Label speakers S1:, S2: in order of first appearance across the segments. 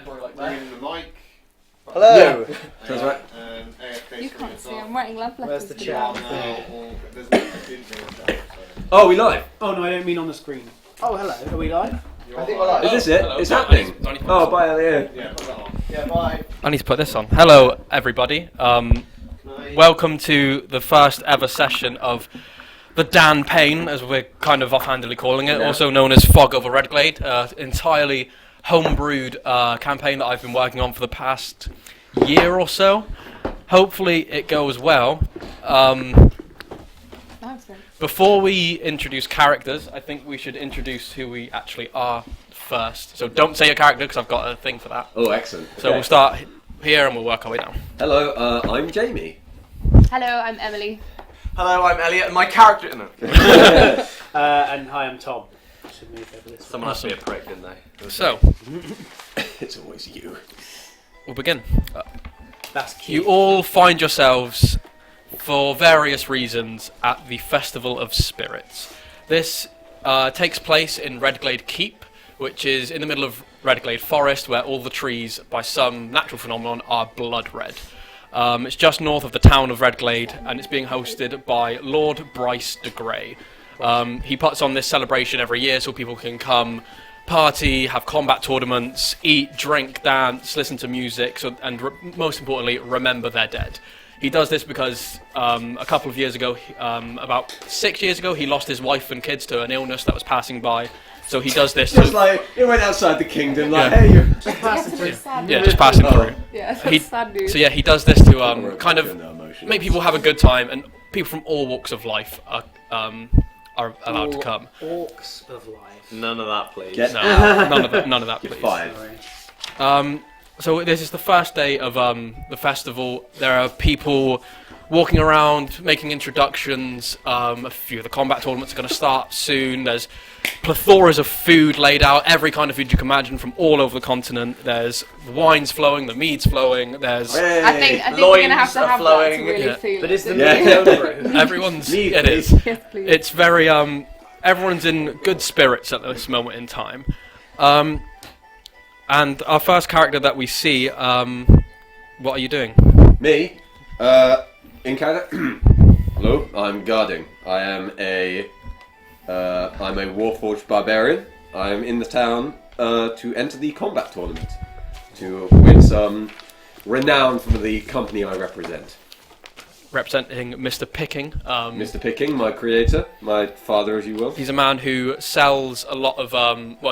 S1: Probably like bringing the mic.
S2: Hello!
S1: Yeah.
S2: That's right.
S3: You can't see, I'm writing love letters.
S2: Where's the
S3: to
S2: chat?
S3: you.
S2: Oh, we live?
S4: Oh no, I don't mean on the screen.
S2: Oh, hello. Are we live?
S1: I think we're live.
S2: Is this it?
S1: Hello.
S2: It's happening. Oh, bye, Elliot.
S1: Yeah, put that on.
S2: Yeah, bye.
S5: I need to put this on. Hello, everybody. Welcome to the first ever session of the Dan Payne, as we're kind of offhandedly calling it, also known as Fog Over Redglade, entirely homebrewed campaign that I've been working on for the past year or so. Hopefully it goes well. Before we introduce characters, I think we should introduce who we actually are first. So don't say your character, because I've got a thing for that.
S2: Oh, excellent.
S5: So we'll start here and we'll work our way down.
S2: Hello, I'm Jamie.
S3: Hello, I'm Emily.
S1: Hello, I'm Elliot, and my character. No.
S4: And hi, I'm Tom. I should move over this.
S1: Someone has to be a prick, didn't they?
S5: So,
S2: It's always you.
S5: we'll begin.
S4: That's cute.
S5: You all find yourselves, for various reasons, at the Festival of Spirits. This takes place in Redglade Keep, which is in the middle of Redglade Forest, where all the trees, by some natural phenomenon, are blood red. It's just north of the town of Redglade, and it's being hosted by Lord Bryce de Grey. He puts on this celebration every year so people can come party, have combat tournaments, eat, drink, dance, listen to music, and most importantly, remember their dead. He does this because a couple of years ago, about 6 years ago, he lost his wife and kids to an illness that was passing by. So he does this.
S2: Just like, he went outside the kingdom, like,
S5: Yeah.
S2: hey, you.
S3: Just passing through.
S5: Yeah, just passing through.
S3: Yeah,
S5: He-
S3: that's sad news.
S5: So yeah, he does this to kind of
S2: emotions.
S5: make people have a good time, and people from all walks of life are allowed to come.
S4: Orcs of life.
S1: None of that, please.
S2: Get
S5: No, none of that,
S2: You're
S5: please.
S2: fired.
S4: Sorry.
S5: So this is the first day of the festival. There are people walking around, making introductions. A few of the combat tournaments are going to start soon. There's plethoras of food laid out, every kind of food you can imagine from all over the continent. There's the wines flowing, the mead's flowing. There's
S2: Hey.
S3: I think we're going to have
S1: Loins are
S3: that to
S1: flowing.
S3: really
S5: Yeah.
S3: feel
S4: But
S3: it.
S4: is the
S2: Yeah.
S4: meeting over?
S5: everyone's.
S2: Mead,
S5: It
S2: please.
S5: is.
S3: Yes, please.
S5: It's very everyone's in good spirits at this moment in time. And our first character that we see, what are you doing?
S2: Me? In character? Hello, I'm guarding. I'm a Warforged barbarian. I'm in the town to enter the combat tournament to win some renown for the company I represent.
S5: Representing Mr. Picking.
S2: Mr. Picking, my creator, my father, as you will.
S5: He's a man who sells a lot of,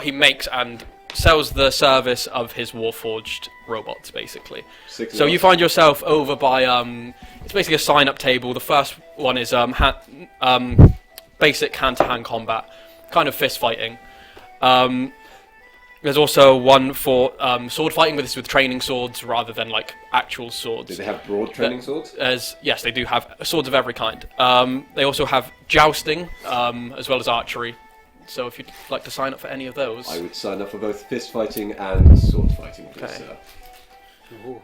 S5: he makes and sells the service of his Warforged robots, basically. So you find yourself over by, it's basically a sign-up table. The first one is basic hand-to-hand combat, kind of fist fighting. There's also one for sword fighting, but this is with training swords rather than like actual swords.
S2: Do they have broad training swords?
S5: Yes, they do have swords of every kind. They also have jousting, as well as archery. So if you'd like to sign up for any of those.
S2: I would sign up for both fist fighting and sword fighting, please,
S5: Okay.
S2: sir.
S4: Ooh.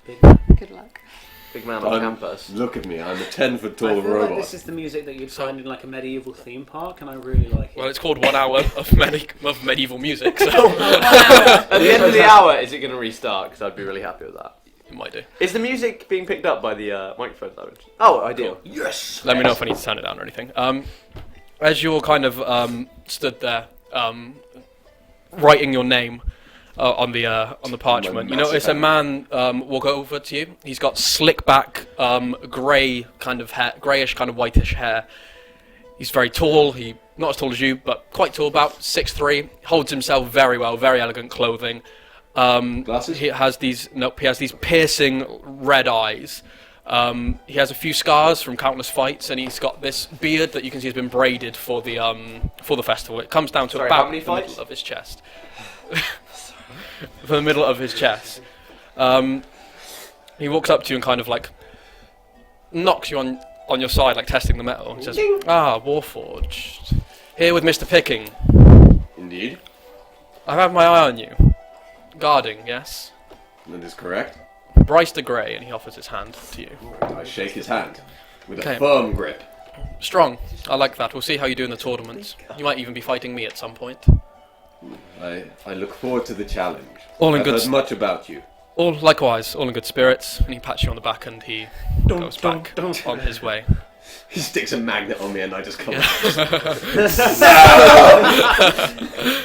S4: Big.
S3: Good luck.
S1: Big man on campus.
S2: Look at me, I'm a 10-foot
S4: I
S2: tall
S4: feel
S2: robot.
S4: like this is the music that you'd find in like a medieval theme park, and I really like it.
S5: Well, it's called 1 hour of medieval music, so
S1: At the end of the hour, is it going to restart? Because I'd be really happy with that.
S5: you might do.
S1: Is the music being picked up by the microphones? Oh, ideal.
S2: Yes!
S5: Let me know if I need to turn it down or anything. As you're kind of stood there, writing your name on the parchment, you notice a man walk over to you. He's got slick back, grey kind of hair, greyish kind of whitish hair. He's very tall. He not as tall as you, but quite tall, about 6'3". Holds himself very well, very elegant clothing.
S2: Glasses?
S5: He has these piercing red eyes. He has a few scars from countless fights, and he's got this beard that you can see has been braided for the festival. It comes down to
S1: Sorry, how
S5: about
S1: many
S5: the
S1: fights?
S5: middle of his chest. For the middle of his chest. He walks up to you and kind of like knocks you on your side, like testing the metal. He says,
S2: Ding.
S5: "Ah, Warforged. Here with Mr. Picking.
S2: Indeed,
S5: I have my eye on you. Guarding, yes?
S2: that is correct.
S5: Bryce de Grey," and he offers his hand to you.
S2: I shake his hand with
S5: Okay.
S2: a firm grip.
S5: Strong. I like that. We'll see how you do in the tournaments. You might even be fighting me at some point.
S2: I look forward to the challenge.
S5: All in
S2: I've
S5: good.
S2: heard much about you.
S5: All likewise, all in good spirits. And he pats you on the back, and he goes back on his way.
S2: He sticks a magnet on me and I just come.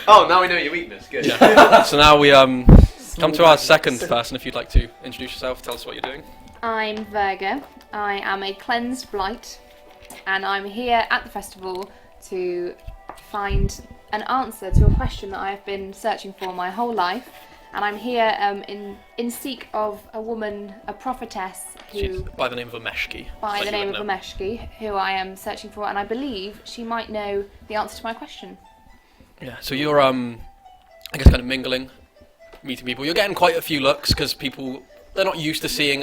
S1: Oh, now we know your weakness. Good.
S5: Yeah. So now we come to our second person. If you'd like to introduce yourself, tell us what you're doing.
S3: I'm Virga. I am a cleansed blight, and I'm here at the festival to find an answer to a question that I've been searching for my whole life. And I'm here in seek of a woman, a prophetess,
S5: She's
S3: who,
S5: by the name of Ameshki.
S3: by the name of Ameshki, who I am searching for, and I believe she might know the answer to my question.
S5: Yeah. So you're I guess kind of mingling, meeting people. You're getting quite a few looks because they're not used to seeing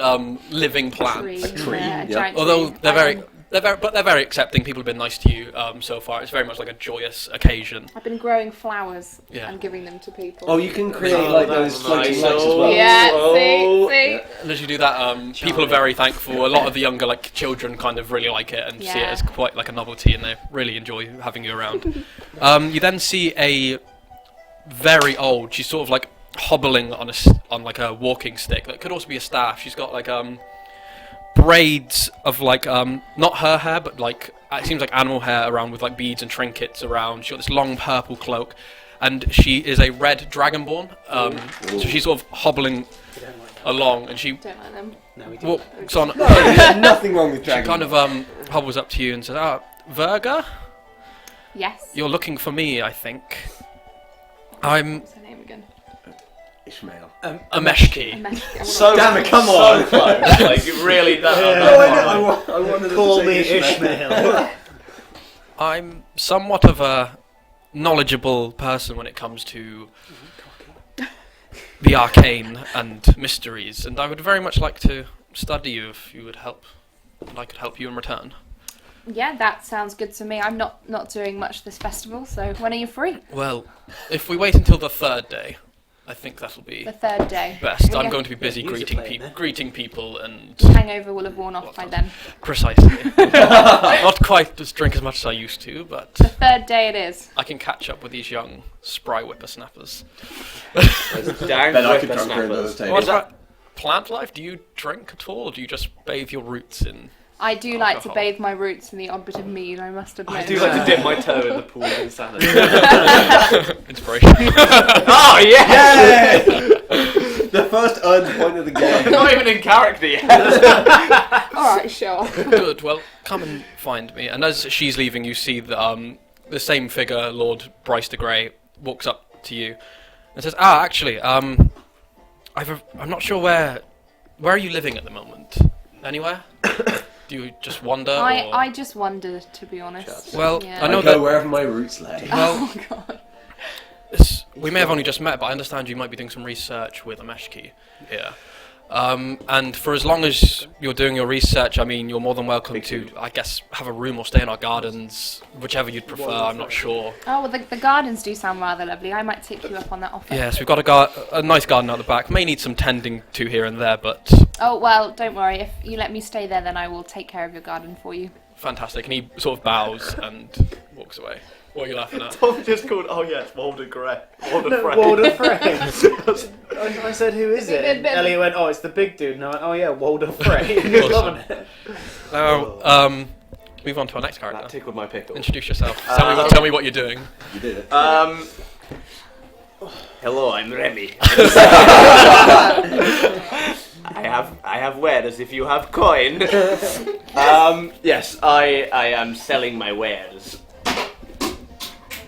S5: living plants.
S2: A tree,
S3: a
S2: yeah.
S3: giant
S5: Although
S3: tree.
S5: they're very accepting. People have been nice to you so far. It's very much like a joyous occasion.
S3: I've been growing flowers
S5: Yeah.
S3: and giving them to people.
S2: Oh, you can create
S1: Oh,
S2: like
S1: that's
S2: those floating
S1: nice.
S2: lights as well.
S3: Yeah,
S1: Oh.
S3: see?
S2: Yeah.
S5: And as you do that, people are very thankful. A lot of the younger children kind of really like it and see it
S3: Yeah.
S5: as quite like a novelty, and they really enjoy having you around. You then see a very old. She's sort of like hobbling on like a walking stick. That could also be a staff. She's got like braids of like not her hair, but like it seems like animal hair around with like beads and trinkets around. She's got this long purple cloak, and she is a red dragonborn. So she's sort of hobbling
S4: We don't like
S5: along, and she
S3: Don't like them.
S4: No, we do.
S5: walks on.
S2: No, there's nothing wrong with
S5: She
S2: dragon.
S5: kind of hobbles up to you and says, Virga,
S3: Yes.
S5: you're looking for me, I think. I'm
S3: What's her name again?
S2: Ishmael.
S5: Ameshki.
S3: Ameshki.
S1: So
S2: Damn it, come
S1: so
S2: on.
S1: close. Like really, that.
S2: I wanted
S4: Call
S2: to
S4: me
S2: say
S4: Ishmael.
S5: I'm somewhat of a knowledgeable person when it comes to the arcane and mysteries, and I would very much like to study you if you would help, and I could help you in return.
S3: Yeah, that sounds good to me. I'm not doing much this festival, so when are you free?
S5: Well, if we wait until the third day, I think that'll be
S3: The third day.
S5: best.
S3: Yeah.
S5: I'm going to be busy
S4: Music playing there.
S5: greeting people and
S3: The hangover will have worn off by then.
S5: precisely. Not quite as drink as much as I used to, but
S3: The third day it is.
S5: I can catch up with these young spry whippersnappers.
S1: Down
S2: Then I
S1: with
S2: could
S1: the
S2: conquer
S1: snappers.
S2: another table.
S5: What about plant life? Do you drink at all, or do you just bathe your roots in?
S3: I do like to
S5: Alcohol.
S3: bathe my roots in the odd bit of mead, I must admit.
S1: I do like to dip my toe in the pool of insanity.
S5: Inspiration.
S1: Oh yeah!
S2: The first earned point of the game.
S1: Not even in character yet.
S3: Alright, sure.
S5: Good. Well, come and find me. And as she's leaving, you see the same figure, Lord Bryce de Grey, walks up to you and says, actually, I'm not sure where are you living at the moment? Anywhere? Do you just wander? or...
S3: I just wondered, to be honest.
S5: Well,
S3: Yeah.
S5: I know
S2: I go
S5: that
S2: wherever my roots lay.
S5: well,
S3: Oh god.
S5: we may have only just met, but I understand you might be doing some research with Ameshki here. And for as long as you're doing your research, I mean, you're more than welcome to, I guess, have a room or stay in our gardens, whichever you'd prefer. I'm not sure.
S3: Oh, well, the gardens do sound rather lovely. I might take you up on that offer.
S5: Yes, we've got a nice garden out the back. May need some tending to here and there, but
S3: Oh, well, don't worry. If you let me stay there, then I will take care of your garden for you.
S5: fantastic. And he sort of bows and walks away. What are you laughing at?
S1: Tom just called. Oh yes, Walder Gray. Walder Frey.
S4: Walder Frey. I said, who is it?
S3: Bit- bit-
S4: Elliot went, oh, it's the big dude. And I went, oh yeah, Walder Frey. He was loving it.
S5: Now, move on to our next
S1: That
S5: character.
S1: tickled my pickle.
S5: Introduce yourself. Tell me what you're doing.
S2: You did it.
S1: Hello, I'm Remy. I have wares if you have coin. Yes, I am selling my wares,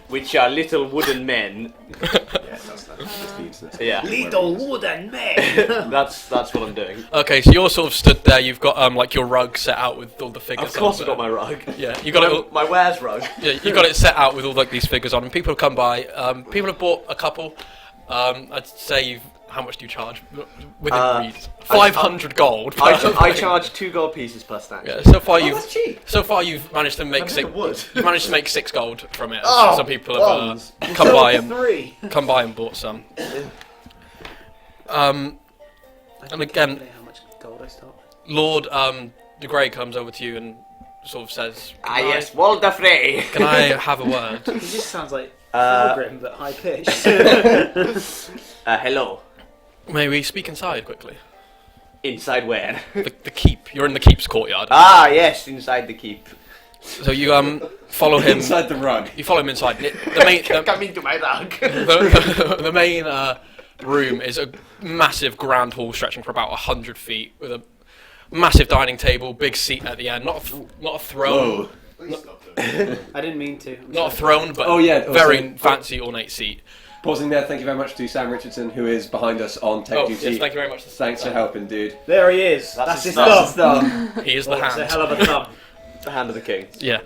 S1: which are little wooden men. Yeah,
S4: Little wooden man.
S1: that's what I'm doing.
S5: Okay, so you're sort of stood there. You've got like your rug set out with all the figures.
S1: Of course,
S5: on
S1: I've got
S5: there.
S1: my rug.
S5: Yeah, you got it. All,
S1: My wares rug.
S5: yeah, you got it set out with all like these figures on, and people have come by. People have bought a couple. I'd say how much do you charge? Within reason. 500 gold.
S1: I charge 2 gold pieces per stack.
S5: Yeah, so far
S2: That's cheap.
S5: you've managed to make six.
S1: wood.
S5: You've managed to make 6 gold from it.
S1: Oh,
S5: Some people have
S2: bums.
S5: come by and bought some. And again,
S4: How much gold I start?
S5: Lord de Grey comes over to you and sort of says,
S1: Ah yes, Walder Frey.
S5: "Can I have a word?"
S4: He just sounds like Fulgrim, but high pitched.
S1: Hello.
S5: May we speak inside quickly?
S1: Inside where?
S5: The keep. You're in the keep's courtyard.
S1: Ah, yes, inside the keep.
S5: So you follow him.
S2: Inside the rug.
S5: You follow him inside. The main
S1: Come into my rug.
S5: the main room is a massive grand hall stretching for about 100 feet with a massive dining table, big seat at the end. Not a throne.
S4: I didn't mean to.
S5: Not a throne, but very fancy, ornate seat.
S2: Pausing there, thank you very much to Sam Richardson, who is behind us on tech duty.
S5: Yes, thank you very much.
S2: Thanks for helping, dude.
S4: There he is. That's his thumb.
S5: He is the
S4: It's a
S5: hand.
S4: hell of a thumb.
S1: The hand of the king.
S5: Yeah.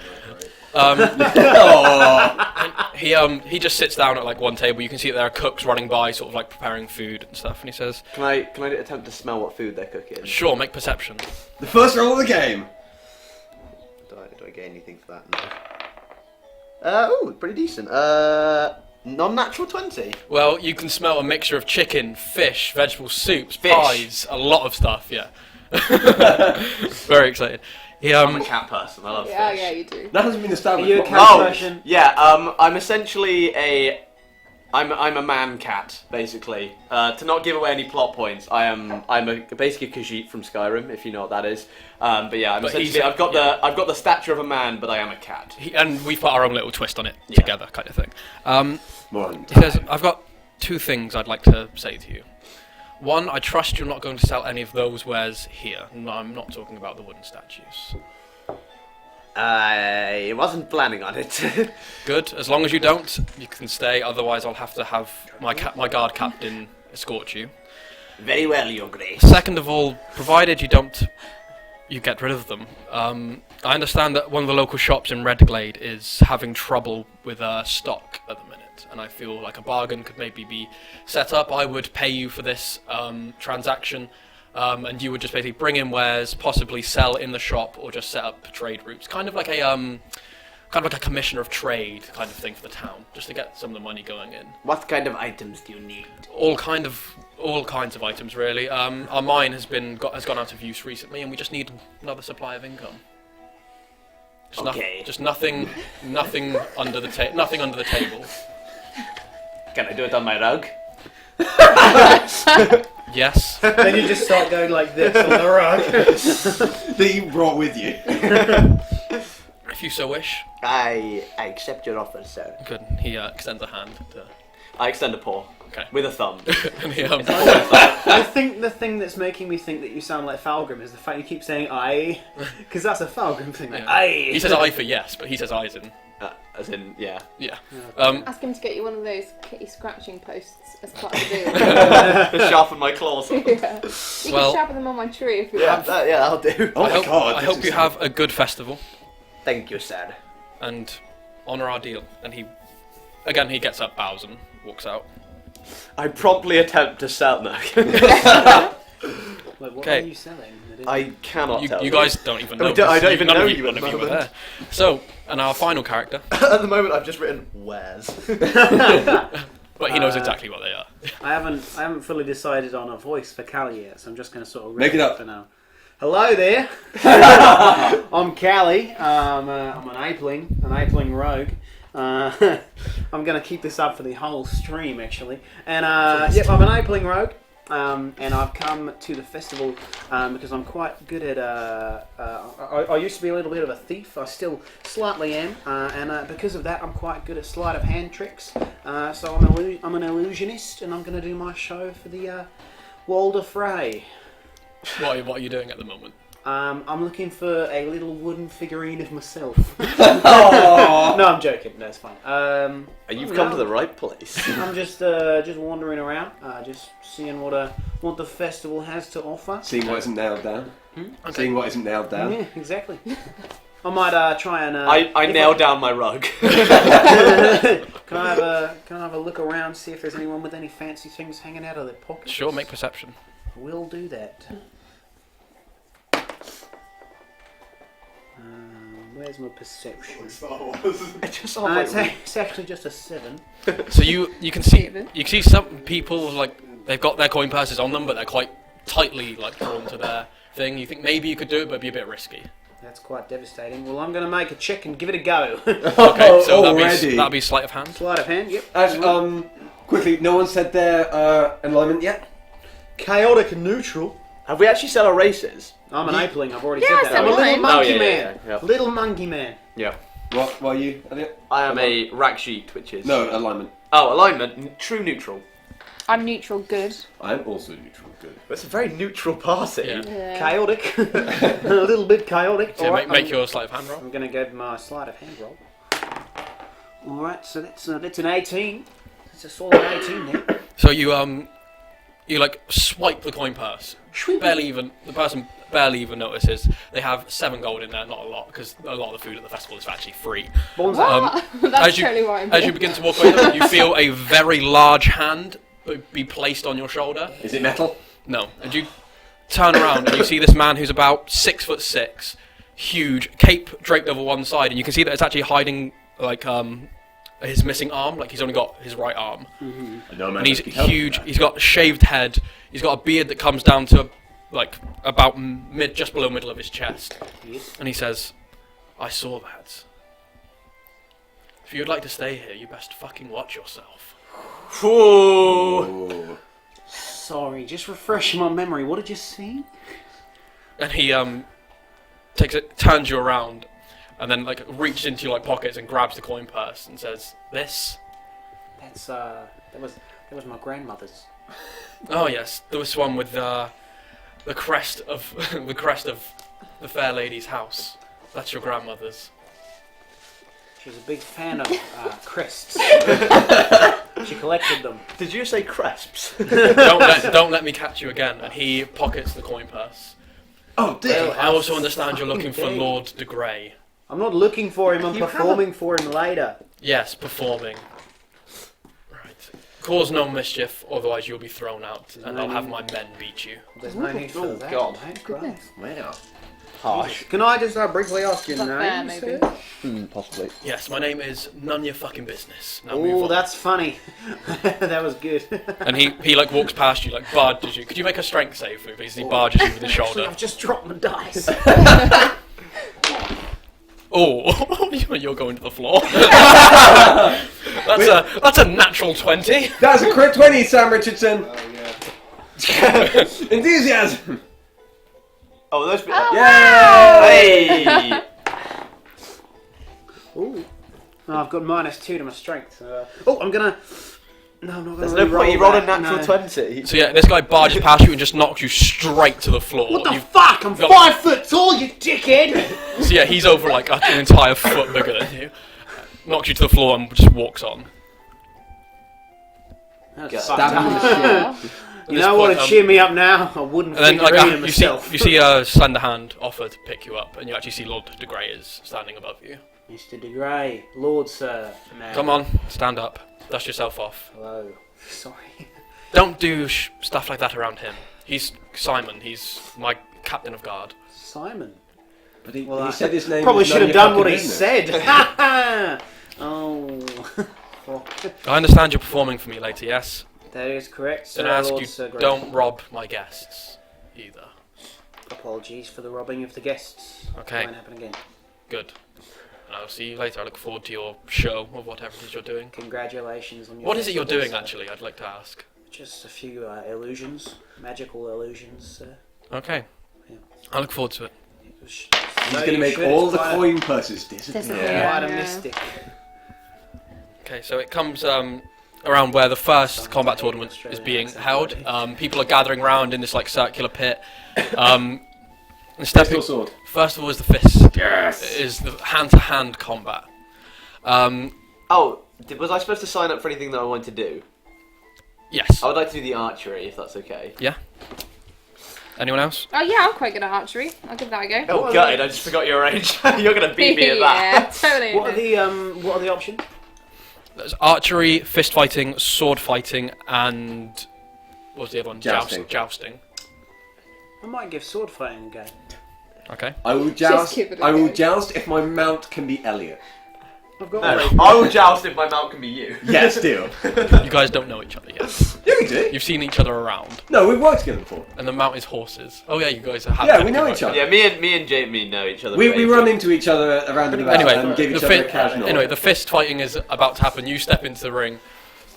S5: He just sits down at like one table. You can see that there are cooks running by, sort of like preparing food and stuff. And he says,
S1: Can I attempt to smell what food they're cooking?
S5: "Sure, make perception."
S2: The first roll of the game.
S1: Do I get anything for that? No. Pretty decent. Non-natural 20.
S5: Well, you can smell a mixture of chicken, fish, vegetable soups,
S1: Fish.
S5: pies, a lot of stuff. Yeah. Very excited.
S1: I'm a cat person. I love
S3: Yeah,
S1: fish.
S3: yeah, you do.
S2: That hasn't been
S4: Are
S2: established.
S4: you a
S2: What-
S4: cat
S1: Oh,
S4: person?
S1: yeah. I'm essentially I'm a man cat, basically. To not give away any plot points, I'm basically a Khajiit from Skyrim, if you know what that is. But yeah,
S5: But
S1: essentially I've got the stature of a man, but I am a cat.
S5: And we've put our own little twist on it
S1: Yeah.
S5: together, kind of thing.
S2: More on
S5: He says, "I've got two things I'd like to say to you. One, I trust you're not going to sell any of those wares here. No, I'm not talking about the wooden statues.
S1: I wasn't planning on it.
S5: Good. As long as you don't, you can stay. Otherwise, I'll have to have my guard captain escort you.
S1: Very well, Your Grace.
S5: Second of all, provided you get rid of them. I understand that one of the local shops in Redglade is having trouble with stock at the minute, and I feel like a bargain could maybe be set up. I would pay you for this transaction, and you would just basically bring in wares, possibly sell in the shop, or just set up trade routes, kind of like a commissioner of trade kind of thing for the town, just to get some of the money going in.
S1: What kind of items do you need?
S5: All kinds of items, really. Our mine has gone out of use recently, and we just need another supply of income. Just nothing under the table.
S1: Can I do it on my rug?
S5: Yes.
S4: Then you just start going like this on the rug.
S2: that you brought with you.
S5: If you so wish.
S1: I accept your offer, sir.
S5: Good. He extends a hand.
S1: I extend a paw.
S5: Okay.
S1: With a thumb.
S5: And he,
S4: I think the thing that's making me think that you sound like Falgrim is the fact you keep saying "I," because that's a Falgrim thing. Like,
S5: Yeah.
S4: "I."
S5: he says I for yes, but he says I's in.
S1: As in, yeah.
S5: Yeah.
S3: Ask him to get you one of those kitty scratching posts as part of the deal.
S1: To sharpen my claws.
S3: Yeah. You
S5: Well-
S3: can sharpen them on my tree if you
S1: Yeah,
S3: want.
S1: that'll do.
S2: Oh my god.
S5: I
S2: this
S5: hope
S2: is-
S5: you have a good festival
S1: Thank you, sir.
S5: and honour our deal. And he gets up, bows, and walks out.
S1: I promptly attempt to sell. No.
S4: Like, what
S5: Okay.
S4: are you selling?
S1: I cannot tell
S5: You guys don't even know.
S1: I don't even
S5: None
S1: know
S5: of
S1: you
S5: none
S1: at
S5: of
S1: the
S5: you were
S1: moment.
S5: there. So, and our final character,
S1: At the moment, I've just written wares.
S5: but he knows exactly what they are.
S4: I haven't fully decided on a voice for Callie yet, so I'm just going to sort of
S2: Make it up.
S4: for now. Hello there. I'm Callie. I'm an apeling rogue. I'm going to keep this up for the whole stream, actually. And yep, I'm an apeling rogue. And I've come to the festival because I'm quite good at. I used to be a little bit of a thief. I still slightly am, and because of that, I'm quite good at sleight of hand tricks. So I'm an illusionist, and I'm going to do my show for the Walder Frey.
S5: What are you doing at the moment?
S4: I'm looking for a little wooden figurine of myself. No, I'm joking. No, it's fine.
S1: You've come to the right place.
S4: I'm just wandering around, just seeing what the festival has to offer.
S2: Seeing what isn't nailed down.
S5: Okay.
S2: Seeing what isn't nailed down.
S4: Yeah, exactly. I might try and.
S1: I
S4: if
S1: nail down my rug.
S4: Can I have a look around, see if there's anyone with any fancy things hanging out of their pockets?
S5: Sure, make perception.
S4: We'll do that. Where's my perception? It's actually just a 7.
S5: So you can see some people like they've got their coin purses on them, but they're quite tightly like drawn to their thing. You think maybe you could do it, but it'd be a bit risky.
S4: That's quite devastating. Well, I'm going to make a check and give it a go.
S5: Okay, so
S2: already.
S5: that'll be sleight of hand.
S4: Sleight of hand, yep.
S2: Quickly, no one said their alignment yet?
S4: Chaotic and neutral.
S1: Have we actually said our races?
S4: I'm an apeling, I've already
S3: Yeah, I
S4: said that.
S3: said
S4: I'm a little
S3: mine.
S4: monkey
S1: Oh, yeah,
S4: man.
S1: yeah.
S4: Little monkey man.
S1: Yeah.
S2: What are you, Elliot?
S1: I am a rack sheet, which is...
S2: No, alignment.
S1: Oh, alignment. True neutral.
S3: I'm neutral good.
S2: I'm also neutral. Good.
S1: That's a very neutral party.
S5: Yeah.
S3: Yeah.
S4: Chaotic. A little bit chaotic.
S5: So yeah,
S4: Alright,
S5: make your sleight of hand roll.
S4: I'm going to go my sleight of hand roll. Alright, so that's an 18. It's a solid 18 there.
S5: So you like swipe the coin purse. The person barely even notices. They have 7 gold in there, not a lot, because a lot of the food at the festival is actually free.
S4: Bonza.
S3: That's totally what I'm
S5: As you begin to walk away, you feel a very large hand be placed on your shoulder.
S2: Is it metal?
S5: No, and you turn around and you see this man who's about 6'6", huge, cape draped over one side, and you can see that it's actually hiding like his missing arm, like he's only got his right arm.
S2: No,
S5: And he's huge. He's got a shaved head. He's got a beard that comes down to like about just below middle of his chest.
S4: Yes.
S5: And he says, "I saw that. If you'd like to stay here, you best fucking watch yourself."
S1: Ooh.
S4: Sorry, just refresh my memory. What did you see?
S5: And he turns you around, and then like reaches into your like pockets and grabs the coin purse and says, "This."
S4: That was my grandmother's.
S5: Oh yes, there was one with the crest of the fair lady's house. That's your grandmother's.
S4: She was a big fan of crests. She collected them.
S1: Did you say cresps?
S5: Don't let me catch you again. And he pockets the coin purse.
S2: Oh, dear.
S5: I also understand you're looking for Lord de Grey.
S4: I'm not looking for him, I'm performing for him later.
S5: Yes, performing. Right. Cause no mischief, otherwise you'll be thrown out, and I'll have my men beat you.
S4: There's no need for
S1: Oh,
S4: that.
S1: God.
S4: mate.
S3: Goodness.
S2: Wow.
S1: Harsh.
S4: Can I just briefly ask your
S3: Not fair,
S4: name?
S3: maybe.
S4: sir?
S1: Possibly.
S5: Yes, my name is none your fucking business. Now move
S4: Oh,
S5: on.
S4: that's funny. That was good.
S5: And he like walks past you, like barges you. Could you make a strength save for me, please? He barges you with his
S4: Actually,
S5: shoulder.
S4: I've just dropped my dice.
S5: Oh, you're going to the floor. That's a natural 20.
S2: That's a crit 20, Sam Richardson. Enthusiasm.
S1: Oh, those.
S3: Oh,
S1: Hey.
S4: Ooh. Oh, I've got -2 to my strength. I'm gonna. No, I'm not gonna.
S1: There's no point. You rolled a natural 20.
S5: So yeah, this guy barges past you and just knocks you straight to the floor.
S4: What the
S5: You've-
S4: fuck? I'm
S5: got-
S4: 5 foot tall, you dickhead!
S5: So yeah, he's over like an entire foot bigger than you. Knocks you to the floor and just walks on.
S4: That's
S2: Stab
S4: fucked
S2: him in
S4: up.
S2: the shin.
S5: At
S4: You
S5: this
S4: know what
S5: point,
S4: would cheer me up now? I wouldn't
S5: And then
S4: figure
S5: like
S4: it
S5: you see
S4: myself.
S5: a slender hand offer to pick you up, and you actually see Lord de Grey is standing above you.
S4: Mr. De Grey, Lord Sir, man.
S5: Come on, stand up, dust yourself off.
S4: Hello. Sorry.
S5: Don't do stuff like that around him. He's Simon. He's my captain of guard.
S4: Simon.
S2: But he
S4: Well, I
S2: said his name.
S4: Probably
S2: was
S4: should
S2: none
S4: have
S2: of your
S4: done what he
S2: fucking business.
S4: said. Oh. Fuck.
S5: I understand you're performing for me later. Yes.
S4: That is correct, sir.
S5: Then I ask
S4: Lord
S5: you,
S4: Sir Grey.
S5: don't rob my guests either.
S4: Apologies for the robbing of the guests.
S5: Okay.
S4: Won't happen again.
S5: Good. I'll see you later. I look forward to your show or whatever it is you're doing.
S4: Congratulations on your
S5: What is it you're
S4: festival,
S5: doing,
S4: sir.
S5: actually? I'd like to ask.
S4: Just a few illusions. Magical illusions, sir.
S5: Okay.
S4: Yeah.
S5: I look forward to it.
S2: He's going to make all the coin purses disappear.
S3: Disappear.
S4: Quite a
S3: Yeah.
S4: mystic.
S5: Okay, so it comes around where the first combat tournament is being held. People are gathering around in this like circular pit. And stepping,
S2: Pistol sword.
S5: first of all is the fist.
S2: Yes.
S5: Is the hand-to-hand combat.
S1: Oh, was I supposed to sign up for anything that I wanted to do?
S5: Yes.
S1: I would like to do the archery, if that's okay.
S5: Yeah. Anyone else?
S3: Oh yeah, I'm quite good at archery. I'll give that a go.
S1: Oh, gutted, I just forgot your age. You're going to beat me at that.
S3: Yeah, totally.
S4: What are the options?
S5: There's archery, fist fighting, sword fighting, and what was the other one?
S2: Jousting.
S5: Jousting.
S4: I might give sword fighting a go.
S5: Okay.
S2: I will joust.
S3: give it a
S2: I will
S3: go.
S2: joust if my mount can be Elliot.
S4: I've got
S1: No, I will joust if my mount can be you.
S2: Yes, deal.
S5: You guys don't know each other yet.
S2: Yeah, we do.
S5: You've seen each other around,
S2: No, we've worked together before.
S5: and the mount is horses. Oh yeah, you guys have.
S2: Yeah, we know each other.
S1: Yeah, me and Jamie know each other.
S2: We run into each other around and about
S5: Anyway,
S2: and give each other a casual.
S5: anyway, the fist fighting is about to happen. You step into the ring.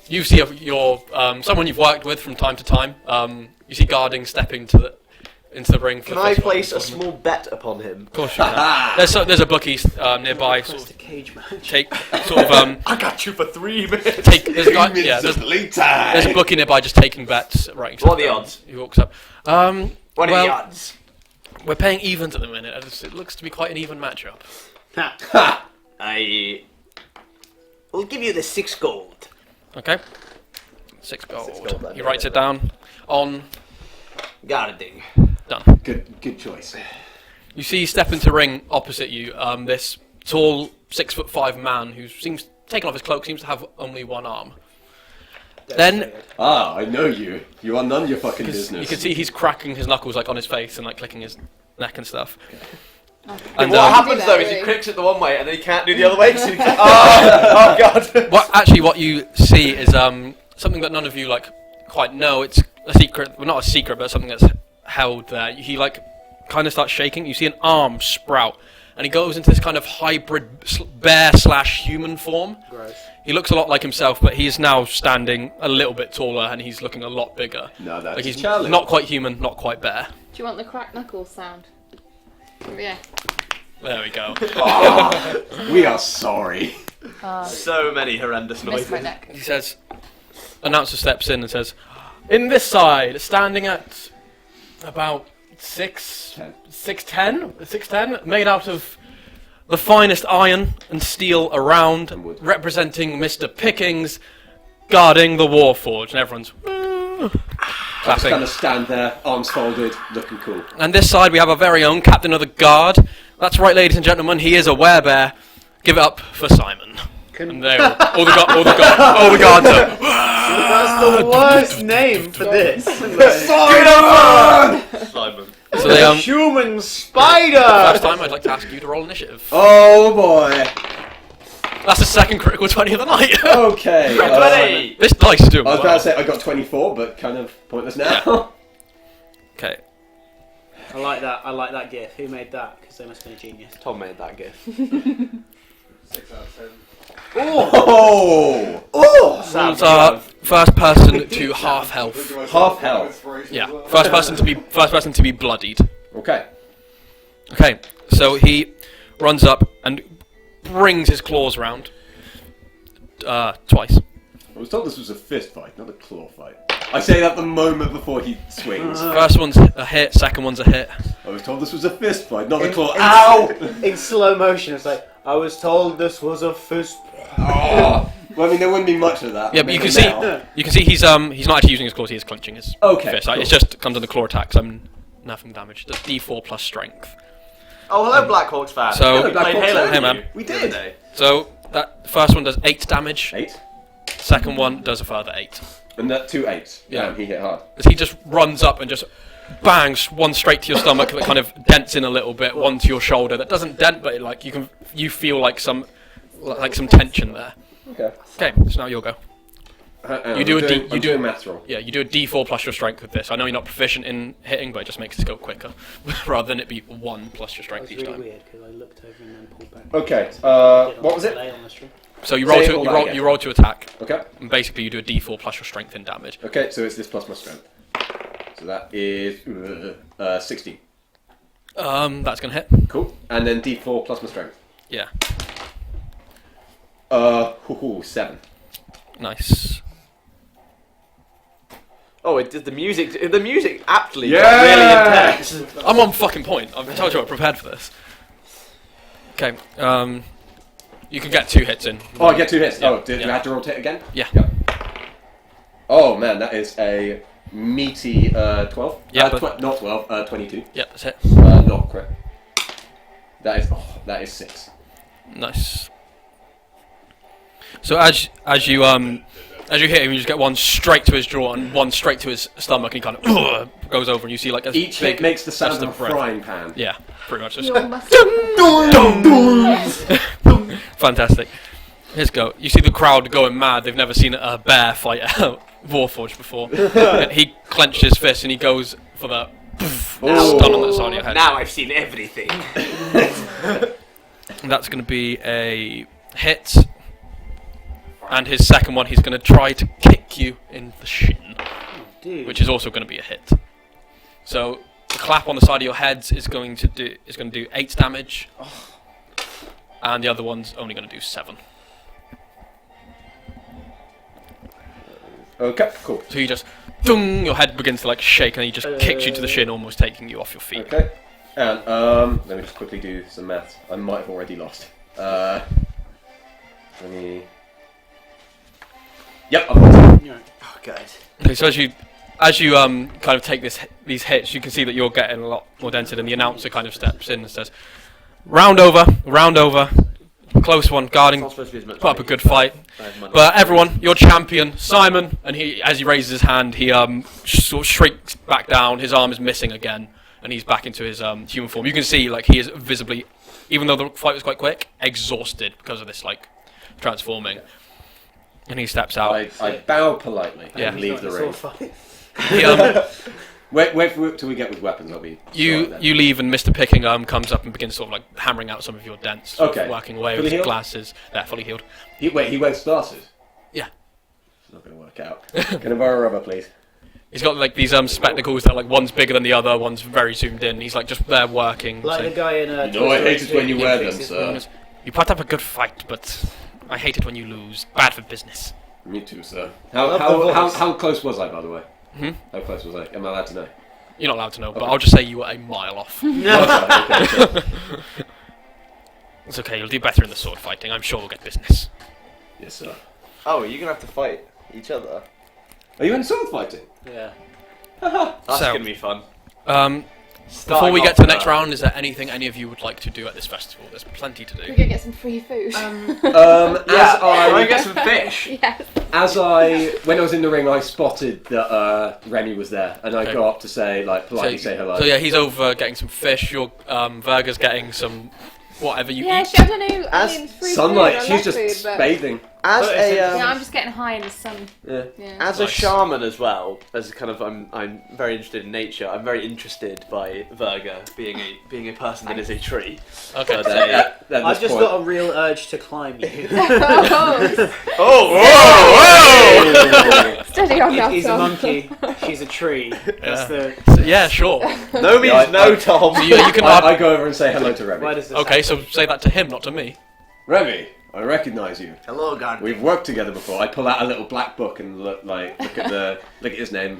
S5: You see your someone you've worked with from time to time. You see guarding stepping into the ring. For
S1: Can
S5: the
S1: I
S5: fist
S1: place a
S5: fighting
S1: small bet upon him?
S5: Of course you can. There's a bookie nearby. Sort
S4: Just a
S5: of
S4: cage match.
S5: take sort of
S1: I got you for 3 minutes.
S5: take. There's a guy, yeah, there's a bookie nearby just taking bets. Right.
S1: What are the odds?
S5: He walks up.
S1: What are
S5: well,
S1: the odds?
S5: We're paying evens at the minute. It looks to be quite an even matchup.
S4: Ha.
S1: I will give you the 6 gold.
S5: Okay. 6 gold.
S1: 6 gold, then.
S5: He writes it down on.
S1: Guarding.
S5: Done.
S2: Good choice.
S5: You see step into ring opposite you, this tall 6'5" man who seems taken off his cloak, seems to have only one arm. Then
S2: I know you. You are none of your fucking business.
S5: you can see he's cracking his knuckles like on his face and like clicking his neck and stuff.
S1: And
S5: And
S1: what happens
S3: Do that,
S1: though is he
S3: really.
S1: clicks it the one way and then he can't do the other way. So oh god.
S5: what you see is something that none of you like quite know. It's a secret, well not a secret, but something that's held there. He like kind of starts shaking. You see an arm sprout, and he goes into this kind of hybrid bear/human form.
S4: Gross.
S5: He looks a lot like himself, but he's now standing a little bit taller, and he's looking a lot bigger.
S2: No, that's
S5: Like he's
S2: a challenge.
S5: not quite human, not quite bear.
S3: Do you want the crack knuckles sound? Yeah.
S5: There we go.
S2: We are sorry.
S1: So many horrendous
S3: Missed my
S1: noises.
S3: neck.
S5: He says, announcer steps in and says, in this side, standing at about 6'10", made out of the finest iron and steel around,
S2: And wood.
S5: representing Mr. Pickings, guarding the Warforge, and everyone's
S2: Just
S5: clapping.
S2: kind of stand there, arms folded, looking cool.
S5: And this side, we have our very own captain of the guard. That's right, ladies and gentlemen, he is a werebear. Give it up for Simon. And they all the guards are.
S4: That's the worst name for this.
S1: Simon.
S5: So they
S4: Human spider.
S5: first time, I'd like to ask you to roll initiative.
S2: Oh boy.
S5: That's the second critical 20 of the night.
S2: Okay.
S1: 20.
S5: This dice is doing
S2: I was
S5: well.
S2: about to say I got 24, but kind of pointless now.
S5: Okay.
S4: I like that gif. Who made that? Because they must have been a genius.
S1: Tom made that gif.
S6: 6 out of 10.
S2: Oh!
S1: Sam,
S5: Rules are first person to half health.
S2: Half health.
S5: Yeah, first person to be bloodied.
S2: Okay.
S5: Okay, so he runs up and brings his claws round twice.
S2: I was told this was a fist fight, not a claw fight. I say that the moment before he swings.
S5: First one's a hit, second one's a hit.
S2: I was told this was a fist fight, not a claw. Ow!
S4: In slow motion, it's like, I was told this was a fist.
S2: Oh. Well, I mean, there wouldn't be much of that.
S5: Yeah, but you
S2: Maybe
S5: can see
S2: now.
S5: he's not actually using his claws, he is clenching his
S2: Okay,
S5: fist.
S2: cool.
S5: It just comes under claw attacks. Nothing damage. Does D4 plus strength.
S1: Oh, hello, Blackhawks fan.
S5: So-
S1: we played
S2: Blackhawks
S1: Halo
S2: fan.
S5: Hey,
S1: with
S5: man.
S1: you
S2: We
S1: the
S2: did.
S1: other day.
S5: So that first one does 8 damage.
S2: 8.
S5: Second one does a further 8.
S2: And that 2 8s.
S5: Yeah.
S2: Damn, he hit hard.
S5: As he just runs up and just bangs one straight to your stomach that kind of dents in a little bit, one to your shoulder that doesn't dent, but like you feel like some tension there.
S2: Okay.
S5: Okay, so now you'll go. You do a D- you do-
S2: a maths roll.
S5: Yeah, you do a D4 plus your strength with this. I know you're not proficient in hitting, but it just makes it go quicker rather than it be 1 plus your
S4: That
S5: strength
S4: was
S5: each
S4: really
S5: time.
S4: weird because I looked over and then pulled back.
S2: Okay.
S4: Did a
S2: What was it?
S4: delay on the stream.
S5: So you
S2: Say
S5: roll
S2: it
S5: to
S2: all
S5: you
S2: that
S5: roll,
S2: again.
S5: you roll to attack,
S2: Okay.
S5: and basically you do a D4 plus your strength in damage.
S2: Okay, so it's this plus my strength. So that is 16.
S5: That's gonna hit.
S2: Cool. And then D4 plus my strength.
S5: Yeah,
S2: 7.
S5: nice.
S1: Oh, it did the music. The music aptly
S2: Yeah!
S1: got really intense.
S5: I'm on fucking point. I've told you I'm prepared for this. Okay, you can get 2 hits in.
S2: Oh, I get 2 hits.
S5: Yeah,
S2: Oh, do I
S5: yeah.
S2: have to rotate again?
S5: Yeah.
S2: Oh man, that is a meaty 12.
S5: Yeah,
S2: Not 12. 22.
S5: Yeah, that's it.
S2: Not crit. That is 6.
S5: Nice. So as you hit him, you just get one straight to his jaw and one straight to his stomach, and he kind of goes over, and you see like a
S2: Each
S5: big
S2: hit makes the sound
S5: gust
S2: of a
S5: breath.
S2: frying pan.
S5: Yeah, pretty much. Just
S3: Your muscle.
S5: fantastic. Here's go. You see the crowd going mad. They've never seen a bear fight Warforged before. And he clenched his fist and he goes for the stun on the side of your head.
S1: Now I've seen everything.
S5: And that's going to be a hit. And his second one, he's going to try to kick you in the shin, which is also going to be a hit. So the clap on the side of your heads is going to do 8 damage, and the other one's only going to do 7.
S2: Okay, cool.
S5: So you just, dung, your head begins to like shake, and he just kicks you to the shin, almost taking you off your feet.
S2: Okay. And let me just quickly do some maths. I might have already lost. 20. Yep, I've lost.
S1: Oh, guys.
S5: Okay, so as you kind of take these hits, you can see that you're getting a lot more dented, and the announcer kind of steps in and says, round over, close one, guarding,
S1: It's not supposed to be as much
S5: put up a
S1: money.
S5: good fight. But everyone, your champion, Simon, and as he raises his hand, he sort of shrinks back down, his arm is missing again, and he's back into his human form. You can see, like, he is visibly, even though the fight was quite quick, exhausted because of this, like, transforming. And he steps out.
S2: I bow politely
S5: Yeah.
S2: and leave the ring.
S5: He,
S2: Wait for till we get with weapons. I'll be.
S5: you leave, and Mr. Picking comes up and begins sort of like hammering out some of your dents, sort of
S2: Okay.
S5: working away
S2: Fully
S5: with his
S2: healed?
S5: glasses. They're fully healed.
S2: He wears glasses.
S5: Yeah.
S2: It's not going to work out. Can I borrow a rubber, please?
S5: He's got like these spectacles that like one's bigger than the other, one's very zoomed in. He's like just there working.
S4: Like
S5: so-
S4: the guy in
S2: You know I hate it when you wear them, sir.
S5: You put up a good fight, but I hate it when you lose. Bad for business.
S2: Me too, sir.
S4: love the voice.
S2: How close was I, by the way?
S5: Hmm?
S2: How close was I? Am I allowed to know?
S5: You're not allowed to know, but I'll just say you were a mile off.
S2: Okay, sure.
S5: It's okay, you'll do better in the sword fighting. I'm sure we'll get business.
S2: Yes, sir.
S1: Oh, you're gonna have to fight each other.
S2: Are you in sword fighting?
S4: Yeah.
S1: That's
S5: So-
S1: gonna be fun.
S5: Before we get to the next round, is there anything any of you would like to do at this festival? There's plenty to
S3: We're
S5: do.
S3: gonna get some free food.
S1: Yeah, I get some fish.
S3: Yes.
S2: When I was in the ring, I spotted that Remy was there, and I
S5: Okay.
S2: go up to say, like, politely say hello.
S5: So yeah, he's over getting some fish. Your Verga's getting some whatever you
S3: Yeah,
S5: eat.
S3: I don't know. I
S1: As
S3: mean, free
S2: Sunlight.
S3: food, I
S2: She's
S3: love
S2: just
S3: food, but
S2: bathing.
S1: As a
S3: yeah, I'm just getting high in the sun.
S2: Yeah.
S3: Yeah.
S1: as
S5: Nice.
S1: a shaman as well, as a kind of I'm very interested in nature. I'm very interested by Verga being a person that is a tree.
S5: Okay.
S1: I'd
S5: so-
S1: say-
S2: At this
S4: I've just
S2: point-
S4: got a real urge to climb you.
S1: Oh,
S3: Steady on now,
S4: He's a
S3: Tom.
S4: monkey. She's a tree. That's the.
S5: So, yeah, sure.
S1: no means
S2: Yeah,
S1: no, Tom.
S5: So you can.
S2: I go over and say hello to Remy.
S4: Why does this
S5: Okay, so say that to him, not to me.
S2: Remy, I recognise you.
S1: Hello, God.
S2: We've worked together before. I pull out a little black book and look at his name.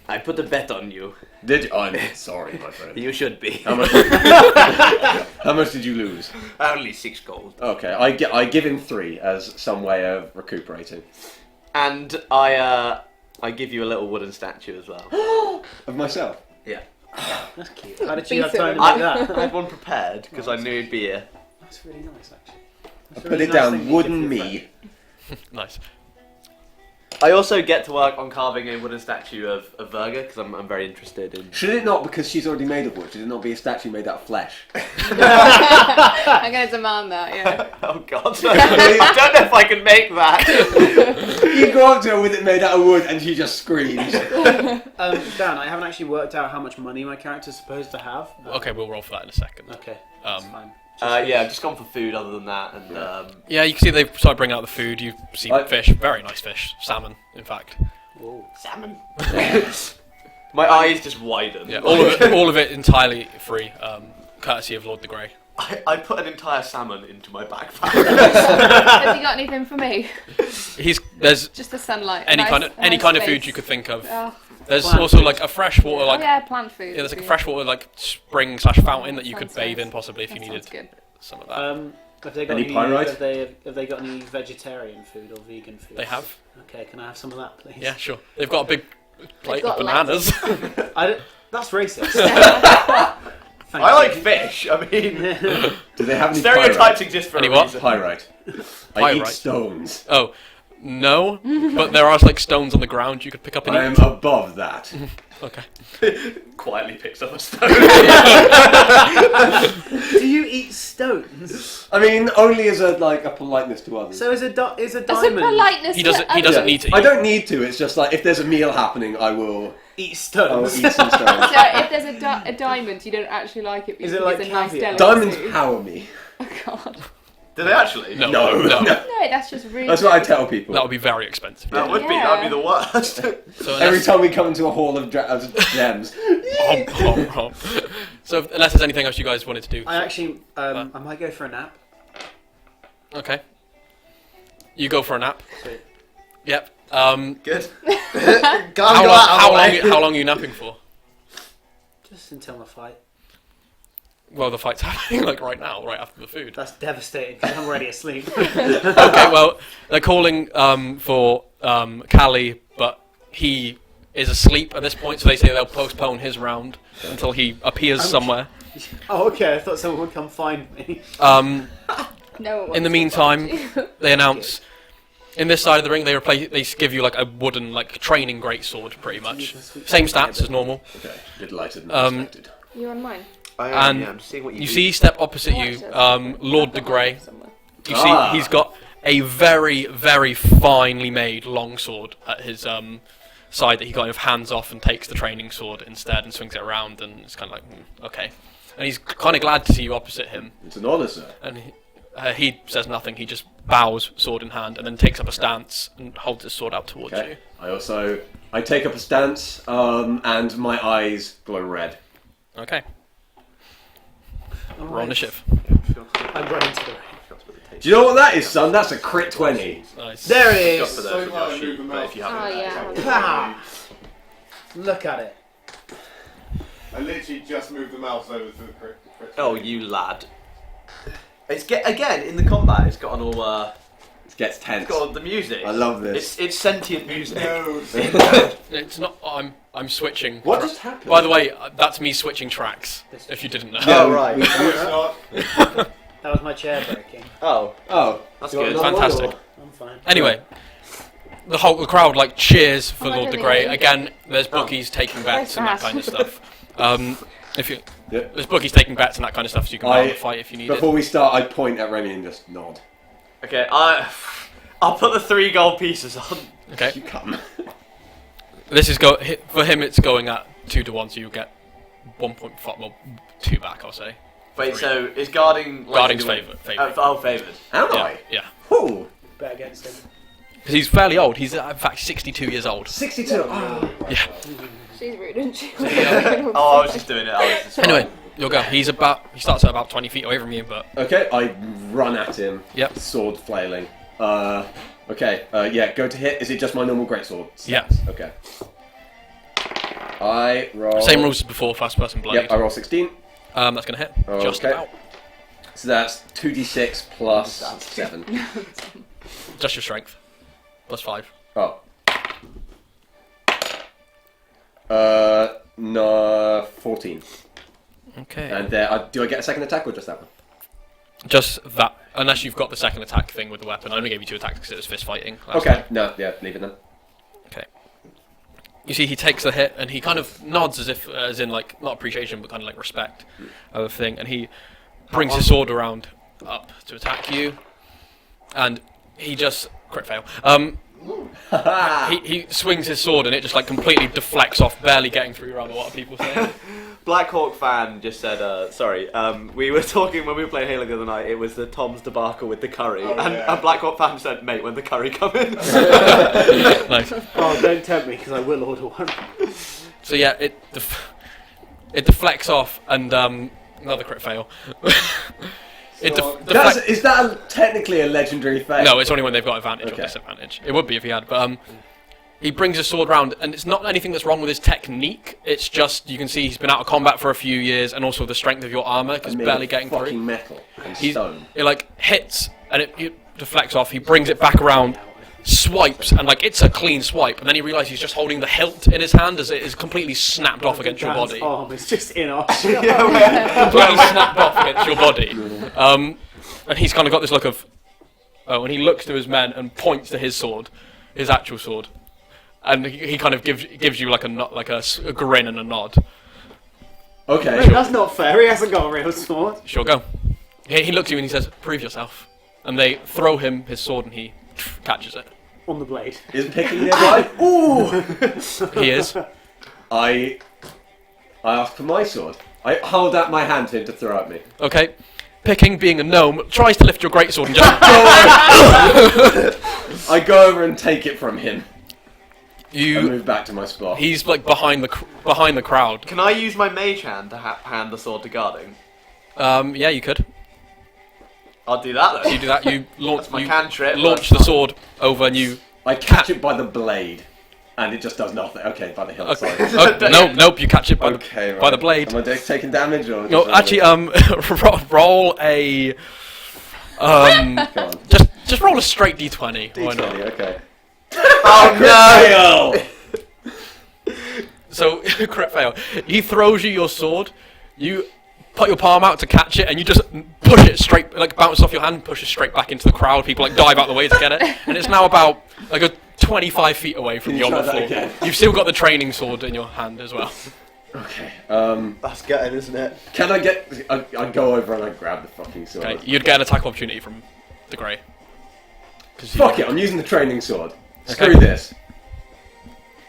S1: I put a bet on you.
S2: Did you? I'm sorry, my friend.
S1: You should be.
S2: How much? How much did you lose?
S1: Only 6 gold.
S2: Okay, I give him 3 as some way of recuperating.
S1: And I give you a little wooden statue as well.
S2: Of myself.
S1: Yeah.
S4: That's cute. How did you have
S3: Beat
S4: time
S3: it.
S4: to
S1: I
S4: make that?
S1: had one prepared because I knew it'd be here.
S4: That's really nice, actually.
S2: I
S4: That's a
S2: put
S4: really
S2: it
S4: nice
S2: down,
S4: thing to
S2: wooden
S4: give your
S2: me.
S5: Nice.
S1: I also get to work on carving a wooden statue of Verga because I'm very interested in.
S2: Should it not, because she's already made of wood, should it not be a statue made out of flesh?
S3: I'm gonna demand that. Yeah.
S1: Oh God! I don't know if I can make that.
S2: You go up to her with it made out of wood and she just screams.
S4: Dan, I haven't actually worked out how much money my character's supposed to have.
S5: Okay, we'll roll for that in a second.
S4: Okay. That's
S5: Um,
S4: fine.
S1: Yeah, I've just gone for food other than that, and
S5: Yeah, you can see they've started bringing out the food. You see fish, very nice fish, salmon, in fact.
S1: salmon. My eyes just widen.
S5: Yeah, all of it entirely free, courtesy of Lord the Grey.
S1: I put an entire salmon into my backpack.
S3: Have you got anything for me?
S5: There's
S3: Just the sunlight.
S5: any
S3: Nice-
S5: kind of
S3: nice
S5: food
S3: space.
S5: you could think of.
S3: Oh,
S5: There's
S4: Plant
S5: also
S4: food.
S5: like a freshwater
S3: oh
S5: like
S3: yeah, plant food.
S5: yeah, there's like a
S3: Yeah.
S5: freshwater like spring / fountain that you could
S3: Sounds
S5: bathe
S3: nice.
S5: in possibly if you
S3: That
S5: needed
S3: sounds good.
S5: some of that.
S4: Have they got
S2: Any
S4: any?
S2: pyrite?
S4: Have they got any vegetarian food or vegan food?
S5: They have.
S4: Okay, can I have some of that, please?
S5: Yeah, sure. They've got a big plate
S3: got
S5: of bananas.
S4: That's racist.
S1: I like fish. I mean,
S2: Do they have any
S1: stereotypes
S2: pyrite?
S1: exist for
S5: Any
S1: a
S5: what?
S1: reason.
S2: Pyrite. I eat
S5: Pyrite.
S2: stones.
S5: Oh, No, but there are like stones on the ground you could pick up and
S2: I am
S5: eat.
S2: above that.
S5: Okay.
S1: Quietly picks up a stone.
S4: Do you eat stones?
S2: I mean, only as a politeness to others.
S4: So is a diamond?
S3: That's a politeness.
S5: He doesn't need to eat.
S2: I don't need to. It's just like if there's a meal happening, I will.
S4: Eat
S2: I
S4: stones.
S2: will eat some stones.
S3: So if there's a diamond, you don't actually like it because
S4: Is it like
S3: it's a nice
S4: caviar?
S3: delicacy.
S2: Diamonds power me.
S3: Oh god.
S1: Do they actually?
S5: No.
S2: No.
S3: No, that's just rude.
S2: That's what I tell people.
S5: That would be very expensive.
S1: That would be. That'd be the worst.
S5: So
S2: Every time we come into a hall of gems.
S5: Hom, hom, hom. So unless there's anything else you guys wanted to do.
S4: I actually, I might go for a nap.
S5: Okay. You go for a nap.
S4: Sweet.
S5: Yep.
S1: Good.
S5: How long are you napping for?
S4: Just until the fight.
S5: Well, the fight's happening like right now, right after the food.
S4: That's devastating because I'm already asleep.
S5: Okay, well, they're calling for Callie, but he is asleep at this point, so they say they'll postpone his round until he appears somewhere.
S4: Oh, okay. I thought someone would come find me.
S3: No one
S5: In the
S3: wants to
S5: meantime,
S3: fight you.
S5: they announce in this side of the ring they give you like a wooden like training greatsword, pretty much. Same stats as normal.
S2: Okay, bit lighter than I expected.
S3: You on mine?
S5: And
S1: I'm seeing what
S5: You see, step opposite you, Lord de Grey. You see, he's got a very, very finely made longsword at his side that he kind of hands off and takes the training sword instead and swings it around, and it's kind of like, okay. And he's kind of glad to see you opposite him.
S2: It's an honour, sir.
S5: And he says nothing. He just bows, sword in hand, and then takes up a stance and holds his sword out towards
S2: Okay.
S5: you.
S2: I take up a stance, and my eyes glow red.
S5: Okay. Roll initiative.
S4: I'm running to the ring.
S2: Do you know what that is, son? That's a crit 20.
S5: Nice.
S4: There it
S1: Just for
S4: is.
S1: those of your sheep, but if you haven't.
S3: Oh yeah.
S4: Ah, look at it.
S6: I literally just moved the mouse over to the crit.
S1: Oh, you lad. Again in the combat. It's got an all.
S2: It gets tense.
S1: It's got all the music.
S2: I love this.
S1: It's sentient music.
S6: No.
S5: It's not. I'm switching.
S2: What just happened?
S5: By the way, that's me switching tracks. If you didn't know.
S1: Oh right.
S6: No, it's not.
S4: That was my chair breaking.
S1: Oh,
S2: Oh,
S1: that's
S2: do you want
S1: good.
S2: another one,
S5: Fantastic.
S2: or-
S4: I'm fine.
S5: Anyway, the crowd like cheers for
S3: Oh, I
S5: Lord de
S3: don't
S5: Grey.
S3: think I
S5: Again, there's bookies taking bets and that
S3: fast.
S5: kind of stuff. If you
S2: Yeah.
S5: there's bookies taking bets and that kind of stuff, so you can round the fight if you need
S2: Before
S5: it.
S2: we start, I point at Remy and just nod.
S1: Okay, I'll put the 3 gold pieces on.
S5: Okay.
S2: You come.
S5: This is for him. It's going at 2-1, so you get 1.5, well, 2 back, I'll say.
S1: Wait,
S5: 3.
S1: so is guarding?
S5: Guarding's
S1: favoured.
S5: favoured.
S1: Favoured.
S2: Am
S5: Yeah,
S2: I?
S5: yeah.
S2: Oh,
S4: Bet against him.
S5: Because he's fairly old. He's in fact 62 years old.
S2: 62. Oh.
S5: Yeah.
S3: She's rude, isn't she?
S1: Oh, I was just doing it.
S5: Anyway, you'll go. He starts at about 20 feet away from you, but
S2: Okay, I run at him.
S5: Yep.
S2: Sword flailing. Okay. Yeah. Go to hit. Is it just my normal greatsword?
S5: Yeah.
S2: Okay. I roll.
S5: same rules as before. First person blade.
S2: Yep. I roll 16.
S5: That's gonna hit. Just
S2: Okay.
S5: about.
S2: So that's 2d6 plus 7.
S5: Just your strength. Plus 5.
S2: Oh. No, 14.
S5: Okay.
S2: And do I get a second attack or just that one?
S5: Just that. Unless you've got the second attack thing with the weapon. I only gave you 2 attacks because it was fist fighting. last
S2: Okay.
S5: time.
S2: No. Yeah. Leave it then.
S5: Okay. You see, he takes the hit and he kind of nods as in like not appreciation, but kind of like respect of the thing, and he brings his sword around up to attack you, and he just crit fail. He swings his sword and it just like completely deflects off, barely getting through around what people say.
S1: Black Hawk fan just said, sorry, we were talking when we were playing Halo the other night, it was the Tom's debacle with the curry, and Black Hawk fan said, mate, when the curry come in.
S5: Nice.
S4: Oh, don't tempt me because I will order one.
S5: So yeah, it deflects off and another crit fail.
S2: Is that technically a legendary fail?
S5: No, it's only when they've got advantage or
S2: Okay.
S5: disadvantage. It would be if he had, but he brings his sword round, and it's not anything that's wrong with his technique. It's just you can see he's been out of combat for a few years, and also the strength of your armor because
S2: Made
S5: barely
S2: of
S5: getting
S2: fucking
S5: through.
S2: metal and
S5: He's,
S2: stone.
S5: it like hits and it deflects off. He brings it back around, swipes, and like it's a clean swipe, and then he realizes he's just holding the hilt in his hand as it is completely snapped off against your body.
S4: Arm is just in our
S5: Completely snapped off against your body. And he's kind of got this look of, Oh, and he looks to his men and points to his sword, his actual sword, and he kind of gives you like a grin and a nod.
S2: Okay.
S4: Wait, that's not fair. He hasn't got a real sword.
S5: Sure, go. He looks at you and he says, "Prove yourself." And they throw him his sword and he catches it.
S4: On the blade.
S2: Is Picking nearby? Ooh!
S5: He is.
S2: I ask for my sword. I hold out my hand to him to throw at me.
S5: Okay. Picking, being a gnome, tries to lift your greatsword and just
S2: I go over and take it from him. I
S5: you.
S2: move back to my spot.
S5: He's like behind the crowd.
S1: Can I use my mage hand to hand the sword to guarding?
S5: Yeah, you could.
S1: I'll do that then.
S5: You do that. You launch.
S1: That's my
S5: You
S1: cantrip.
S5: launch the sword over and you.
S2: I catch it by the blade, and it just does nothing. Okay, by the hilt.
S5: Okay.
S2: Sorry.
S5: Oh, nope. You catch it by
S2: Okay,
S5: by the
S2: right.
S5: blade.
S2: Am I taking damage or?
S5: No, actually, roll a.
S2: Go on.
S5: Just roll a straight d20. Why not?
S2: D20, okay.
S1: Oh no!
S5: So, crit fail. He throws you your sword. You put your palm out to catch it, and you just push it straight, like bounce off your hand, and push it straight back into the crowd. People like dive out of the way to get it, and it's now about like a 25 feet away from
S2: Can
S5: you
S2: you
S5: on the
S2: try that
S5: floor.
S2: again?
S5: You've still got the training sword in your hand as well.
S2: Okay.
S1: That's gutting, isn't it?
S2: Can I get? I go over and I grab the fucking sword.
S5: Okay, you'd get an attack opportunity from the Grey.
S2: Fuck it! I'm using the training sword.
S5: Okay.
S2: Screw this.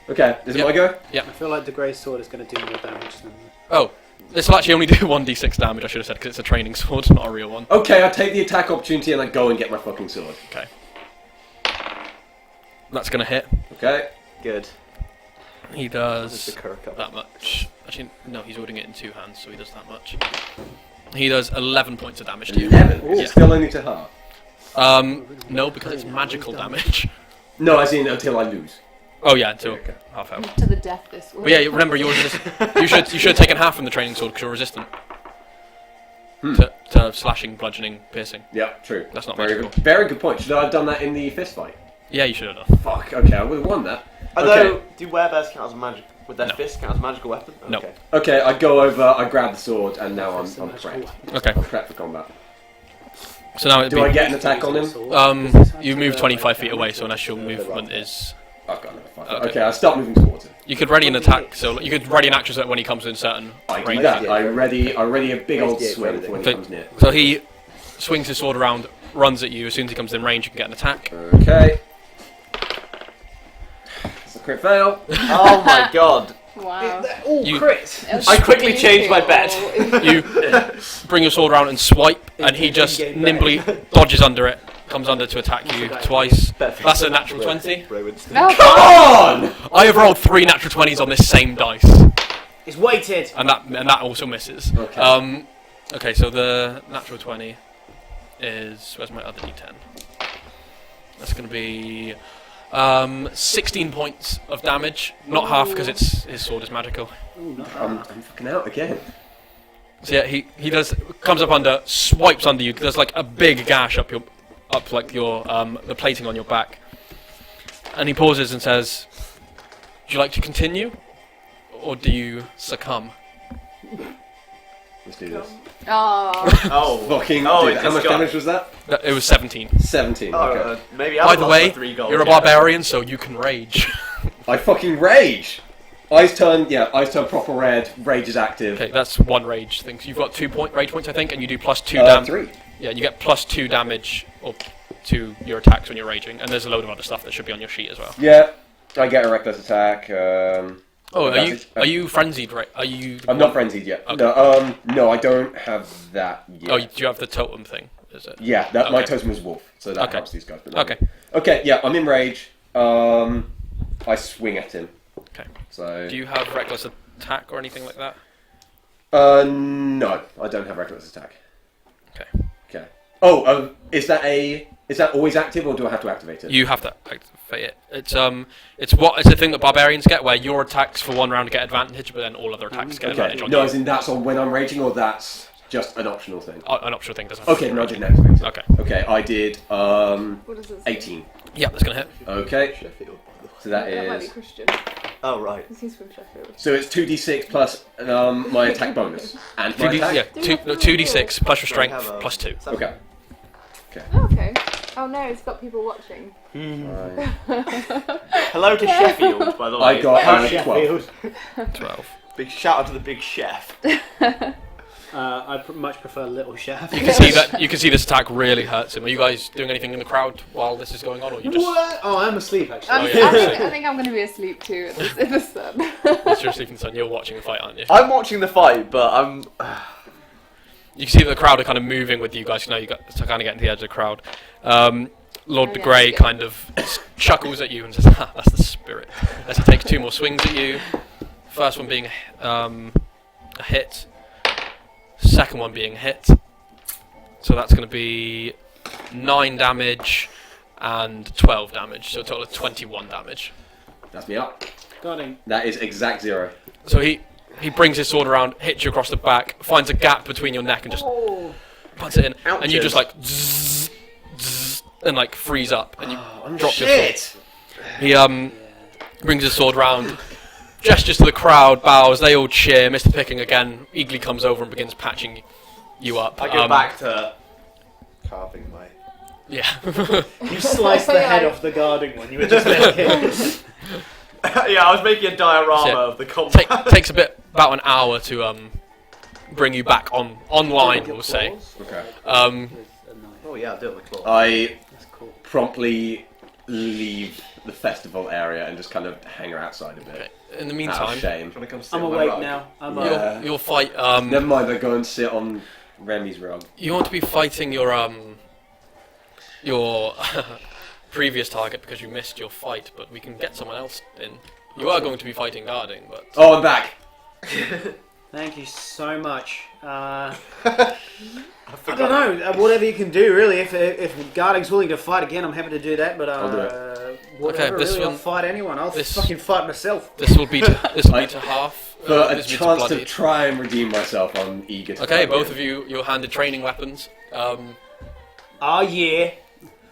S2: Okay, is it
S5: Yep.
S2: my go?
S4: I feel like the grey sword is going to do more damage than...
S5: Oh, this will actually only do 1d6 damage, I should have said, because it's a training sword, not a real one.
S2: Okay, I take the attack opportunity and I go and get my fucking sword.
S5: Okay. That's going to hit.
S2: Okay.
S1: Good.
S5: He
S1: Just
S5: does
S1: the Kirk up.
S5: that much. Actually, no, he's holding it in two hands, so he does that much. He does 11 points of damage to you.
S2: 11. Is
S5: Yeah.
S2: it still only to half?
S5: No, because it's magical damage.
S2: No, as in until I lose.
S5: Oh yeah, until
S2: Okay.
S5: half health.
S3: To the death this way.
S5: But yeah, remember you're you should have taken half from the training sword because you're resistant to slashing, bludgeoning, piercing.
S2: Yeah, true.
S5: That's not
S2: very
S5: magical.
S2: good. Very good point. Should I have done that in the fist fight?
S5: Yeah, you should have done.
S2: Fuck. Okay, I would have won that.
S1: Although,
S2: Okay.
S1: do werebears count as a magic? Would their
S5: No.
S1: fist count as a magical weapon?
S5: No.
S1: Okay.
S2: Okay, I go over, I grab the sword, and now I'm prepped.
S5: Okay,
S2: I'm prepped for combat.
S5: so now it'd
S2: Do I
S5: be
S2: get an attack on him?
S5: you move 25 feet away, so unless your movement is.
S2: I've got another 5.
S5: Okay.
S2: Okay, I start moving towards him.
S5: You could ready an attack, so you could ready an action so that when he comes in certain
S2: I do
S5: range.
S2: that. I ready a big old
S1: Yeah,
S2: swing
S1: yeah,
S2: for when he
S5: So,
S2: comes near.
S5: so he swings his sword around, runs at you. As soon as he comes in range, you can get an attack.
S2: Okay. It's a crit fail.
S1: Oh my god.
S3: Wow.
S5: You-
S4: crits.
S1: I quickly changed my bet.
S5: You bring your sword around and swipe, and he just nimbly dodges under it, comes under to attack you twice. That's a natural 20.
S3: No,
S2: Come on!
S5: I have rolled 3 natural 20s on this same dice,
S4: It's weighted.
S5: and that also misses.
S2: Okay.
S5: Okay, so the natural 20 is where's my other d10? That's going to be 16 points of damage, not half because his sword is magical.
S2: I'm fucking out again.
S5: So yeah, he comes up under, swipes under you. There's like a big gash up like your the plating on your back, and he pauses and says, "Would you like to continue, or do you succumb?"
S2: Let's do this.
S3: Oh.
S1: Oh.
S2: Fucking.
S1: Oh,
S2: dude,
S1: it
S2: how much
S1: just got-
S2: damage was that?
S5: It was 17.
S2: 17.
S1: Oh,
S2: Okay.
S1: maybe I'll
S5: By the way,
S1: 3 gold.
S5: you're a barbarian, so you can rage.
S2: I fucking rage. Eyes turn proper red. Rage is active.
S5: Okay, that's one rage thing. So you've got 2 rage points, I think, and you do plus 2 damage.
S2: 3.
S5: Yeah, you get plus 2 damage to your attacks when you're raging, and there's a load of other stuff that should be on your sheet as well.
S2: Yeah. I get a reckless attack.
S5: Oh,
S2: that's
S5: are you frenzied? Right? Are you?
S2: I'm not frenzied yet.
S5: Okay.
S2: No, I don't have that yet.
S5: Oh, do you have the totem thing? Is it?
S2: Yeah, my
S5: Okay.
S2: totem is wolf, so that
S5: Okay.
S2: helps these guys. But no.
S5: Okay.
S2: Okay, yeah, I'm in rage. I swing at him.
S5: Okay.
S2: So.
S5: Do you have reckless attack or anything like that?
S2: No, I don't have reckless attack.
S5: Okay.
S2: Okay. Oh, is that always active, or do I have to activate it?
S5: You have to activate it. It's a thing that barbarians get, where your attacks for one round get advantage, but then all other attacks get
S2: Okay.
S5: advantage on
S2: No,
S5: you.
S2: as in that's on when I'm raging, or that's just an optional thing.
S5: An optional thing doesn't.
S2: Okay, no, I didn't activate it.
S5: Okay.
S2: Okay, I did
S3: What does it say?
S2: 18.
S5: Yeah, that's gonna hit.
S2: Okay,
S1: Sheffield.
S2: so that
S3: That might be
S2: is.
S3: Christian.
S1: Oh, right.
S3: Because he's from Sheffield.
S2: So it's 2d6 plus my attack bonus and my
S5: 2d,
S2: attack.
S5: yeah, 2d6 plus your
S1: Do I
S5: strength
S1: have a-
S5: plus 2.
S2: Okay.
S3: Oh, okay. Oh no, it's got people watching.
S2: Right.
S1: Hello to Sheffield, by the way.
S2: I got a 12.
S4: Sheffield.
S5: 12.
S1: Big shout out to the big chef.
S4: I much prefer Little Chef.
S5: You can see that. You can see this attack really hurts him. Are you guys doing anything in the crowd while this is going on, or you just?
S4: What? Oh, I'm asleep actually.
S5: Oh, yeah.
S3: I think I'm going to be asleep too at this, in the sun.
S5: It's your sleeping son. You're watching the fight, aren't you?
S1: I'm watching the fight, but I'm.
S5: You can see that the crowd are kind of moving with you guys. You know, you got to kind of get into the edge of the crowd. Lord de
S3: yeah,
S5: Grey
S3: yeah.
S5: kind of chuckles at you and says, "Ha, that's the spirit." As he takes 2 more swings at you. First one being a hit. Second one being a hit. So that's going to be 9 damage and 12 damage. So a total of 21 damage.
S2: That's me up.
S4: Got him.
S2: That is exact 0.
S5: So he brings his sword around, hits you across the back, finds a gap between your neck and just puts it in. And you just like zzz, zzz, and like freeze up and you drop your sword. He brings his sword round, gestures to the crowd, bows, they all cheer. Mr. Picking again eagerly comes over and begins patching you up.
S1: I go back to carving my.
S5: Yeah.
S4: You sliced the head off the guarding one. You were just making.
S1: Yeah, I was making a diorama
S5: So,
S1: of the combat.
S5: takes about an hour to bring you back online, we'll say.
S2: Okay.
S1: Oh yeah, I'll do it with claw.
S2: I
S4: That's cool.
S2: promptly leave the festival area and just kind of hang outside a bit.
S5: Okay. In the
S2: Out of
S5: meantime,
S2: shame.
S4: I'm awake now. I'm
S2: Yeah.
S5: you'll fight.
S2: Never mind, I go and sit on Remy's rug.
S5: You want to be fighting your previous target because you missed your fight, but we can get someone else in. You are going to be fighting guarding, but
S2: Oh, I'm back!
S4: Thank you so much. I don't know. Whatever you can do, really. If guarding's willing to fight again, I'm happy to do that. But
S2: I'll do it.
S4: whatever,
S5: Okay, this
S4: really, I'll
S5: one-
S4: fight anyone. I'll
S5: this-
S4: fucking fight myself.
S5: this will be to half.
S2: For a
S5: this will be
S2: chance to
S5: bloodied.
S2: try and redeem myself, I'm eager to
S5: Okay,
S2: fight
S5: both
S2: again.
S5: of you, you're handed training weapons.
S4: Oh yeah.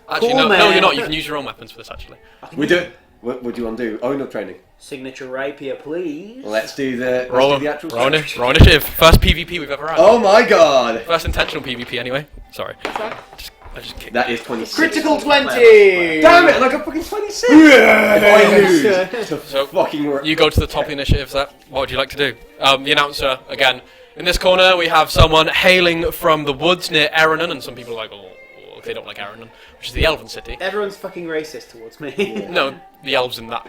S5: Actually,
S4: Cool,
S5: no,
S4: man.
S5: you're not. You can use your own weapons for this. Actually,
S2: We do. What do you want to do? Oh, no training.
S4: Signature rapier, please.
S2: Let's do the actual
S5: roll initiative. First PvP we've ever had.
S2: Oh my god!
S5: First intentional PvP, anyway. Sorry. I just kicked.
S2: That is 26.
S4: Critical 20.
S2: Damn it! And I got fucking 26. If I lose to
S5: So,
S2: fucking.
S5: You go to the top initiative. What would you like to do? The announcer again. In this corner, we have someone hailing from the woods near Eranon, and some people are like, oh, they don't like Eranon, which is the Elven city.
S4: Everyone's fucking racist towards me.
S5: No, the elves in that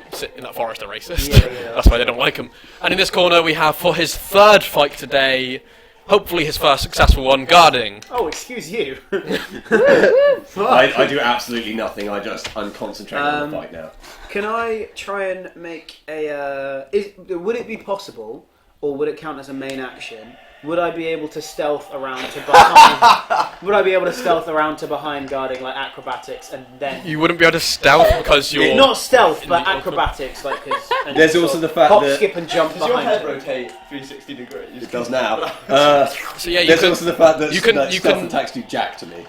S5: forest are racist.
S4: Yeah.
S5: That's why they don't like him. And in this corner, we have for his 3rd fight today, hopefully his first successful one, guarding.
S4: Oh, excuse you.
S2: I do absolutely nothing. I'm concentrating on the fight now.
S4: Can I try and make a? Would it be possible, or would it count as a main action? Would I be able to stealth around to behind? Would I be able to stealth around to behind guarding like acrobatics and then?
S5: You wouldn't be able to stealth because you're...
S4: Not stealth,
S5: in
S4: but
S5: the open.
S4: acrobatics, like. And
S2: There's
S4: sort
S2: also
S4: of
S2: the fact
S4: hop,
S2: that-
S4: skip, and jump
S1: Does your
S4: behind.
S1: head
S4: it.
S1: rotate 360 degrees?
S2: It does now.
S5: So yeah, you
S2: There's
S5: can,
S2: also the fact that
S5: you can-
S2: that
S5: you
S2: stealth
S5: can-
S2: attacks do jack to me.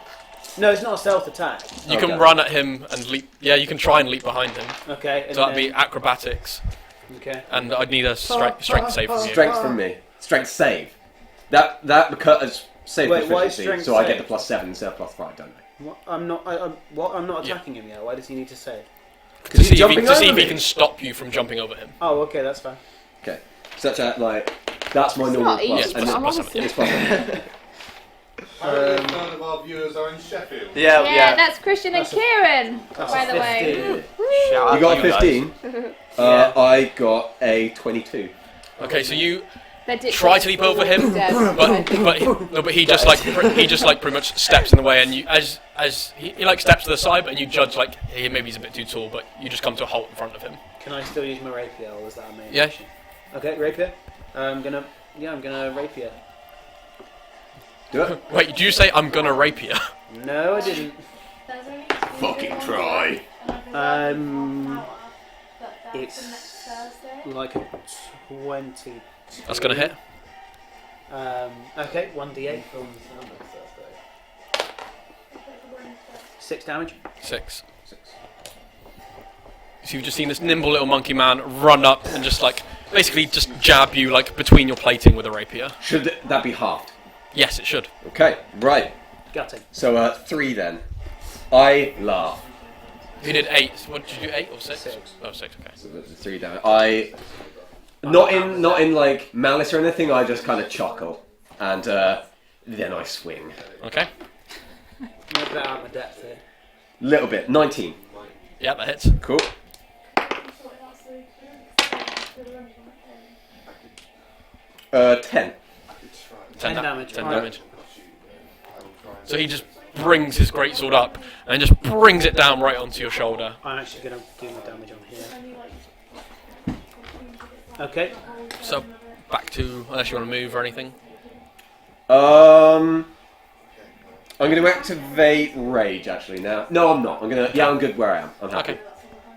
S4: No, it's not a stealth attack.
S5: you can
S2: Okay.
S5: run at him and leap. Yeah, you can try and leap behind him.
S4: Okay. And
S5: So that'd be
S4: then-
S5: acrobatics.
S4: Okay.
S5: And I'd need a strength save from you.
S2: Strength from me. Strength save. That because save
S4: Wait, why
S2: proficiency,
S4: strength
S2: so I get
S4: save?
S2: the +7 instead of +5, don't I?
S4: What? I'm not. I'm not
S5: Yeah.
S4: attacking him yet. Why does he need to save?
S5: To see, if
S2: jumping
S5: he, to see
S2: over
S5: if he
S2: me.
S5: can stop you from jumping over him.
S4: Oh, okay, that's fine.
S2: Okay. Such a that's my
S3: It's
S2: normal
S3: not easy,
S2: plus.
S5: but
S2: And
S5: I'm
S2: then
S3: honestly-
S2: it's +7.
S6: How many none of our viewers are in Sheffield?
S3: Yeah, that's Christian and
S4: That's a-
S3: Kieran,
S4: That's
S3: by
S4: a
S3: the way.
S4: 50.
S1: Shout out
S2: You got
S1: to
S2: a
S1: guys.
S2: 15.
S4: Yeah.
S2: I got a 22.
S5: Okay, so you
S3: They're ditching
S5: try to leap over him,
S3: Dead.
S5: but he just like pretty much steps in the way, and you as he like steps to the side, and you judge like maybe he's a bit too tall, but you just come to a halt in front of him.
S4: Can I still use my rapier, or is that a main
S5: Yeah.
S4: action? Okay, rapier. I'm gonna rapier.
S2: Do it.
S5: Wait, did you say I'm gonna rapier?
S4: No, I didn't.
S2: Fucking try.
S4: It's like a 20.
S5: That's gonna hit.
S4: Okay, 1d8. 6 damage.
S5: 6. So you've just seen this nimble little monkey man run up and just like basically just jab you like between your plating with a rapier.
S2: Should that be halved?
S5: Yes, it should.
S2: Okay, right.
S4: Gutting.
S2: So 3 then. I laugh.
S5: You did 8. What did you do? 8 or 6?
S4: 6.
S5: Oh, 6. Okay.
S2: So that's 3 damage. Not in like malice or anything. I just kind of chuckle, and then I swing.
S5: Okay.
S4: I'm a bit out of my depth here.
S2: Little bit. 19.
S5: Yeah, that hits.
S2: Cool. 10.
S4: 10 damage.
S5: 10
S4: Alright.
S5: damage. So he just brings his greatsword up and just brings it down right onto your shoulder.
S4: I'm actually going to do my damage on here. Okay.
S5: So back to, unless you want to move or anything.
S2: I'm going to activate rage actually now. No, I'm not. I'm good where I am. I'm happy.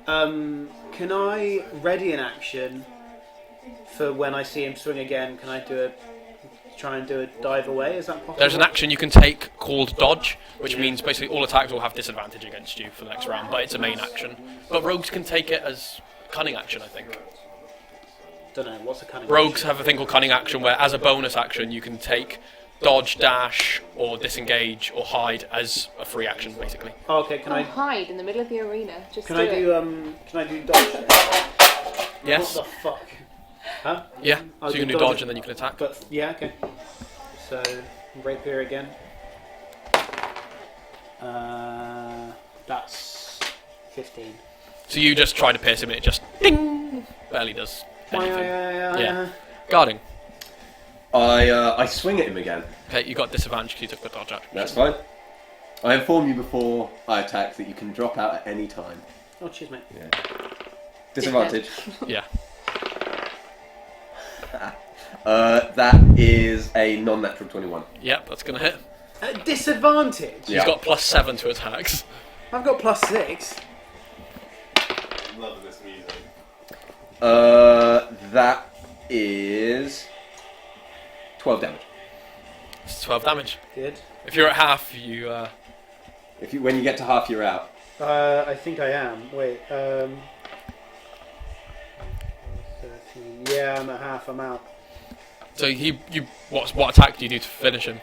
S5: Okay.
S4: Can I ready an action for when I see him swing again? Can I try and do a dive away? Is that possible?
S5: There's an action you can take called dodge, which means basically all attacks will have disadvantage against you for the next round, but it's a main action. But rogues can take it as cunning action, I think.
S4: Don't know. What's a cunning
S5: Rogues
S4: action?
S5: have a thing called cunning action where as a bonus action you can take dodge, dash, or disengage, or hide as a free action, basically.
S4: Oh, okay. Can
S3: Or
S4: I?
S3: hide in the middle of the arena. Just
S4: Can
S3: do
S4: I
S3: it.
S4: do? Can I do dodge?
S5: Yes.
S4: What the fuck? Huh?
S5: Yeah.
S4: I'll
S5: So you can
S4: do
S5: do
S4: dodge.
S5: dodge and then you can attack.
S4: But yeah, okay. So rapier again. That's 15.
S5: So you just try to pierce him and it just ding! Barely does anything. Yeah. Guarding.
S2: I swing at him again.
S5: Okay, you got disadvantage because you took the dodge action.
S2: That's fine. I inform you before I attack that you can drop out at any time.
S4: Oh, cheers, mate.
S2: Yeah. Disadvantage.
S5: Yeah.
S2: That is a non-natural 21.
S5: Yep, that's gonna hit.
S4: At disadvantage.
S2: Yeah.
S5: He's got +7 to attacks.
S4: I've got +6.
S6: I'm loving this music.
S2: That is 12 damage.
S5: It's 12 damage.
S4: Good.
S5: If you're at half, you
S2: When you get to half, you're out.
S4: I think I am. Wait. 13. Yeah, I'm at half. I'm out.
S5: so what attack do you do to finish him?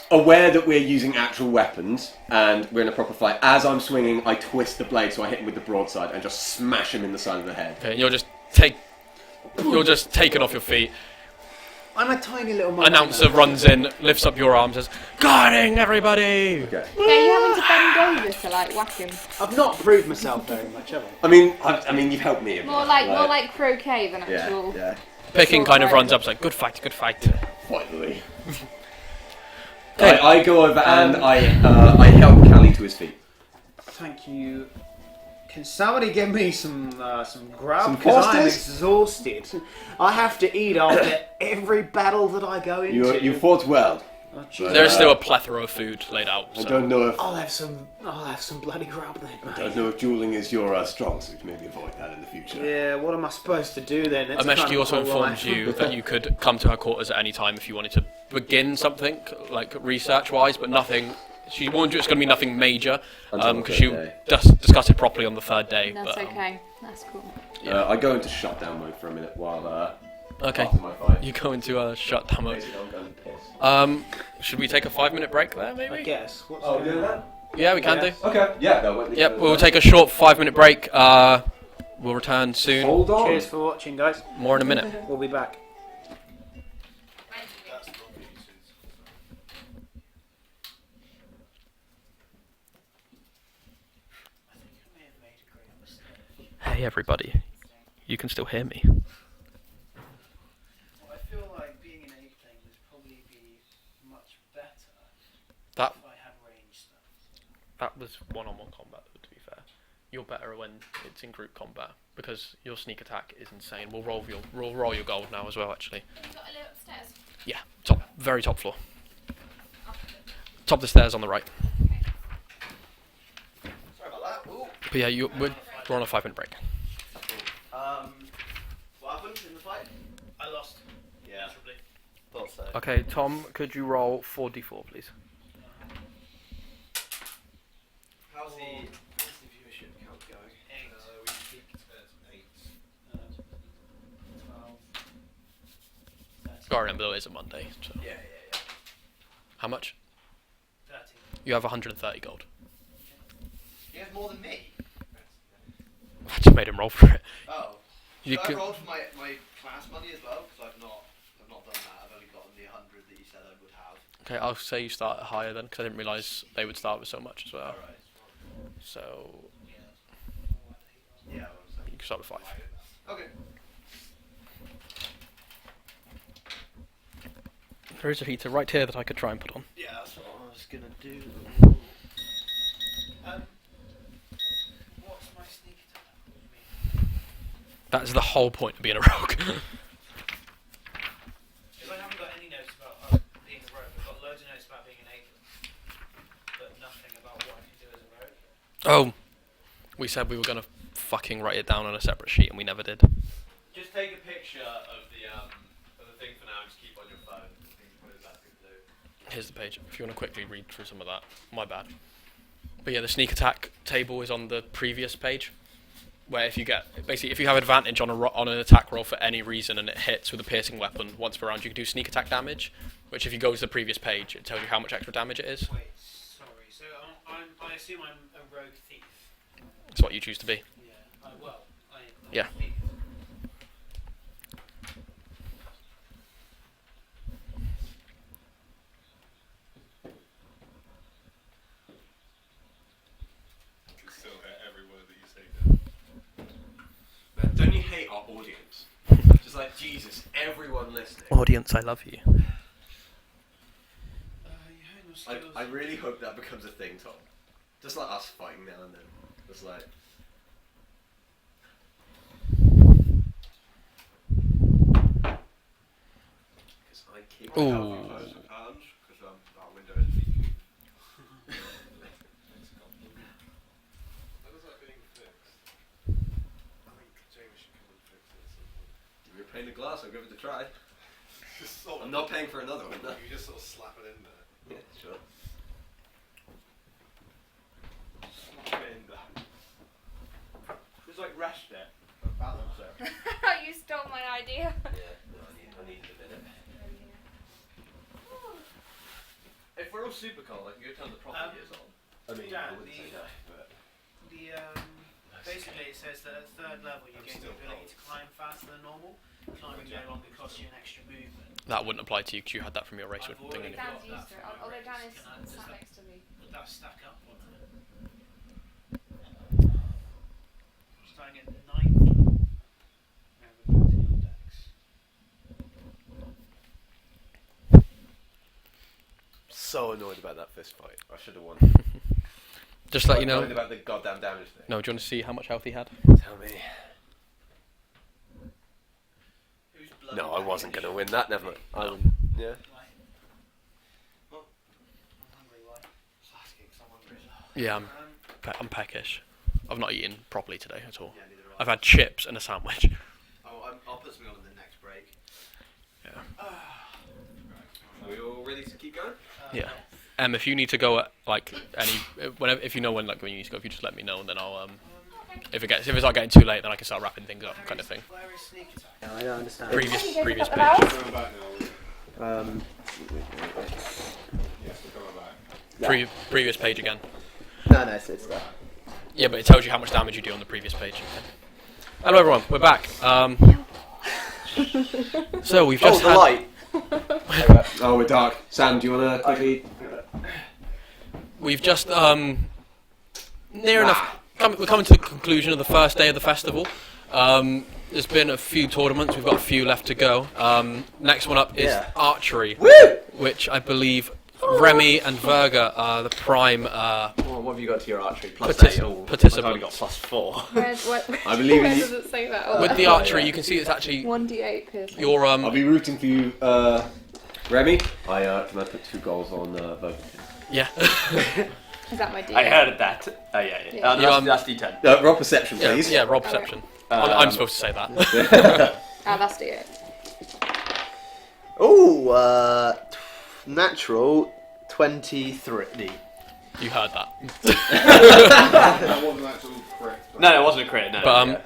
S2: Aware that we're using actual weapons and we're in a proper fight. As I'm swinging, I twist the blade so I hit him with the broadside and just smash him in the side of the head.
S5: Okay, and you're just taken off your feet.
S4: I'm a tiny little monkey.
S5: Announcer runs in, lifts up your arm, says, "Guarding everybody!"
S2: Okay.
S3: Yeah, you having to bend over to like whack him.
S4: I've not proved myself very much, have I?
S2: I mean, you've helped me. a bit,
S3: More like croquet than
S2: Yeah,
S3: actual.
S2: yeah.
S5: Picking kind of
S3: Right.
S5: runs up, it's like, "Good fight, good fight."
S2: Finally.
S5: Okay.
S2: I go over and I help Callie to his feet.
S4: Thank you. Can somebody give me some grub?
S2: Some
S4: Because I'm
S2: Foster's?
S4: exhausted. I have to eat after every battle that I go into.
S2: You fought well.
S4: Oh, jeez.
S5: There's still a plethora of food laid out.
S2: I
S5: So.
S2: don't know if
S4: I'll have some bloody grub then.
S2: I don't know if dueling is your strong suit. Maybe avoid that in the future.
S4: Yeah, what am I supposed to do then? It's kind
S5: Ameshki
S4: of
S5: also
S4: a whole
S5: informs
S4: life.
S5: you that you could come to her quarters at any time if you wanted to begin something, like research-wise, but nothing. She warned you it's going to be nothing major,
S2: Until the
S5: because
S2: third
S5: you
S2: day.
S5: discuss it properly on the third day.
S3: That's
S5: but,
S3: okay. That's cool.
S2: I go into shutdown mode for a minute while
S5: Okay.
S2: after my fight.
S5: You go into a shutdown mode.
S2: Basically, I'm going to piss.
S5: Should we take a 5-minute break there,
S4: I
S5: maybe?
S4: guess. What's
S2: Oh,
S4: going
S2: do
S4: on?
S2: that?
S5: Yeah, we can do.
S2: Okay. Yeah. No,
S5: Yep, we'll take a short 5-minute break. We'll return soon.
S2: Hold on.
S4: Cheers for watching, guys.
S5: More in a minute.
S4: We'll be back.
S5: Hey, everybody. You can still hear me.
S4: I feel like being an ape-thing would probably be much better
S5: That
S4: if I had range stuff.
S5: that was one-on-one combat, to be fair. You're better when it's in group combat, because your sneak attack is insane. We'll roll your gold now as well, actually.
S3: You got a little upstairs.
S5: Yeah, very top floor. Top of the stairs on the right.
S1: Sorry about that. Ooh.
S5: But yeah, we're on a 5-minute break.
S1: What happened in the fight?
S4: I lost.
S1: Yeah. Thought so.
S5: Okay, Tom, could you roll 4d4, please?
S1: How's the viewership count going?
S6: We peaked at 8.
S4: 12. 13.
S5: Gotta remember, though, it's a Monday. So.
S1: Yeah.
S5: How much? You have 130 gold.
S1: You have more than me.
S5: I just made him roll for it.
S1: Oh.
S5: You
S1: Should
S5: could-
S1: I roll for my class money as well? Because I've not done that. I've only gotten the 100 that you said I would have.
S5: Okay, I'll say you start higher then, because I didn't realise they would start with so much as well.
S1: Alright.
S5: So
S1: Yeah, what was
S5: you can start with 5.
S1: that? Okay.
S5: There is a heater right here that I could try and put on.
S1: Yeah, that's what I was gonna do.
S4: What's my sneak attack?
S5: That is the whole point of being a rogue.
S4: Because I haven't got any notes about being a rogue. I've got loads of notes about being an agent, but nothing about what I can do as a rogue.
S5: Oh, we said we were going to fucking write it down on a separate sheet and we never did.
S1: Just take a picture of the thing for now and just keep it on your phone. I think it's probably the best thing to do.
S5: Here's the page, if you want to quickly read through some of that. My bad. But yeah, the sneak attack table is on the previous page, where if you have advantage on on an attack roll for any reason and it hits with a piercing weapon once per round, you can do sneak attack damage, which if you go to the previous page, it tells you how much extra damage it is.
S4: Wait, sorry. So I assume I'm a rogue thief.
S5: It's what you choose to be.
S4: Yeah. I'm
S5: Yeah.
S4: a thief.
S6: I can still hear every word that you say now.
S2: Man, don't you hate our audience? Just like, Jesus, everyone listening.
S5: Audience, I love you.
S4: You hang on skills.
S2: I really hope that becomes a thing, Tom. Just like us fighting now and then. Just like... Because I keep...
S5: Ooh.
S6: Close the curtains, because our window is leaking. How does that being fixed? I think Jamie should come and fix it at some point.
S2: If you're paying the glass, I'll give it a try.
S6: Just sort
S2: I'm not paying for another one, no.
S6: You just sort of slap it in there.
S2: Yeah, sure.
S6: Slap it in there.
S1: Just like rest it. And balance it.
S3: You stole my idea.
S2: Yeah, no, I need a minute.
S1: If we're all super cold, I can go turn the property is on.
S2: I mean,
S4: Dan,
S2: I wouldn't say that, but...
S4: Basically it says that at third level you
S6: I'm
S4: gain the
S6: still
S4: ability
S6: cold.
S4: to climb faster than normal. Climbing no longer costs you an extra movement.
S5: That wouldn't apply to you because you had that from your race
S4: I've
S5: thing
S4: already
S5: anyway.
S4: got
S3: Dan's used to it.
S4: that from
S3: Although
S4: my
S3: Dan
S4: race.
S3: is
S4: Can I- does
S3: sat
S4: that-
S3: next to me.
S4: Would that stack up or not? Starting at 9th. Now we're back to your decks.
S2: So annoyed about that fist fight. I should have won.
S5: Just let you know.
S2: Annoyed about the goddamn damage thing.
S5: No, do you want to see how much health he had?
S2: Tell me.
S4: Who's blood
S2: No, I wasn't going to win that, never. I
S5: No.
S2: wouldn't. Yeah.
S4: Why? I'm hungry, why?
S5: Yeah,
S4: Um,
S5: I'm peckish. I've not eaten properly today at all.
S1: Yeah, neither have
S5: I've had chips and a sandwich.
S1: I'll put something on in the next break.
S5: Yeah.
S2: Are we all ready to keep going?
S5: Yeah. If you need to go at like whenever, if you know when you need to go, if you just let me know and then I'll if it's not getting too late, then I can start wrapping things up, kind of thing.
S4: Where is sneak attack?
S7: No, I don't understand.
S5: Previous page.
S6: We're coming back now. Yes, we're coming back.
S5: Previous page again.
S7: No, it's there.
S5: Yeah, but it tells you how much damage you do on the previous page. Hello everyone, we're back. So we've just had.
S1: light.
S2: Oh, we're dark. Sam, do you want to quickly...
S5: We've just near enough. We're coming to the conclusion of the first day of the festival. There's been a few tournaments. We've got a few left to go. Next one up is archery, which I believe Remy and Verga are the prime
S1: What have you got to your archery? Plus
S5: Particip-
S1: 8. Oh,
S5: participants.
S1: I've only got plus 4.
S2: I believe
S3: Where
S2: in
S3: does
S2: you.
S3: it say that?
S5: with the archery. You can see it's actually
S3: 1d8 piercing.
S5: your
S2: I'll be rooting for you, Remy. Can I put 2 goals on vote?
S5: yeah.
S3: Is that my d8?
S1: I heard that. Oh, yeah.
S3: Yeah.
S1: That's D10.
S2: Roll perception,
S5: Yeah,
S2: please.
S5: yeah, roll perception. I'm supposed to say that.
S3: That's d8.
S7: Oh, natural 23.
S5: You heard that.
S6: That wasn't an actual crit.
S1: No, it wasn't a crit. No.
S5: But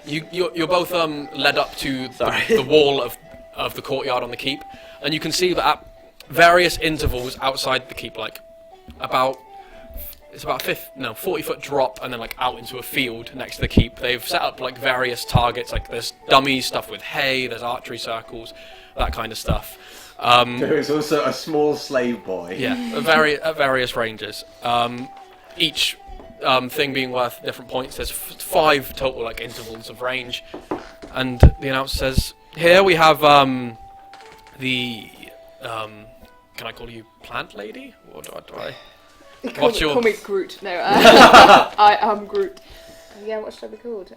S5: you're both led up to the wall of the courtyard on the keep, and you can see that at various intervals outside the keep, like about it's about 40-foot drop, and then like out into a field next to the keep. They've set up like various targets, like there's dummies, stuff with hay, there's archery circles, that kind of stuff.
S2: There is also a small slave boy.
S5: Yeah, at various ranges. Each thing being worth different points. There's 5 total like intervals of range, and the announcer says, "Here we have the can I call you Plant Lady? Or do I? What's your?
S3: Call me Groot. No, I am Groot. Yeah, what should I be called?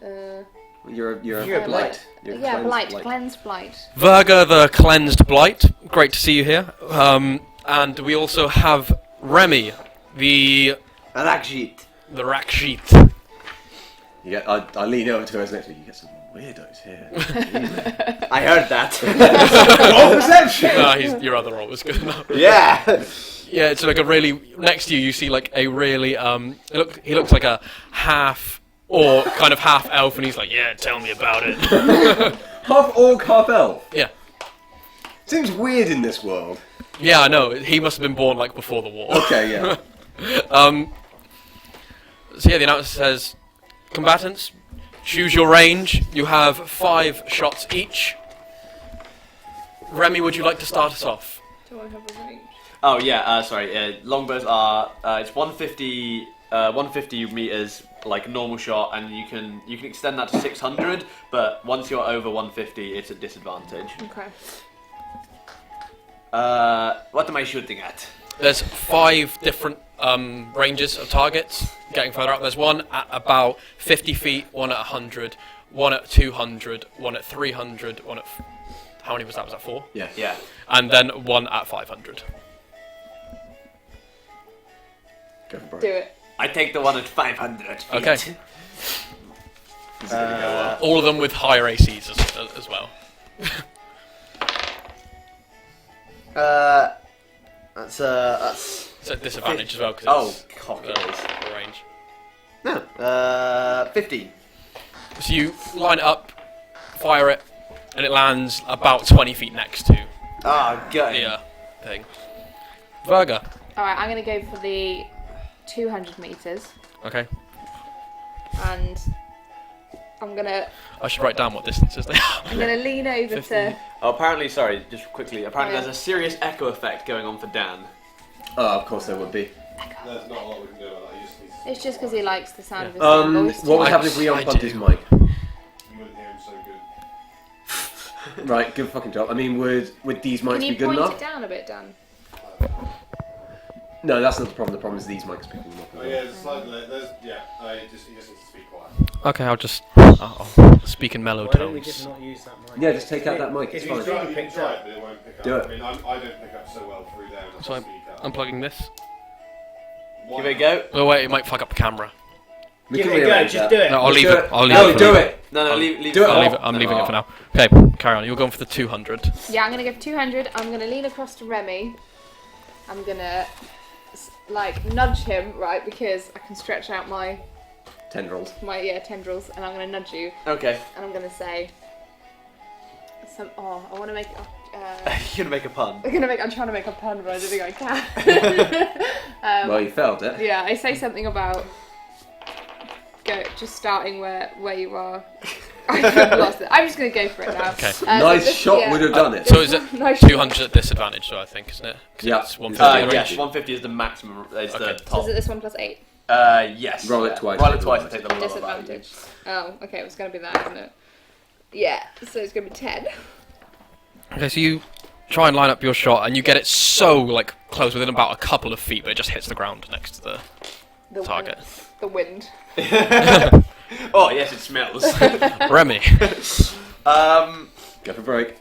S2: You're
S7: a blight.
S2: You're
S3: Yeah,
S2: cleansed
S3: blight. Cleansed blight.
S5: Virga the Cleansed Blight. Great to see you here. And we also have Remy, the
S7: Rakjit.
S5: Rakshit.
S2: Yeah, I lean over to her next to you. You get some weirdos here.
S7: I heard that.
S2: Roll perception.
S5: No, your other role was good enough.
S7: Yeah.
S5: Yeah, it's like a really next to you. You see like a really he looks like a half orc, kind of half elf, and he's like, yeah, tell me about it.
S2: Half orc, half elf.
S5: Yeah,
S2: Seems weird in this world.
S5: yeah, I know. He must have been born like before the war.
S2: Okay, yeah.
S5: So yeah, the announcer says, combatants, choose your range. You have 5 shots each. Remy, would you like to start us off?
S3: Do I have a range?
S1: Oh yeah, sorry. Longbows are it's 150 meters like a normal shot, and you can extend that to 600. But once you're over 150, it's a disadvantage.
S3: Okay.
S1: What am I shooting at?
S5: There's 5 different ranges of targets. Getting further up, there's one at about 50 feet, one at 100, one at 200, one at 300, one at how many was that? Was that 4?
S2: Yeah.
S1: Yeah.
S5: And then one at 500.
S2: Go for broke.
S3: Do it.
S1: I take the one at 500 feet.
S5: Okay.
S2: This is gonna go up.
S5: All of them with higher ACs as well.
S7: That's
S5: It's at disadvantage as well because
S1: Oh,
S5: it's
S1: cock it is.
S5: the range.
S7: no. 15.
S5: So you line it up, fire it, and it lands about 20 feet next to
S1: Ah, go.
S5: the thing. Virga.
S3: Alright, I'm going to go for the 200 meters.
S5: Okay.
S3: And I'm going to
S5: I should write down what distances they are.
S3: I'm gonna lean over
S5: 50.
S3: to...
S1: Oh, apparently, sorry, just quickly. Apparently,
S3: Oh, yeah.
S1: there's a serious echo effect going on for Dan.
S2: Oh, of course there would be.
S6: There's not a lot we can do about that. You just need to
S3: It's just because he likes the sound of his own voice.
S2: What would
S5: I-
S2: happen if we
S5: I
S2: unplugged
S5: do.
S2: his mic?
S6: you wouldn't hear him so good.
S2: Right, good fucking job. I mean, would these mics
S3: Can
S2: be
S3: you
S2: good
S3: point
S2: enough?
S3: it down a bit, Dan?
S2: No, that's not the problem. The problem is these mics picking them up.
S6: Oh yeah, there's slightly. There's yeah. He just needs to speak quiet.
S5: Okay, I'll speak in mellow
S4: Why don't we
S5: tones.
S4: just not use that mic?
S2: Yeah, just take out that mic. It's
S4: If
S2: fine.
S4: he's
S6: You
S4: being
S6: can
S4: picked
S6: try
S4: up.
S6: it, but it won't pick up.
S2: Do it.
S6: I mean, I don't pick up so well through there.
S5: So I'm unplugging this.
S6: Why
S1: Give it a
S6: not?
S1: go.
S5: Oh wait, it might fuck up the camera.
S2: We
S4: Give
S2: can
S4: it a go,
S2: rearrange
S4: just
S2: that.
S4: do it.
S5: No, I'll leave
S2: Do
S5: it. I'll leave
S2: No,
S5: it. for
S2: do
S5: now.
S2: it.
S1: No, leave
S2: Do it.
S5: I'll
S2: Oh.
S5: leave it. I'm
S2: No.
S5: leaving it for now. Okay, carry on. You're going for the 200.
S3: Yeah, I'm gonna go for 200. I'm gonna lean across to Remy. I'm gonna nudge him, right, because I can stretch out my
S2: Tendrils.
S3: tendrils, and I'm gonna nudge you,
S1: Okay.
S3: and I'm gonna say I want to make.
S1: You're gonna make a pun.
S3: I'm trying to make a pun, but I don't think I can.
S2: Well, you failed it.
S3: Yeah, I say something about just starting where you are. I've lost it. I'm just gonna go for it now.
S5: Okay.
S2: Nice shot would have done it.
S5: So is it
S3: Nice
S5: 200 at disadvantage? So I think, isn't it? 'Cause
S2: Yeah.
S5: It's 150 in
S1: Yes,
S5: range.
S1: 150 is the maximum. It's the
S5: Okay.
S3: So
S1: top.
S3: is it this one plus 8?
S1: Yes.
S2: Roll it
S1: yeah.
S2: twice,
S1: Roll
S2: take
S1: it
S2: the
S1: twice
S2: lower.
S1: and take the lower value.
S3: Disadvantage. Oh, okay. It was gonna be that, isn't it? Yeah. So it's gonna be 10.
S5: Okay, so you try and line up your shot, and you get it so close within about a couple of feet, but it just hits the ground next to the
S3: The
S5: target.
S3: The wind.
S1: Oh yes, it smells.
S5: Remy.
S2: Go for break.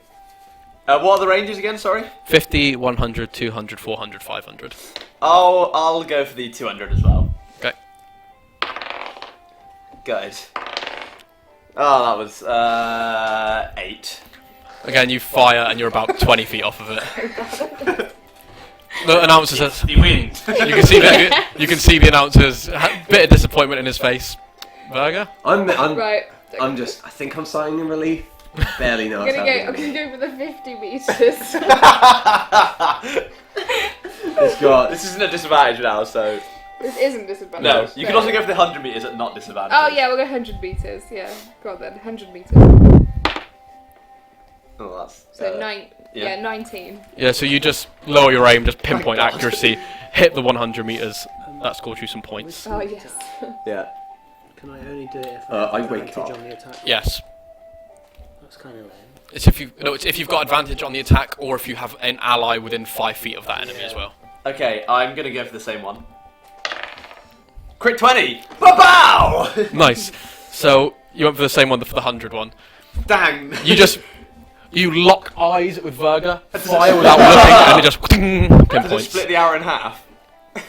S1: What are the ranges again? Sorry.
S5: 50, 100, 200, 400, 500.
S1: I'll go for the 200 as well.
S5: Okay.
S1: Good. Oh, that was 8.
S5: Again, you fire, and you're about 20 feet off of it. The announcer says,
S1: The wind.
S5: you can see the announcer's bit of disappointment in his face. Burger?
S2: I'm
S3: Right.
S2: I think I'm sighing in relief. Barely know
S3: I'm
S2: what's
S3: gonna
S2: happening.
S3: go for the 50 meters.
S2: It's got
S1: This isn't a disadvantage now, so.
S3: This isn't disadvantage.
S1: No, you can also go for the 100 meters at not disadvantage.
S3: Oh yeah, we'll go 100 meters. Yeah, go on then, 100 meters.
S1: Oh, that's.
S3: So
S1: yeah.
S3: 19.
S5: Yeah, so you just lower your aim, just pinpoint accuracy, hit the 100 meters. That scores you some points.
S3: Oh yes.
S2: Yeah.
S4: Can I only do it if
S2: I
S4: have
S2: wake
S4: advantage
S2: up.
S4: on the attack?
S5: Yes.
S4: That's kind of lame.
S5: It's if you've got advantage on the attack, or if you have an ally within 5 feet of that enemy as well.
S1: Okay, I'm gonna go for the same one. Crit 20! Ba-bow!
S5: Nice. So you went for the same one for the 100 one.
S1: Dang!
S5: You lock eyes with Verga, fire without looking, and it just
S1: Does it
S5: pinpoints.
S1: split the arrow in half?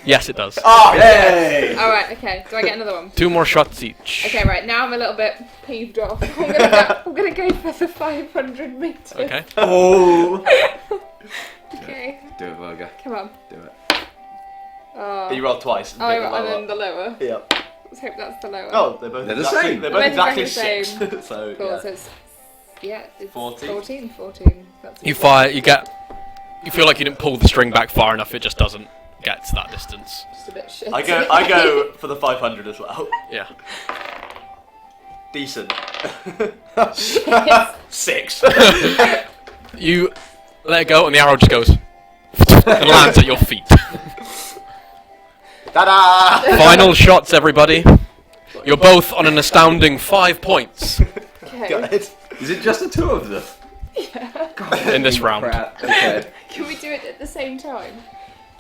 S5: Yes, it does.
S1: Oh,
S2: Yay!
S3: Alright, okay. Do I get another one?
S5: 2 more shots each.
S3: Okay, right, now I'm a little bit peeved off. I'm gonna go for the 500 meters.
S5: Okay.
S2: Oh!
S3: Okay,
S2: Do it, Virgo.
S3: come on.
S2: Do it.
S3: Oh,
S1: You rolled twice.
S3: oh and then the lower.
S1: Yeah.
S3: Let's hope that's the lower.
S1: Oh, they're both
S2: They're the
S1: exactly,
S2: same.
S1: They're both
S3: They're
S1: exactly
S3: exactly the
S1: 6. So,
S3: Cool,
S1: yeah.
S3: so it's, it's
S1: 14.
S3: 14. That's
S5: You fire, you feel like you didn't pull the string back far enough, it just doesn't get to that distance.
S3: just a bit shit.
S1: I go for the 500 as well.
S5: Yeah.
S1: Decent.
S3: Yes.
S1: 6.
S5: You let it go and the arrow just goes and lands at your feet.
S1: Ta-da!
S5: Final shots, everybody. You're both on an astounding 5 points
S3: Okay.
S1: Got it.
S2: Is it just the two of them?
S5: in this round.
S2: Crap. Okay.
S3: Can we do it at the same time?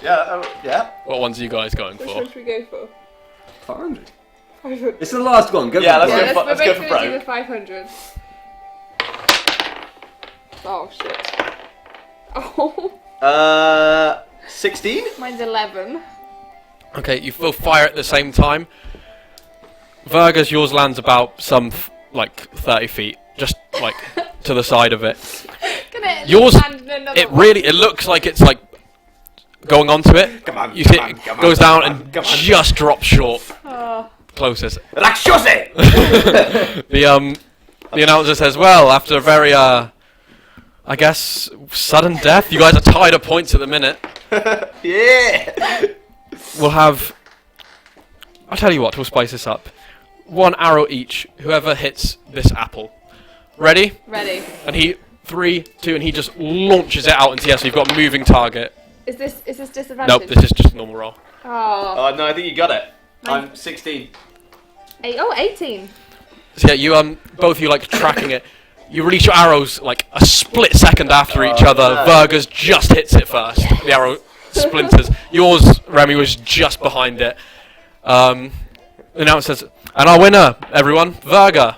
S1: Yeah, yeah.
S5: What ones are you guys going
S3: Which
S5: for?
S3: one should we go for?
S2: 500.
S3: 500.
S2: It's the last one. Go
S1: Yeah,
S2: for
S1: let's
S2: it.
S1: go.
S3: We're
S1: Let's
S3: both
S1: for
S3: gonna do
S1: broke.
S3: the 500. Oh shit. Oh,
S1: 16?
S3: mine's 11.
S5: Okay, you both fire at the same time. Verga's, yours lands about like 30 feet, just like to the side of it.
S3: Can it
S5: Yours,
S3: land in another
S5: it
S3: one?
S5: really, it looks like it's like going onto it.
S1: Come on,
S5: You see it goes down and just drops short.
S3: Oh,
S5: Closest.
S1: Rakshose!
S5: The announcer says, well, after a very I guess sudden death, you guys are tied at points at the minute.
S1: Yeah!
S5: We'll have, I'll tell you what, we'll spice this up. 1 arrow each, whoever hits this apple. Ready?
S3: ready.
S5: And he 3, 2, and he just launches it out into the air, so you've got a moving target.
S3: Is this disadvantage?
S5: Nope, this is just a normal roll.
S3: Oh,
S1: Oh, no, I think you got it.
S3: Mine-
S1: I'm 16.
S3: 18.
S5: So yeah, you both of you like tracking it. You release your arrows like a split second after each other.
S1: no.
S5: Verga's just hits it first. The arrow splinters. Yours, Remy, was just behind it. And now it says, and our winner, everyone, Verga.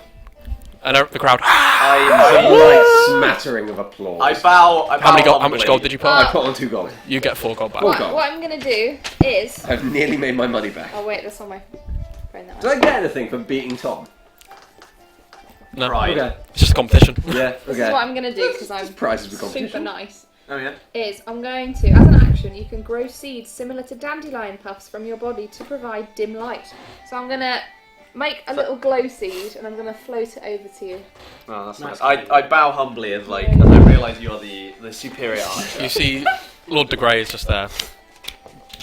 S5: And the crowd.
S1: I
S2: Smattering of applause.
S1: bow.
S5: How much gold did you put
S2: I
S5: on?
S2: put on 2 gold.
S5: You get 4 gold back.
S2: Four
S3: What,
S2: gold.
S3: what I'm gonna do is.
S2: I've nearly made my money back.
S3: Oh wait, that's on my phone. That
S2: Did
S3: one.
S2: I get anything for beating Tom?
S5: No,
S1: Right.
S2: Okay.
S5: it's just a competition.
S2: Yeah.
S3: This is what
S2: Okay.
S3: I'm gonna do because I'm
S2: Prizes with
S3: super
S2: competition.
S3: nice.
S1: Oh, yeah.
S3: Is I'm going to, as an action, you can grow seeds similar to dandelion puffs from your body to provide dim light. So I'm gonna make a little glow seed and I'm gonna float it over to you.
S1: Oh, that's
S4: Nice.
S1: nice. I bow humbly as I realise you're the superior archer.
S5: You see, Lord de Grey is just there,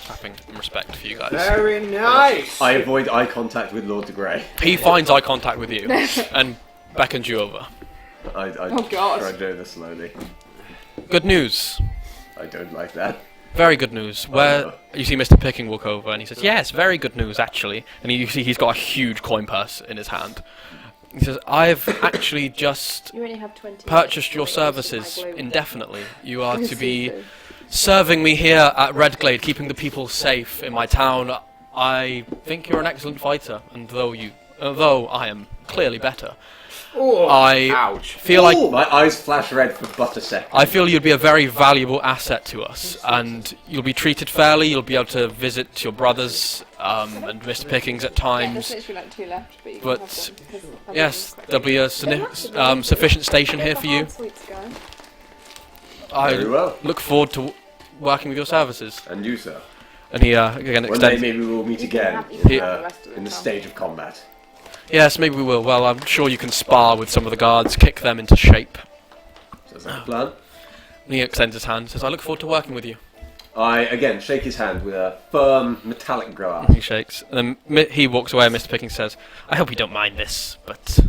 S5: clapping in respect for you guys.
S4: Very nice.
S2: I avoid eye contact with Lord de Grey.
S5: He finds eye contact with you and beckons you over.
S2: I
S3: Oh, God.
S2: try to do this slowly.
S5: Good news.
S2: I don't like that.
S5: Very good news. Where you see Mr. Picking walk over and he says, yes, very good news actually. And you see he's got a huge coin purse in his hand. He says, I've actually just
S3: You only have 20.
S5: purchased your
S3: minutes to wait until
S5: services
S3: my glow
S5: indefinitely. You are to
S3: seed
S5: be
S3: goes.
S5: serving me here at Redglade, keeping the people safe in my town. I think you're an excellent fighter, and although I am clearly better, I
S1: Ouch.
S5: feel like
S2: Ooh, my eyes flash red for but a second.
S5: I feel you'd be a very valuable asset to us, and you'll be treated fairly. You'll be able to visit your brothers and Mr. Pickings at
S3: Yeah,
S5: times.
S3: there's literally like 2 left, but you can
S5: But,
S3: have them because I've
S5: Yes,
S3: been quite
S5: there'll be a sufficient station here for you.
S3: Sweets guy.
S2: Very
S5: I
S2: well.
S5: look forward to working with your services.
S2: And you, sir.
S5: And he again
S2: One day
S5: extends.
S2: maybe we will meet
S3: You can
S2: again
S3: have- you can
S5: He-
S3: have the rest of
S2: in the
S3: time.
S2: stage of combat.
S5: Yes, maybe we will. Well, I'm sure you can spar with some of the guards, kick them into shape.
S2: So is that the plan?
S5: And he extends his hand and says, I look forward to working with you.
S2: I again shake his hand with a firm metallic grasp.
S5: He shakes, and then he walks away. And Mr. Pickens says, "I hope you don't mind this, but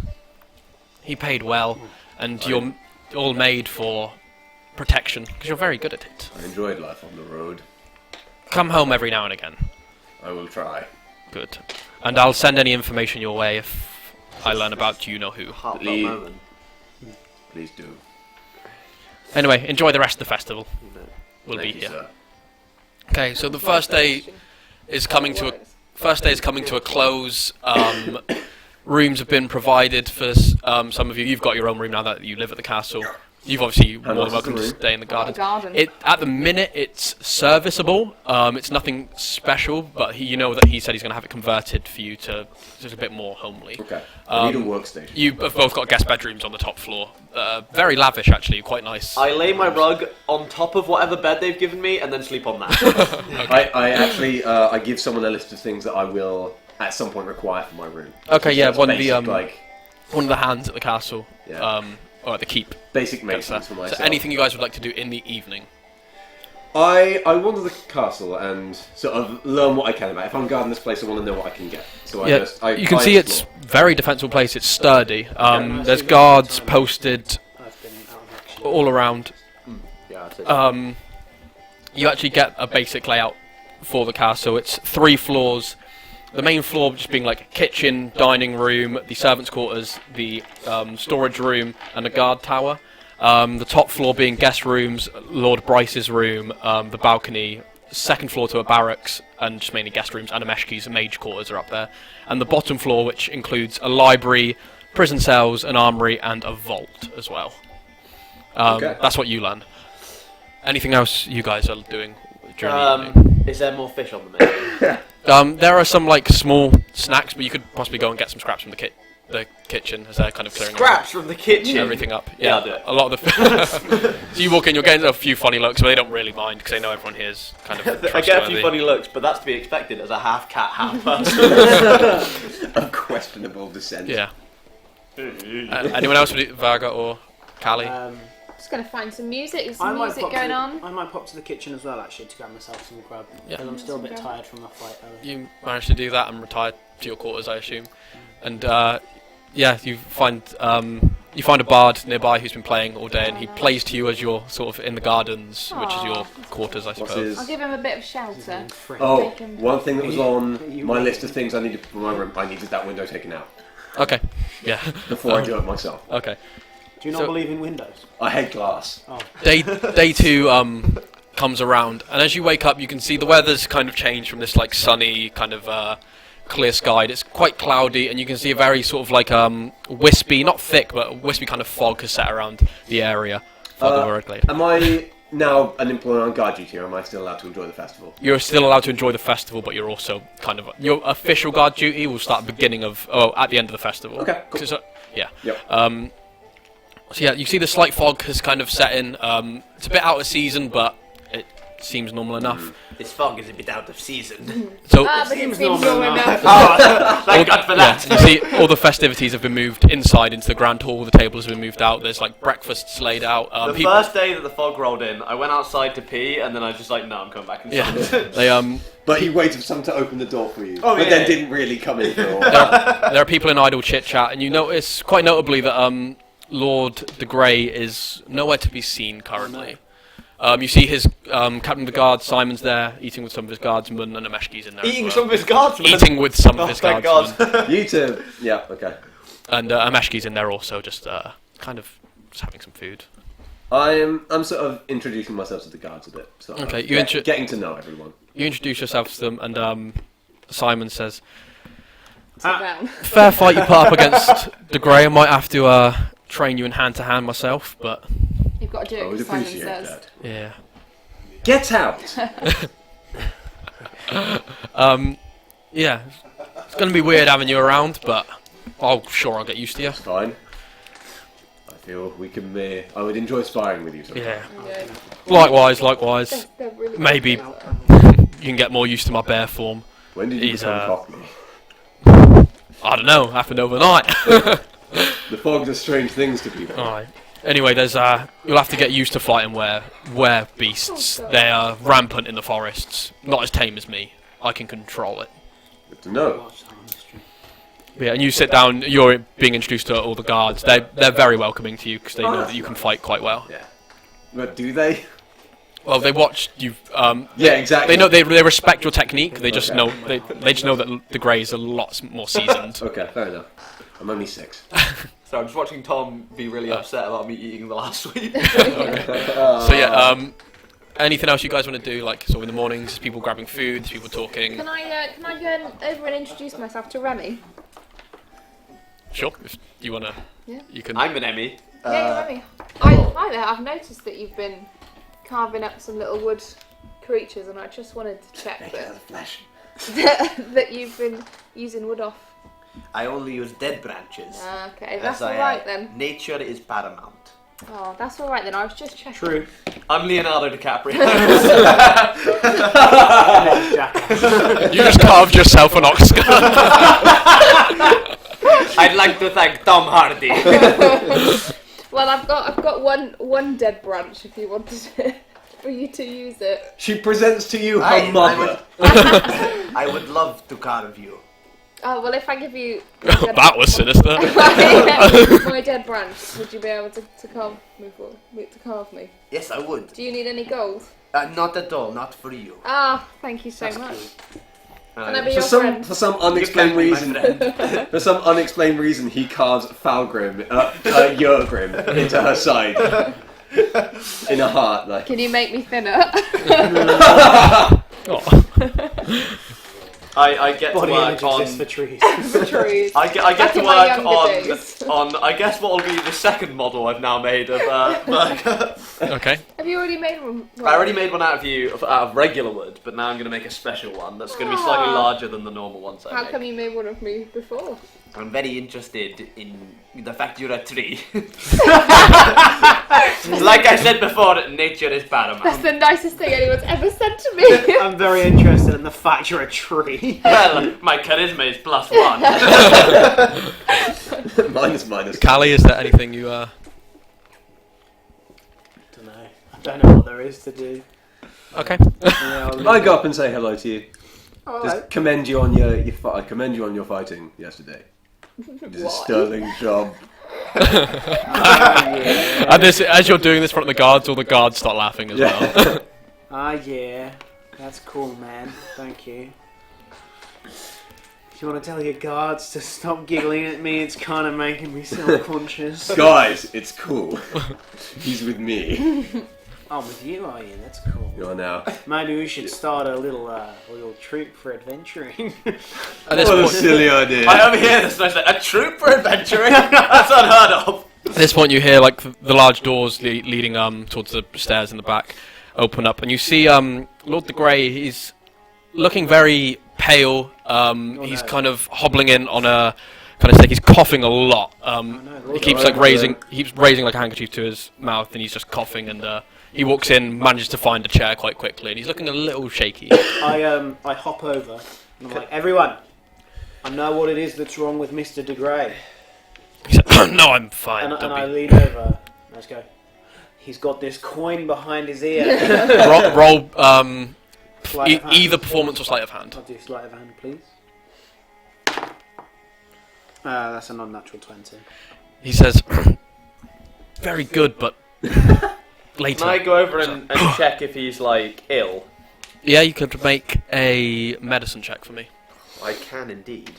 S5: he paid well, and you're all made for protection because you're very good at it.
S2: I enjoyed life on the road.
S5: Come home every now and again.
S2: I will try.
S5: Good. And I'll send any information your way if I learn about you know who.
S1: Heartfelt
S2: Lee.
S1: moment.
S2: Please do.
S5: Anyway, enjoy the rest of the festival. We'll
S2: Thank
S5: be
S2: you,
S5: here.
S2: sir.
S5: Okay, so the first day is coming to a close. Rooms have been provided for some of you. You've got your own room now that you live at the castle. You've obviously more
S2: much
S5: than
S2: is
S5: welcome
S2: the
S5: to
S2: room?
S5: stay in the garden.
S3: Garden.
S5: At the minute, it's serviceable. It's nothing special, but you know that he said he's going to have it converted for you to just a bit more homely.
S2: Okay. I need a
S5: Um,
S2: workstation.
S5: You have both got guest bedrooms on the top floor. Very lavish, actually, quite nice.
S1: I lay my rug on top of whatever bed they've given me and then sleep on that.
S2: I actually I give someone a list of things that I will at some point require for my room.
S5: Okay, yeah,
S2: Just
S5: one of the
S2: basic,
S5: one of the hands at the castle,
S2: Yeah.
S5: or at the keep.
S2: basic
S5: Gets
S2: maintenance
S5: that.
S2: for
S5: So
S2: myself.
S5: anything you guys would like to do in the evening?
S2: I wander the castle and sort of learn what I can about it. If I'm guarding this place, I want to know what I can get. So
S5: Yeah, you can see it's very defensible place. It's sturdy. There's guards posted
S4: I've been out of action.
S5: all around.
S1: Yeah, I'd say
S5: You actually get a basic layout for the castle. It's 3 floors. The main floor just being like kitchen, dining room, the servants' quarters, the storage room, and a guard tower. The top floor being guest rooms, Lord Bryce's room, the balcony, second floor to a barracks, and just mainly guest rooms, and a Meshki's mage quarters are up there. And the bottom floor, which includes a library, prison cells, an armory, and a vault as well.
S2: Okay.
S5: That's what you learn. Anything else you guys are doing during the evening?
S1: is there more fish on the menu?
S5: There are some like small snacks, but you could possibly go and get some scraps from the kitchen as they're kind of clearing
S1: Scraps from the kitchen.
S5: everything up.
S1: Yeah, I'll do it.
S5: A lot of the. So you walk in, you're getting a few funny looks, but they don't really mind because they know everyone here is kind of
S1: I get a
S5: trustworthy.
S1: few funny looks, but that's to be expected as a half cat, half person.
S2: of questionable descent.
S5: Yeah. Anyone else? Varga or Callie?
S3: Just gonna find some music. Is
S4: I
S3: some
S4: might
S3: music
S4: pop
S3: going
S4: to,
S3: on?
S4: I might pop to the kitchen as well, actually, to grab myself some grub.
S5: Yeah.
S4: Because I'm still a bit
S3: Some grub.
S4: tired from the fight earlier.
S5: You managed to do that and retire to your quarters, I assume. And yeah, you find a bard nearby who's been playing all day, and he plays to you as you're sort of in the gardens, which is your quarters, I
S2: What's
S5: suppose.
S2: his?
S3: I'll give him a bit of shelter.
S2: Oh,
S3: Take him-
S2: one thing that was on
S4: You-
S2: my list of things I needed for my room. I needed that window taken out
S5: Okay. Yeah.
S2: before I do it myself.
S5: Okay.
S4: Do you not
S5: So-
S4: believe in windows?
S2: I hate glass.
S4: Oh.
S5: Day 2 comes around, and as you wake up, you can see the weather's kind of changed from this like sunny kind of clear sky. It's quite cloudy, and you can see a very sort of like wispy, not thick, but a wispy kind of fog has set around the area for the Redglade.
S2: Am I now an employee on guard duty, or am I still allowed to enjoy the festival?
S5: You're still allowed to enjoy the festival, but you're also kind of your official guard duty will start at the end of the festival.
S2: Okay, cool.
S5: 'Cause yeah.
S2: Yep.
S5: So yeah, you see the slight fog has kind of set in. It's a bit out of season, but it seems normal enough.
S1: This fog is a bit out of season.
S5: So
S3: Ah, but it
S4: Seems
S3: seems
S4: normal
S3: normal
S4: enough.
S3: enough.
S1: Thank God for that.
S5: Yeah, you see all the festivities have been moved inside into the grand hall. The tables have been moved out. There's like breakfasts laid out.
S1: The
S5: People,
S1: first day that the fog rolled in, I went outside to pee, and then I was just like, no, I'm coming back
S5: yeah,
S1: inside.
S5: they
S2: But you waited for someone to open the door for you,
S1: Oh,
S2: but
S1: yeah.
S2: then didn't really come in.
S5: there are people in idle chit chat, and you notice quite notably that Lord de Grey is nowhere to be seen currently. You see his captain of the guard Simon's there, eating with some of his guardsmen, and Ameshki's in there.
S1: Eating
S5: as
S1: some
S5: well.
S1: of his guardsmen.
S5: Eating with some of
S1: Oh,
S5: his
S1: thank
S5: guardsmen,
S1: God.
S2: You two, yeah, okay.
S5: and Ameshki's in there also, just kind of just having some food.
S2: I'm sort of introducing myself to the guards a bit. So
S5: Okay,
S2: I'm
S5: you
S2: getting to know everyone.
S5: You introduce yourself to them, and Simon says,
S3: Sit down.
S5: "Fair fight you put up against de Grey. I might have to train you in hand to hand myself, but
S3: You've got to do
S2: I
S3: it.
S2: would
S3: Simon
S2: appreciate
S3: says.
S2: that.
S5: yeah."
S2: Get out!
S5: Yeah, it's going to be weird having you around, but sure I'll get used to you.
S2: Fine. I feel we can. I would enjoy sparring with you. Sometime.
S5: Yeah.
S3: Yeah.
S5: Likewise.
S3: They're really
S5: Maybe
S3: good.
S5: you can get more used to my bear form.
S2: When did you
S5: He's,
S2: become Cockney?
S5: I don't know, happened overnight.
S2: The fog's are strange things to people.
S5: Alright. Anyway, there's you'll have to get used to fighting were beasts. They are rampant in the forests. Not as tame as me. I can control it.
S2: Good to know.
S5: Yeah, and you sit down. You're being introduced to all the guards. They're very welcoming to you because they know that you can fight quite well.
S2: Yeah. But do they?
S5: Well, they watched you.
S2: Yeah, exactly.
S5: They know they respect your technique. They just know they just know that the Greys are lots more seasoned.
S2: Okay, fair enough. I'm only 6.
S1: So I'm just watching Tom be really upset about me eating the last sweet.
S5: So yeah, anything else you guys want to do? Like, so in the mornings, people grabbing food, people talking.
S3: Can I go over and introduce myself to Remy?
S5: Sure, if you wanna,
S3: Yeah.
S5: you can.
S1: I'm an Emmy.
S3: Yeah, Remy. Hi there. I've noticed that you've been carving up some little wood creatures, and I just wanted to check
S2: Flesh.
S3: that you've been using wood off.
S8: I only use dead branches.
S3: Okay, that's alright then.
S8: Nature is paramount.
S3: Oh, that's alright then. I was just checking.
S4: True.
S1: I'm Leonardo DiCaprio.
S5: You just carved yourself an ox skull.
S8: I'd like to thank Tom Hardy.
S3: Well, I've got one dead branch if you wanted it, for you to use it.
S2: She presents to you her
S8: I
S2: mother.
S8: I would love to carve you.
S3: Oh well, if I give you
S5: That was sinister.
S3: my dead branch, would you be able to carve me?
S8: Yes, I would.
S3: Do you need any gold?
S8: Not at all. Not for you.
S3: Ah, thank you so much. Can I be
S2: For
S3: your
S2: some
S3: friend?
S2: for some unexplained
S8: You
S2: reason,
S8: can be my friend.
S2: for some unexplained reason, he carves Falgrim, Jurgrim into her side, in a heart. Like
S3: Can you make me thinner?
S5: Oh.
S1: I get to
S4: Body
S1: work
S4: image
S1: on.
S4: exists for trees.
S3: Trees.
S1: I get
S3: Back
S1: to
S3: in my
S1: work
S3: younger days.
S1: on I guess what will be the second model I've now made of burger.
S5: Okay.
S3: Have you already made one?
S1: I already made one out of regular wood, but now I'm going to make a special one that's going to be slightly
S3: Ah.
S1: larger than the normal ones I
S3: How
S1: make.
S3: come you made one of me before?
S8: I'm very interested in the fact you're a tree. Like I said before, nature is
S3: That's
S8: paramount.
S3: the nicest thing anyone's ever said to me.
S4: I'm very interested in the fact you're a tree.
S1: Well, my charisma is +1.
S2: minus.
S5: Callie, is there anything you
S4: Don't know. I don't know what there is to do.
S5: Okay.
S4: Yeah,
S2: I go up and say hello to you.
S3: Oh,
S2: Just commend you on your I commend you on your fighting yesterday. You did a sterling job.
S5: And this, as you're doing this in front of the guards, all the guards start laughing as well.
S4: Yeah. That's cool, man. Thank you. If you want to tell your guards to stop giggling at me, it's kind of making me self-conscious.
S2: Guys, it's cool. He's with me.
S4: Oh, with you, are you? That's cool.
S2: You are now.
S4: Maybe we should start a little troop for adventuring.
S5: At this
S2: What a
S5: point,
S2: silly idea.
S1: I overhear this and I say, a troop for adventuring? That's unheard of.
S5: at this point, you hear like the large doors leading towards the stairs in the back open up, and you see Lord the Grey. He's looking very pale. He's
S4: no.
S5: kind of hobbling in on a kind of stick. He's coughing a lot. He keeps like raising like a handkerchief to his mouth, and he's just coughing. And he walks in, manages to find a chair quite quickly, and he's looking a little shaky.
S4: I hop over and I'm like, everyone, I know what it is that's wrong with Mr. De Grey.
S5: He said, "No, I'm fine.
S4: And
S5: Don't
S4: I
S5: be."
S4: lean over. Let's go. He's got this coin behind his ear.
S5: Roll
S4: Sleight of hand.
S5: either performance or sleight of hand.
S4: I'll do sleight of hand, please. That's a non-natural 20.
S5: He says, "Very good, but later."
S1: Can I go over and check if he's like ill?
S5: Yeah, you could make a medicine check for me.
S1: I can indeed.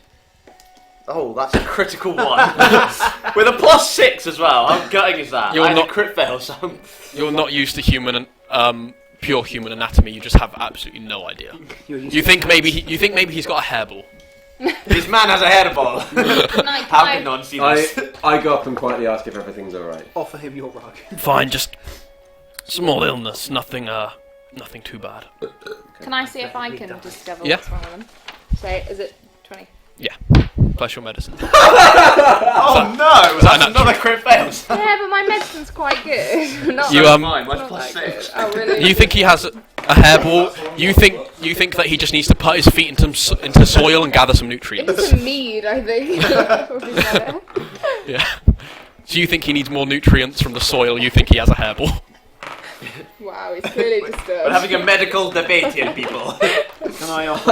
S1: Oh, that's a critical one. With a +6 as well. How gutting is that?
S5: You're
S1: I had
S5: not-
S1: a crit fail, so
S5: You're not used to pure human anatomy. You just have absolutely no idea. You think maybe he's got a hairball.
S1: this man has a hairball. How did none see this?
S2: I go up and quietly ask if everything's alright.
S4: Offer him your rug.
S5: Fine, just small illness, nothing too bad.
S3: Can I see if I can discover
S5: Yeah.
S3: what's wrong with them? So, is it 20?
S5: Yeah, plus your medicine.
S1: Oh no!
S5: that
S1: That's another crit fail.
S3: Yeah, but my medicine's quite good. Not
S5: You,
S3: that-
S1: Mine, mine's
S3: not that
S1: +6.
S3: good. Oh, really?
S5: You think he has a hairball? You think that he just needs to put his feet into soil and gather some nutrients?
S3: Into mead, I think. Would be better.
S5: Yeah. So you think he needs more nutrients from the soil, you think he has a hairball.
S3: Wow, he's clearly
S8: We're
S3: disturbed.
S8: having a medical debate here, people.
S4: Can I offer?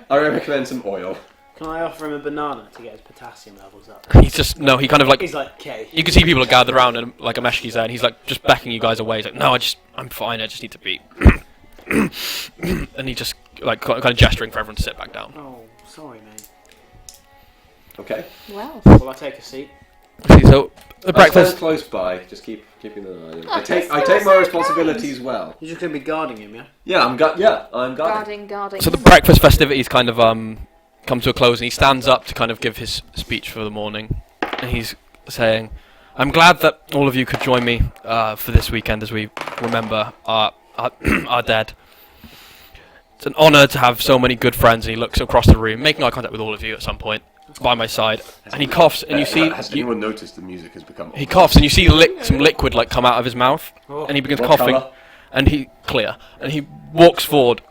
S2: I recommend some oil.
S4: Can I offer him a banana to get his potassium levels up?
S5: He's just, no, he kind of like,
S4: He's like, okay.
S5: you can see people are gathered around and like Ameshki's there and he's like just backing you guys away. He's like, no, I'm fine, I just need to be. And he just like kind of gesturing for everyone to sit back down.
S4: Oh, sorry, mate.
S2: Okay.
S3: Wow.
S4: Will I take a seat?
S5: See, so the
S2: I stand
S5: breakfast,
S2: close by, just keeping an eye on him.
S3: Oh,
S2: I take
S3: that's
S2: my
S3: so
S2: responsibilities well.
S4: You're just gonna be guarding him, yeah?
S2: Yeah, I'm guarding.
S3: Guarding.
S5: so the breakfast festivities kind of come to a close and he stands up to kind of give his speech for the morning and he's saying, I'm glad that all of you could join me for this weekend as we remember our dead. It's an honour to have so many good friends. And he looks across the room, making eye contact with all of you at some point by my side, and he coughs and you see
S2: Has anyone noticed the music has become?
S5: he coughs and you see some liquid like come out of his mouth and he begins
S2: What
S5: coughing
S2: colour?
S5: and he walks forward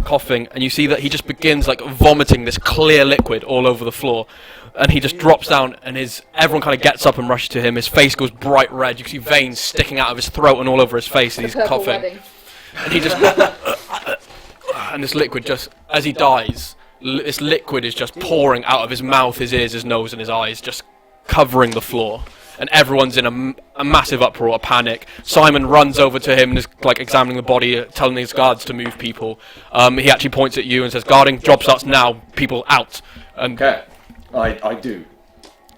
S5: coughing and you see that he just begins like vomiting this clear liquid all over the floor and he just drops down and everyone kind of gets up and rushes to him. His face goes bright red, you can see veins sticking out of his throat and all over his face and he's
S3: Purple
S5: coughing
S3: wedding.
S5: and he just and this liquid just as he dies this liquid is just pouring out of his mouth, his ears, his nose and his eyes, just covering the floor. And everyone's in a massive uproar, a panic. Simon runs over to him and is like examining the body, telling his guards to move people. He actually points at you and says, guarding, job starts now, people out. And
S2: Okay, I do.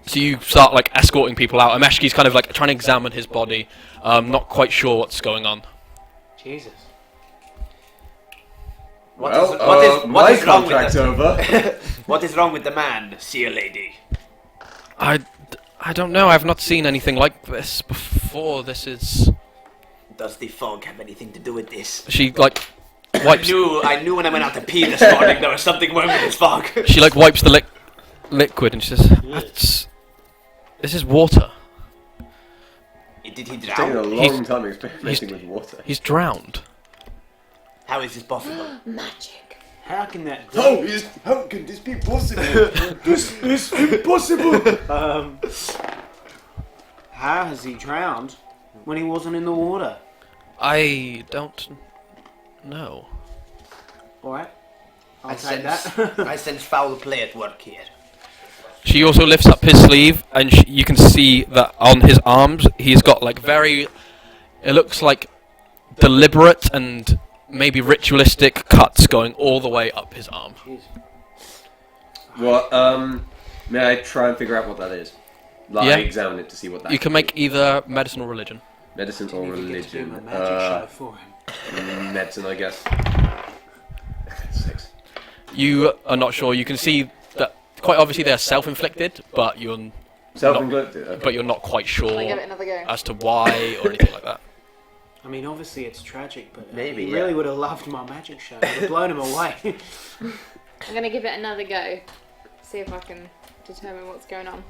S5: so you start like escorting people out. Ameshki's kind of like trying to examine his body, not quite sure what's going on.
S4: Jesus.
S8: What
S2: My
S8: is wrong with
S2: contract's over.
S8: What is wrong with the man, seer lady?
S5: I don't know, I've not seen anything like this before. This is...
S8: Does the fog have anything to do with this?
S5: She like wipes...
S8: I knew when I went out to pee this morning there was something wrong with this fog.
S5: She like wipes the liquid and she says, this is water.
S8: Did he
S2: It's taken a
S8: drown?
S2: long time experimenting with water.
S5: He's drowned.
S8: How is this possible?
S3: Magic.
S4: How can that?
S2: How can this be possible? This is impossible.
S4: How has he drowned when he wasn't in the water?
S5: I don't know.
S4: All right. I'll
S8: I
S4: take
S8: sense,
S4: that.
S8: I sense foul play at work here.
S5: She also lifts up his sleeve and you can see that on his arms he's got like very... It looks like deliberate and maybe ritualistic cuts going all the way up his arm.
S2: Well, may I try and figure out what that is? Like,
S5: Yeah.
S2: I examine it to see what that
S5: You can make either medicine or religion.
S2: medicine or
S4: Need to get to do
S2: religion.
S4: my magic show for him.
S2: Medicine, I guess. 6.
S5: You are not sure. You can see that quite obviously they're self-inflicted, but you're
S2: Self-inflicted. Okay.
S5: but you're not quite
S3: Can I give
S5: sure
S3: it another go?
S5: as to why or anything like that.
S4: I mean, obviously it's tragic, but
S8: Maybe,
S4: he
S8: yeah.
S4: really would have loved my magic show. It would have blown him away.
S3: I'm gonna give it another go. See if I can determine what's going on.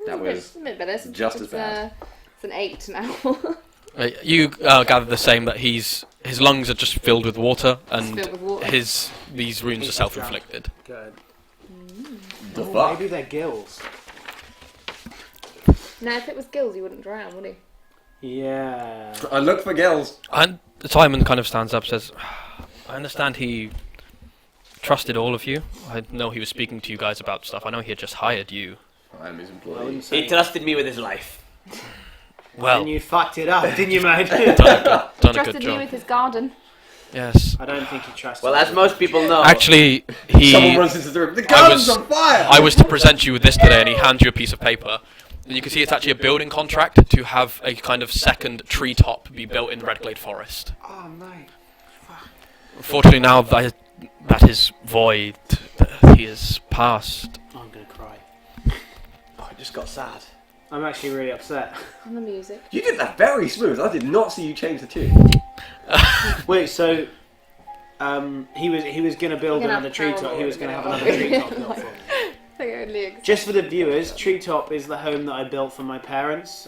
S2: That was
S3: a bit better. It's,
S2: just as bad.
S3: It's an 8 now.
S5: You gather the same that his lungs are just filled with water and
S3: filled with water.
S5: these wounds are
S4: He's
S5: self-inflicted.
S4: Good.
S2: the
S4: Oh,
S2: fuck.
S4: maybe they're gills.
S3: Now, if it was gills, he wouldn't drown, would he?
S4: Yeah.
S2: I look for gills.
S5: And Simon kind of stands up and says, I understand he trusted all of you. I know he was speaking to you guys about stuff. I know he had just hired you.
S2: I am his
S4: I
S2: employee.
S4: wouldn't say.
S8: He trusted me with his life.
S5: Well,
S4: And you fucked it up, didn't you, mate?
S5: done a good
S3: Trusted me
S5: job.
S3: with his garden.
S5: Yes.
S4: I don't think he trusted.
S8: Well, as
S4: you.
S8: most people know,
S5: Actually,
S2: Someone runs into the room. The
S5: I
S2: garden's
S5: was-
S2: on fire!
S5: I was to present you with this today, and he hands you a piece of paper. And you can see it's actually a building contract to have a kind of second treetop be built in Redglade Forest.
S4: Oh, mate.
S5: Unfortunately, now that is void. He is past.
S4: I'm gonna cry.
S8: oh, I just got sad.
S4: I'm actually really upset.
S3: And the music.
S2: You did that very smooth. I did not see you change the tune.
S4: Wait, so he was gonna build
S3: You're gonna
S4: another
S3: have
S4: treetop.
S3: Carol
S4: He was gonna have
S3: Orton
S4: another
S3: in it.
S4: treetop built for me.
S3: They only exist.
S4: Just for the viewers, Treetop is the home that I built for my parents.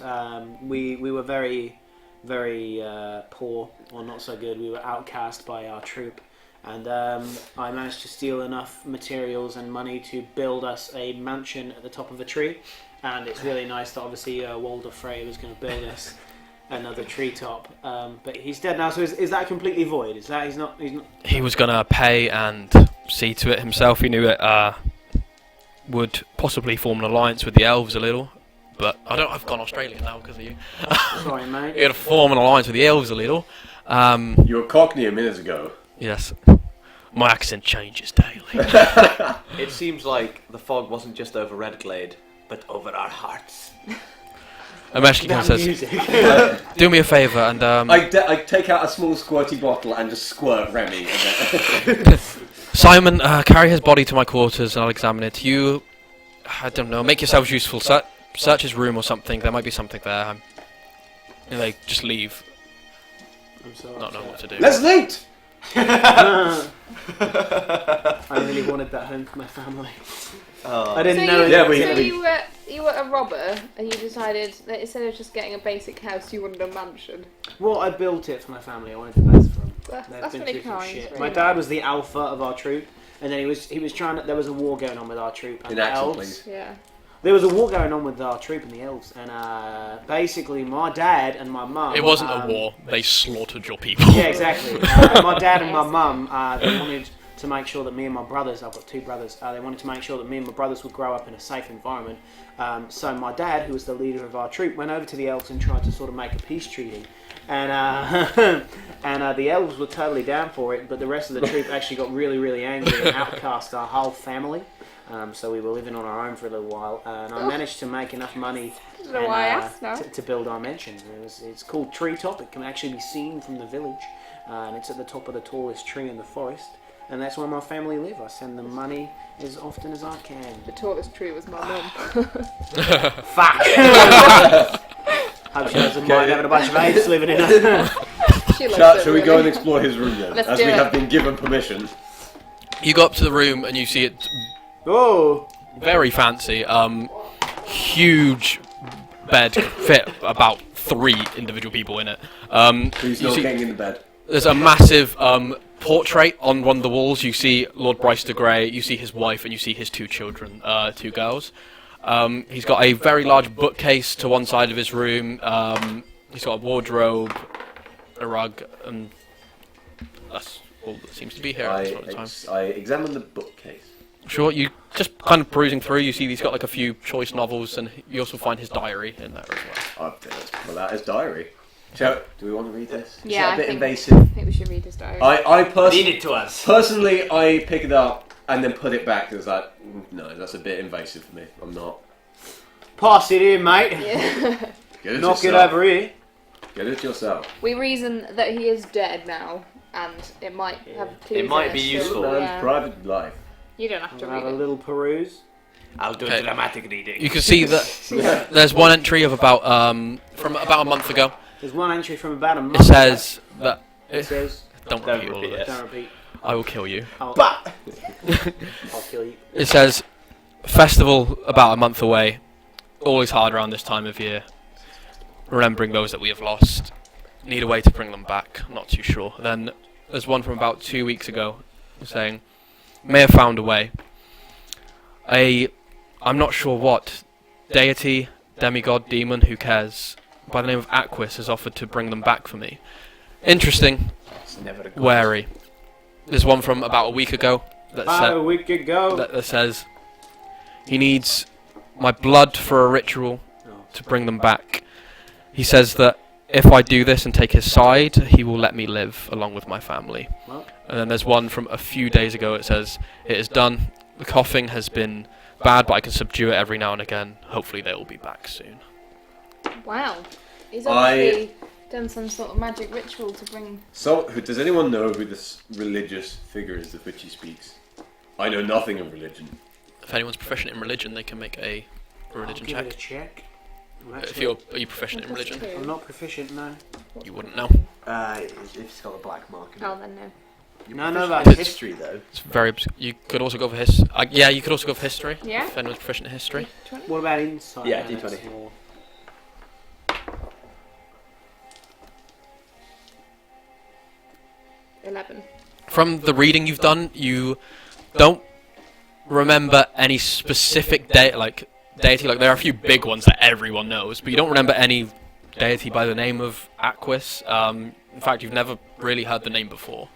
S4: We were very, very poor, or not so good. We were outcast by our troop, And I managed to steal enough materials and money to build us a mansion at the top of a tree. And it's really nice that obviously Walder Frey was going to build us another treetop. But he's dead now, so is that completely void? Is that he's not?
S5: He was going to pay and see to it himself. He knew it would possibly form an alliance with the elves a little. But I've gone Australian now because of you.
S4: Sorry, mate.
S5: He had to form an alliance with the elves a little.
S2: You were Cockney a minute ago.
S5: Yes. My accent changes daily.
S1: It seems like the fog wasn't just over Redglade, but over our hearts.
S5: Amesh kind of says,
S4: Music.
S5: do me a favour and...
S2: I take out a small squirty bottle and just squirt Remy. And then
S5: Simon, carry his body to my quarters and I'll examine it. You, I don't know, make yourselves useful. Search his room or something. There might be something there. And they just leave,
S4: I'm so
S5: not knowing what to do.
S2: Let's loot!
S4: I really wanted that home for my family. I didn't know.
S3: You were a robber, and you decided that instead of just getting a basic house, you wanted a mansion.
S4: Well, I built it for my family. I wanted the best for them. They've
S3: That's
S4: been
S3: really
S4: through some
S3: kind.
S4: shit.
S3: Really
S4: My dad was the alpha of our troop, and then he was trying to. There was a war going on with our troop and
S2: In
S4: the
S2: action,
S4: elves.
S2: please.
S3: Yeah.
S4: There was a war going on with our troop and the elves, and basically my dad and my mum.
S5: It wasn't a war. They slaughtered your people.
S4: Yeah, exactly. My dad and my mum, they wanted to make sure that me and my brothers, I've got two brothers, they wanted to make sure that me and my brothers would grow up in a safe environment. So my dad, who was the leader of our troop, went over to the elves and tried to sort of make a peace treaty. And the elves were totally down for it, but the rest of the troop actually got really, really angry and outcast our whole family. So we were living on our own for a little while, and I managed to make enough money to build our mansion. It's called Treetop. It can actually be seen from the village, and it's at the top of the tallest tree in the forest. And that's where my family live. I send them money as often as I can.
S3: The tallest tree was my mum.
S4: Fuck! Hope she doesn't mind having a bunch of apes living in it.
S2: Shall we go and explore his room then?
S3: Let's
S2: as
S3: do
S2: we
S3: it.
S2: have been given permission.
S5: You go up to the room and you see it
S4: Oh!
S5: very fancy. Huge bed fit about 3 individual people in it.
S2: Who's
S5: You
S2: not
S5: see-
S2: getting in the bed?
S5: There's a massive portrait on one of the walls. You see Lord Bryce de Grey, you see his wife, and you see his 2 children, 2 girls. He's got a very large bookcase to one side of his room. He's got a wardrobe, a rug, and that's all that seems to be here at this point in time.
S2: I examine the bookcase.
S5: Sure, you just kind of perusing through, you see he's got like a few choice novels, and you also find his diary in there as well.
S2: Well, that is diary. Do we want to read this? Is
S3: Yeah,
S2: that a bit
S3: I think-
S2: invasive?
S3: I think we should read his diary.
S2: I
S8: Read it to us.
S2: personally, I pick it up and then put it back because no, that's a bit invasive for me. I'm not.
S4: Pass it in, mate.
S3: Yeah.
S2: Get it
S4: Knock it
S2: yourself.
S4: over here.
S2: Get it yourself.
S3: We reason that he is dead now, and it might have clues.
S8: It might
S3: in
S8: be
S3: still.
S8: useful.
S2: Man's
S3: Yeah.
S2: private life.
S3: You don't have to
S4: I'll
S3: read
S4: have a
S3: it.
S4: little peruse.
S8: I'll do
S5: Okay.
S8: dramatic reading.
S5: You can see that there's one entry of about from about a month ago.
S4: There's one entry from about a month
S5: It says that
S4: It says,
S5: don't
S8: Don't
S5: repeat all of
S8: repeat it.
S5: this.
S4: don't repeat.
S5: I will kill you.
S4: I'll kill you.
S5: It says festival about a month away. Always hard around this time of year. Remembering those that we have lost. Need a way to bring them back. Not too sure. Then there's one from about 2 weeks ago saying may have found a way. I'm not sure what deity, demigod, demon, who cares, by the name of Aquis has offered to bring them back for me. Interesting,
S8: It's never a good.
S5: wary. There's one from about a week ago that
S4: About a week ago.
S5: that says he needs my blood for a ritual to bring them back. He says that if I do this and take his side, he will let me live along with my family.
S4: Well.
S5: And then there's one from a few days ago. It says it is done. The coughing has been bad, but I can subdue it every now and again. Hopefully they will be back soon.
S3: Wow. He's obviously done some sort of magic ritual to bring.
S2: So, does anyone know who this religious figure is of which he speaks? I know nothing of religion.
S5: If anyone's proficient in religion, they can make a religion
S4: I'll give it a
S5: check.
S4: check.
S5: Are you proficient in religion?
S4: I'm not proficient, no.
S5: You wouldn't know.
S7: If it's got a black mark in it.
S3: Oh, then no.
S4: No,
S7: That's
S4: that's
S7: history though.
S5: It's very. You could also go for his. Yeah, you could also go for history.
S3: Yeah.
S5: If anyone's proficient in history.
S3: 20?
S4: What about insight?
S8: Yeah,
S4: No, that's
S8: D20.
S4: more.
S3: $11.
S5: from the reading you've done, you don't remember any specific deity. Like there are a few big ones that everyone knows, but you don't remember any deity by the name of Aquis. In fact, you've never really heard the name before.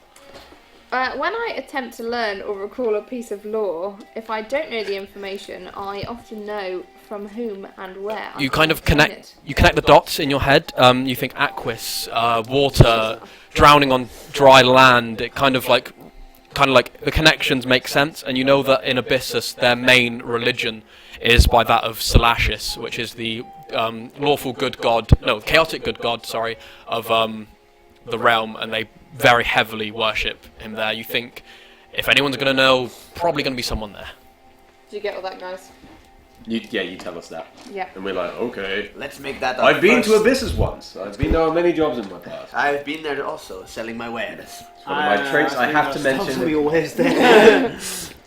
S3: When I attempt to learn or recall a piece of lore, if I don't know the information, I often know from whom and where.
S5: You kind of connect the dots in your head. You think Aquis, water, drowning on dry land. It kind of like the connections make sense, and you know that in Abyssus their main religion is by that of Salacious, which is the chaotic good god, of the realm, and they very heavily worship him there. You think if anyone's going to know, probably going to be someone there.
S3: Do you get all that, guys?
S2: You tell us that.
S3: Yeah.
S2: And we're like, okay.
S8: Let's make that.
S2: I've been to Abyssus once. I've been there on many jobs in my past.
S8: I've been there also, selling my wares.
S2: One of my traits I have to mention.
S4: We always there.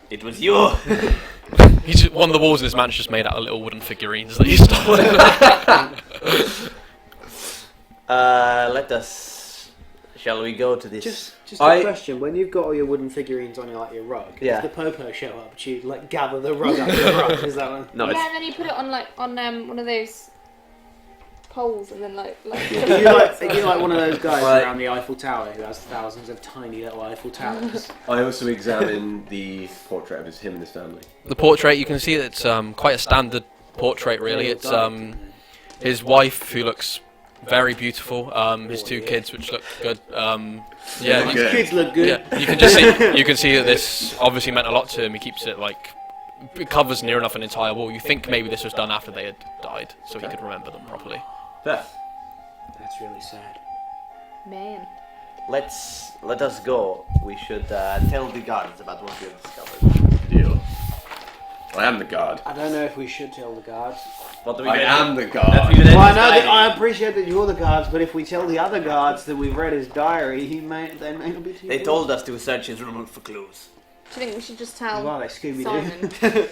S8: It was you.
S5: One of the walls in this mansion just made out of little wooden figurines that you stole.
S8: Let us. Shall we go to this?
S4: Just a question. When you've got all your wooden figurines on your rug,
S8: Yeah.
S4: if the popo show up, do you gather the rug up your rug? Is that one?
S8: No,
S3: Yeah, and then you put it on one of those poles, and then like.
S4: Are you like one of those guys around the Eiffel Tower who has thousands of tiny little Eiffel Towers?
S2: I also examine the portrait of him and his family.
S5: The portrait, you can see it's quite a standard portrait, really. It's his wife, who looks very beautiful. His two kids, which look good.
S4: His kids look good.
S5: Yeah, you can see that this obviously meant a lot to him. He keeps it it covers near enough an entire wall. You think maybe this was done after they had died, so he could remember them properly.
S2: Fair.
S4: That's really sad.
S3: Man.
S8: let us go. We should tell the guards about what we have discovered.
S2: Deal. I am the guard.
S4: I don't know if we should tell the guards.
S8: What do we
S2: I
S8: do?
S2: am the guard.
S4: Well, I know that I appreciate that you're the guards, but if we tell the other guards that we've read his diary, they may not be too.
S8: They told us to search his room for clues.
S3: Do you think we should just tell
S4: Well, they Scooby-Doo.
S3: Simon?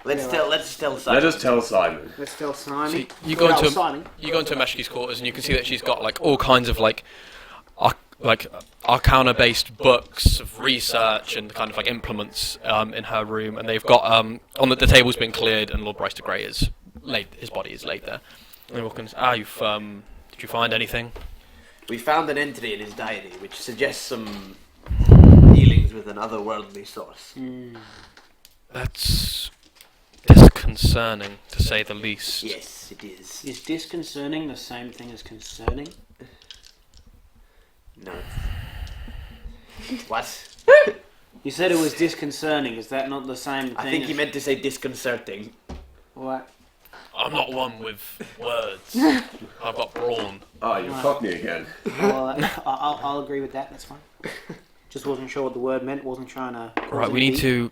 S8: Let's tell Simon.
S2: Let us tell Simon.
S4: Let's tell Simon.
S5: So you go into
S4: Simon.
S5: Meshki's quarters, and you can see that she's got all kinds of arcana-based books of research and kind of implements in her room, and they've got on the table's been cleared, and Lord Bryce de Grey is laid. His body is laid there. And they walk in. Did you find anything?
S8: We found an entry in his diary which suggests some dealings with an otherworldly source.
S5: That's disconcerting, to say the least.
S8: Yes, it is.
S4: Is disconcerting the same thing as concerning?
S8: No. What?
S4: You said it was disconcerting. Is that not the same thing?
S8: I think he meant to say disconcerting.
S4: What?
S5: I'm not one with words. I've got brawn.
S2: Oh, you fucked me again.
S4: Well, I'll agree with that. That's fine. Just wasn't sure what the word meant. Wasn't trying to.
S5: Right, we need to.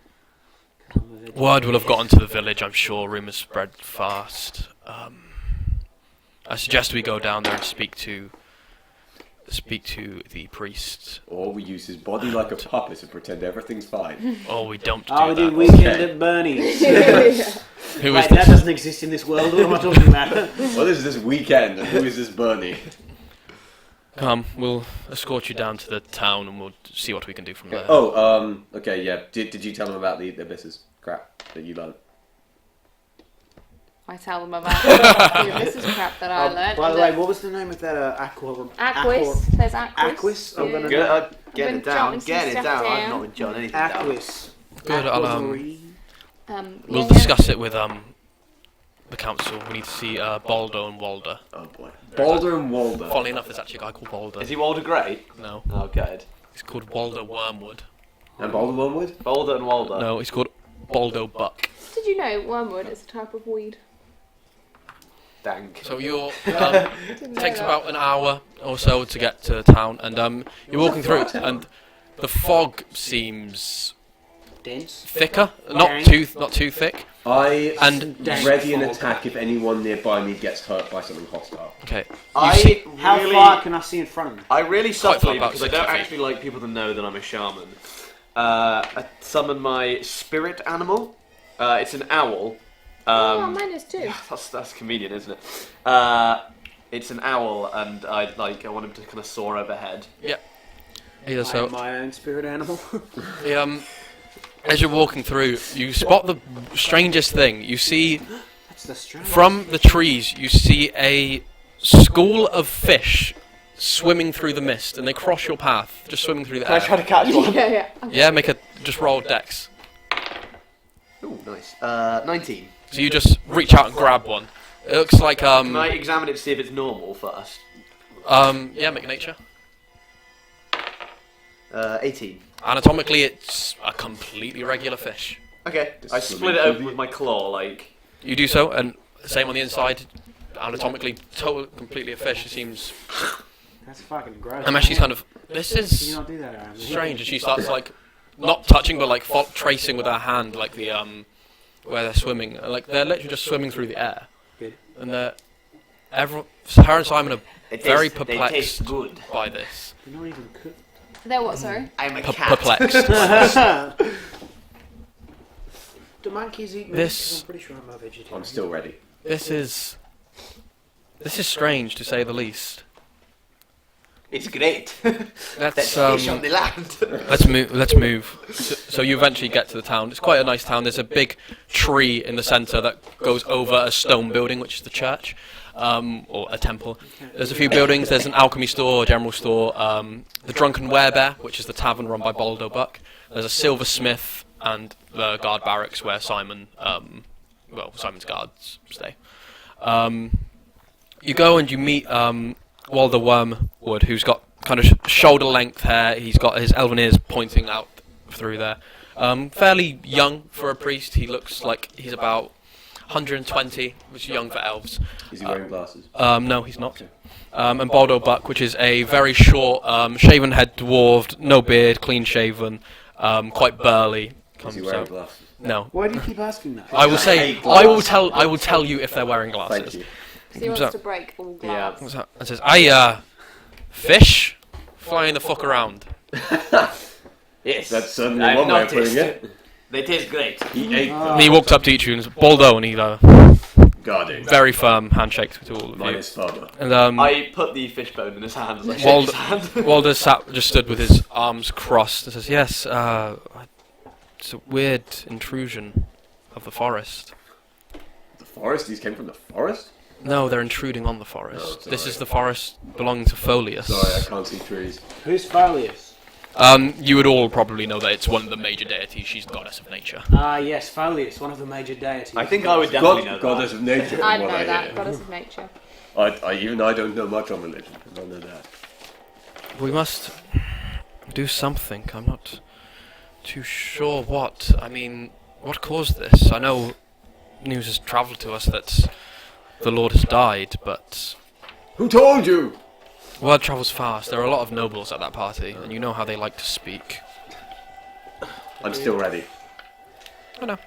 S5: Word will have gotten to the village, I'm sure. Rumours spread fast. I suggest we go down there and speak to the priest.
S2: Or we use his body like a puppet and pretend everything's fine.
S5: Oh, we don't do
S4: Oh, we
S5: that.
S4: did weekend at Bernie's.
S5: Who
S4: Wait,
S5: is
S4: that
S5: this?
S4: doesn't exist in this world. What am I talking about?
S2: What is this weekend and who is this Bernie?
S5: Come, we'll escort you down to the town and we'll see what we can do from there.
S2: Oh, okay, yeah. Did you tell him about the abysses crap that you learned?
S3: I tell them about this is crap that I learned.
S4: By the way, what was the name of that
S3: Aquis. There's Aquis.
S4: Aquis? I'm gonna
S8: Get
S3: been
S8: it down.
S3: jotting some
S8: Get it
S3: stuff
S8: down.
S3: down.
S8: I've not been jotting anything down.
S4: Aquis.
S5: Good, I'll, we'll
S3: yeah,
S5: discuss it with the council. We need to see Baldo and Walder.
S2: Oh boy. Balder and Walder.
S5: Funnily enough, there's actually a guy called Balder.
S1: Is he Walder Grey?
S5: No,
S1: Oh, good.
S5: he's called Walder Wormwood.
S2: And Balder Wormwood?
S1: Balder and Walder.
S5: No, he's called Baldo Buck.
S3: Did you know wormwood is a type of weed?
S1: Dank.
S5: So you're
S3: Didn't
S5: it
S3: know
S5: takes
S3: that.
S5: about an hour or so to get to town, and you're walking through it, and the fog seems
S4: Dense.
S5: thicker,
S4: Dank.
S5: not too thick.
S2: I
S5: And-
S2: ready an attack if anyone nearby me gets hurt by something hostile.
S5: Okay.
S4: How far can I see in front of me?
S1: I really
S5: Quite far,
S1: subtly,
S5: about
S1: because I
S5: 60
S1: don't
S5: feet.
S1: actually like people to know that I'm a shaman, I summon my spirit animal. It's an owl.
S3: Oh, mine is too.
S1: That's convenient, isn't it? It's an owl, and I want him to kind of soar overhead.
S5: Yep. Either
S4: I
S5: so.
S4: am my own spirit animal.
S5: As you're walking through, you spot the strangest thing. You see
S4: That's the strange.
S5: from the trees, you see a school of fish swimming through the mist, and they cross your path, just swimming through the
S8: Can I try
S5: air.
S8: to catch one?
S3: Yeah.
S5: Yeah, just roll dex.
S8: Ooh, nice. 19.
S5: So you just reach out and grab one. It looks like
S1: Can I examine it to see if it's normal first?
S5: yeah, make a nature.
S8: 18.
S5: Anatomically, it's a completely regular fish.
S8: Okay.
S1: I split it open with my claw, like.
S5: You do so, and same on the inside. Anatomically, completely a fish. It seems.
S4: That's fucking gross.
S5: And she's kind of. This
S4: Can you
S5: is
S4: not do that, Aaron?
S5: strange, and she starts like, not touching, but like tracing with her hand, like the where they're swimming. Like they're literally just swimming through the air.
S4: Good.
S5: And her and Simon are
S8: They
S5: very
S8: taste- They
S5: perplexed
S8: taste good.
S5: by this.
S4: You're not even cooked.
S3: They're what, sorry?
S8: I'm a cat.
S5: Perplexed.
S4: Do monkeys eat meat?
S5: This-
S4: 'Cause I'm pretty sure I'm a vegetarian.
S2: I'm still ready.
S5: This is strange to say the least.
S8: It's great.
S5: Let's
S8: That's fish on the land.
S5: let's move. So you eventually get to the town. It's quite a nice town. There's a big tree in the centre that goes over a stone building, which is the church, or a temple. There's a few buildings. There's an alchemy store, a general store, the Drunken Werebear, which is the tavern run by Baldo Buck. There's a silversmith and the guard barracks where Simon's guards stay. You go and you meet Walder Wormwood, who's got kind of shoulder length hair. He's got his elven ears pointing out through there. Fairly young for a priest. He looks like he's about 120, which is young for elves.
S2: Is he wearing glasses?
S5: No, he's not. And Baldo Buck, which is a very short, shaven head dwarf, no beard, clean shaven, quite burly.
S2: Is he wearing glasses?
S5: No.
S4: Why do you keep asking that?
S5: I will say. I will tell you if they're wearing glasses.
S2: Thank you.
S3: So he wants
S5: So-
S3: to break all
S1: Yeah.
S3: glass.
S5: What's that? It says, fish flying the fuck around.
S1: Yes.
S2: That's certainly
S1: I've
S2: one way of
S1: noticed.
S2: putting it.
S1: They taste great.
S2: He ate
S5: And he walks up to each of you and says, Baldo, and he
S2: guarding.
S5: very firm handshake to all of you.
S2: Minus father.
S5: And
S1: I put the fish bone in his hand as I shake
S5: Walder,
S1: his hand.
S5: Walder just stood with his arms crossed and says, yes, it's a weird intrusion of the forest.
S2: The forest? These came from the forest?
S5: No, they're intruding on the forest.
S2: Oh,
S5: This
S2: sorry.
S5: is the forest belonging to Folius.
S2: Sorry, I can't see trees.
S4: Who's Folius?
S5: You would all probably know that it's one of the major deities. She's the goddess of nature.
S4: Ah, yes, Folius, one of the major deities.
S1: I think I would definitely know
S2: Goddess
S1: that.
S2: of nature.
S3: I
S2: from
S3: know
S2: what I
S3: that,
S2: hear.
S3: goddess of nature.
S2: I don't know much on religion. I don't know that.
S5: We must do something. I'm not too sure what. I mean, what caused this? I know news has travelled to us that the Lord has died, but
S2: Who told you?
S5: word travels fast. There are a lot of nobles at that party, and you know how they like to speak.
S2: I'm still ready.
S5: I know.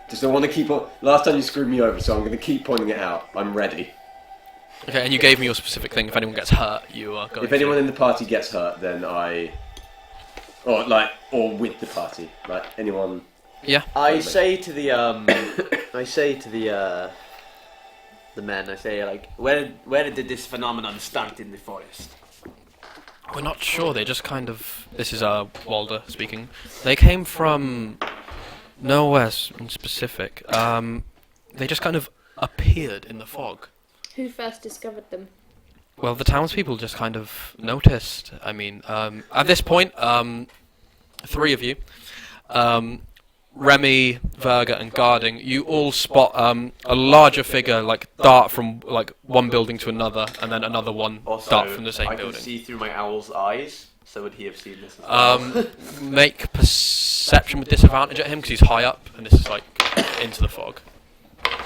S2: Just don't want to keep on. Last time you screwed me over, so I'm going to keep pointing it out. I'm ready.
S5: Okay, and you gave me your specific thing. If anyone gets hurt, you are going
S2: If anyone in the party gets hurt, then or with the party, like anyone.
S5: Yeah.
S8: I say to the the men, I say like, where did this phenomenon start in the forest?
S5: We're not sure. They just kind of. This is Walder speaking. They came from nowhere in specific. They just kind of appeared in the fog.
S3: Who first discovered them?
S5: Well, the townspeople just kind of noticed. I mean, at this point, three of you, Remy, Verga, and Garding, you all spot a larger figure like dart from like one building to another, and then another one
S1: Also,
S5: dart from the same
S1: I
S5: building.
S1: can see through my owl's eyes, so would he have seen this as well?
S5: Make perception with disadvantage at him because he's high up, and this is like into the fog.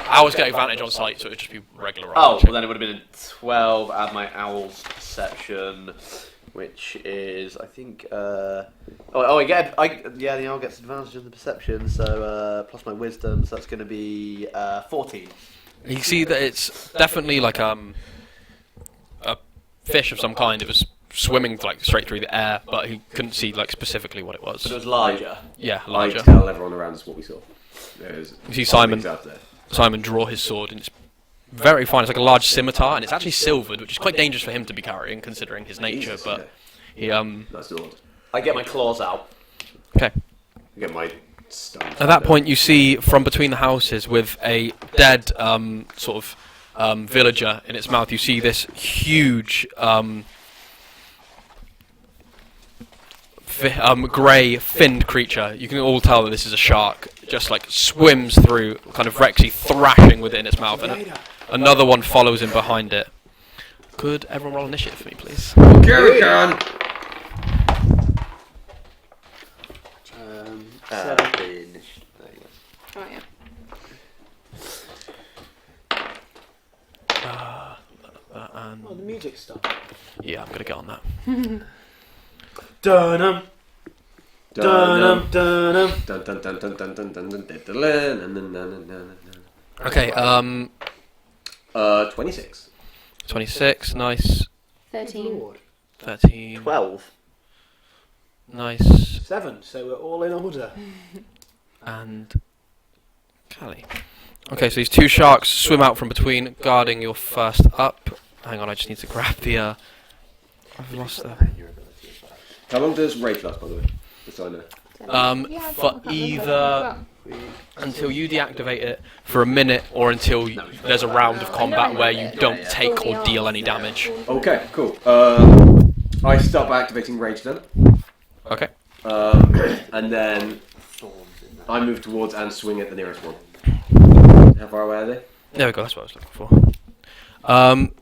S5: Owls get advantage on sight, so it would just be regular roll.
S1: Oh, well then it would have been a 12, add my owl's perception, which is, I think, the owl gets advantage on the perception, so plus my wisdom, so that's going to be 14.
S5: You see that it's definitely like a fish of some kind. It was swimming like straight through the air, but he couldn't see like specifically what it was.
S1: But it was larger.
S5: Yeah,
S2: I
S5: larger.
S2: tell everyone around us what we saw. There's
S5: You see Simon.
S2: things out there.
S5: Simon draw his sword, and it's very fine. It's like a large scimitar, and it's actually silvered, which is quite dangerous for him to be carrying, considering his nature.
S2: Jesus,
S5: But
S2: yeah.
S5: He
S2: Nice Lord.
S1: I get my claws out.
S5: Okay.
S2: I get my stuff.
S5: At that point, you see from between the houses, with a dead sort of villager in its mouth, you see this huge grey finned creature. You can all tell that this is a shark. Just like swims through, kind of Rexy thrashing with it in its mouth, and another one follows in behind it. Could everyone roll initiative for me, please?
S2: Carry on.
S8: 17. There you go.
S3: Oh, yeah.
S5: And
S4: Oh, the music stopped.
S5: yeah, I'm gonna get on that.
S4: Dun-dum. Dun-dum, dun-dum.
S2: Dun dun dun dun dun dun dun dun dun dun dun.
S5: Okay,
S2: 26.
S5: 26, nice.
S3: 13.
S4: Lord.
S5: 13,
S8: 12.
S5: nice.
S4: 7, so we're all in order.
S5: And Callie. Okay, so these two sharks swim out from between, guarding your first up. Hang on, I just need to grab the. I've lost that.
S2: How long does rage last, by the way? Just so I know.
S3: Yeah, I
S5: For
S3: can't remember
S5: either until you deactivate it for a minute, or until there's a round of combat where you don't take or deal any damage.
S2: Okay, cool. I start by activating rage then.
S5: Okay.
S2: And then I move towards and swing at the nearest one. How far away are they?
S5: There we go. That's what I was looking for.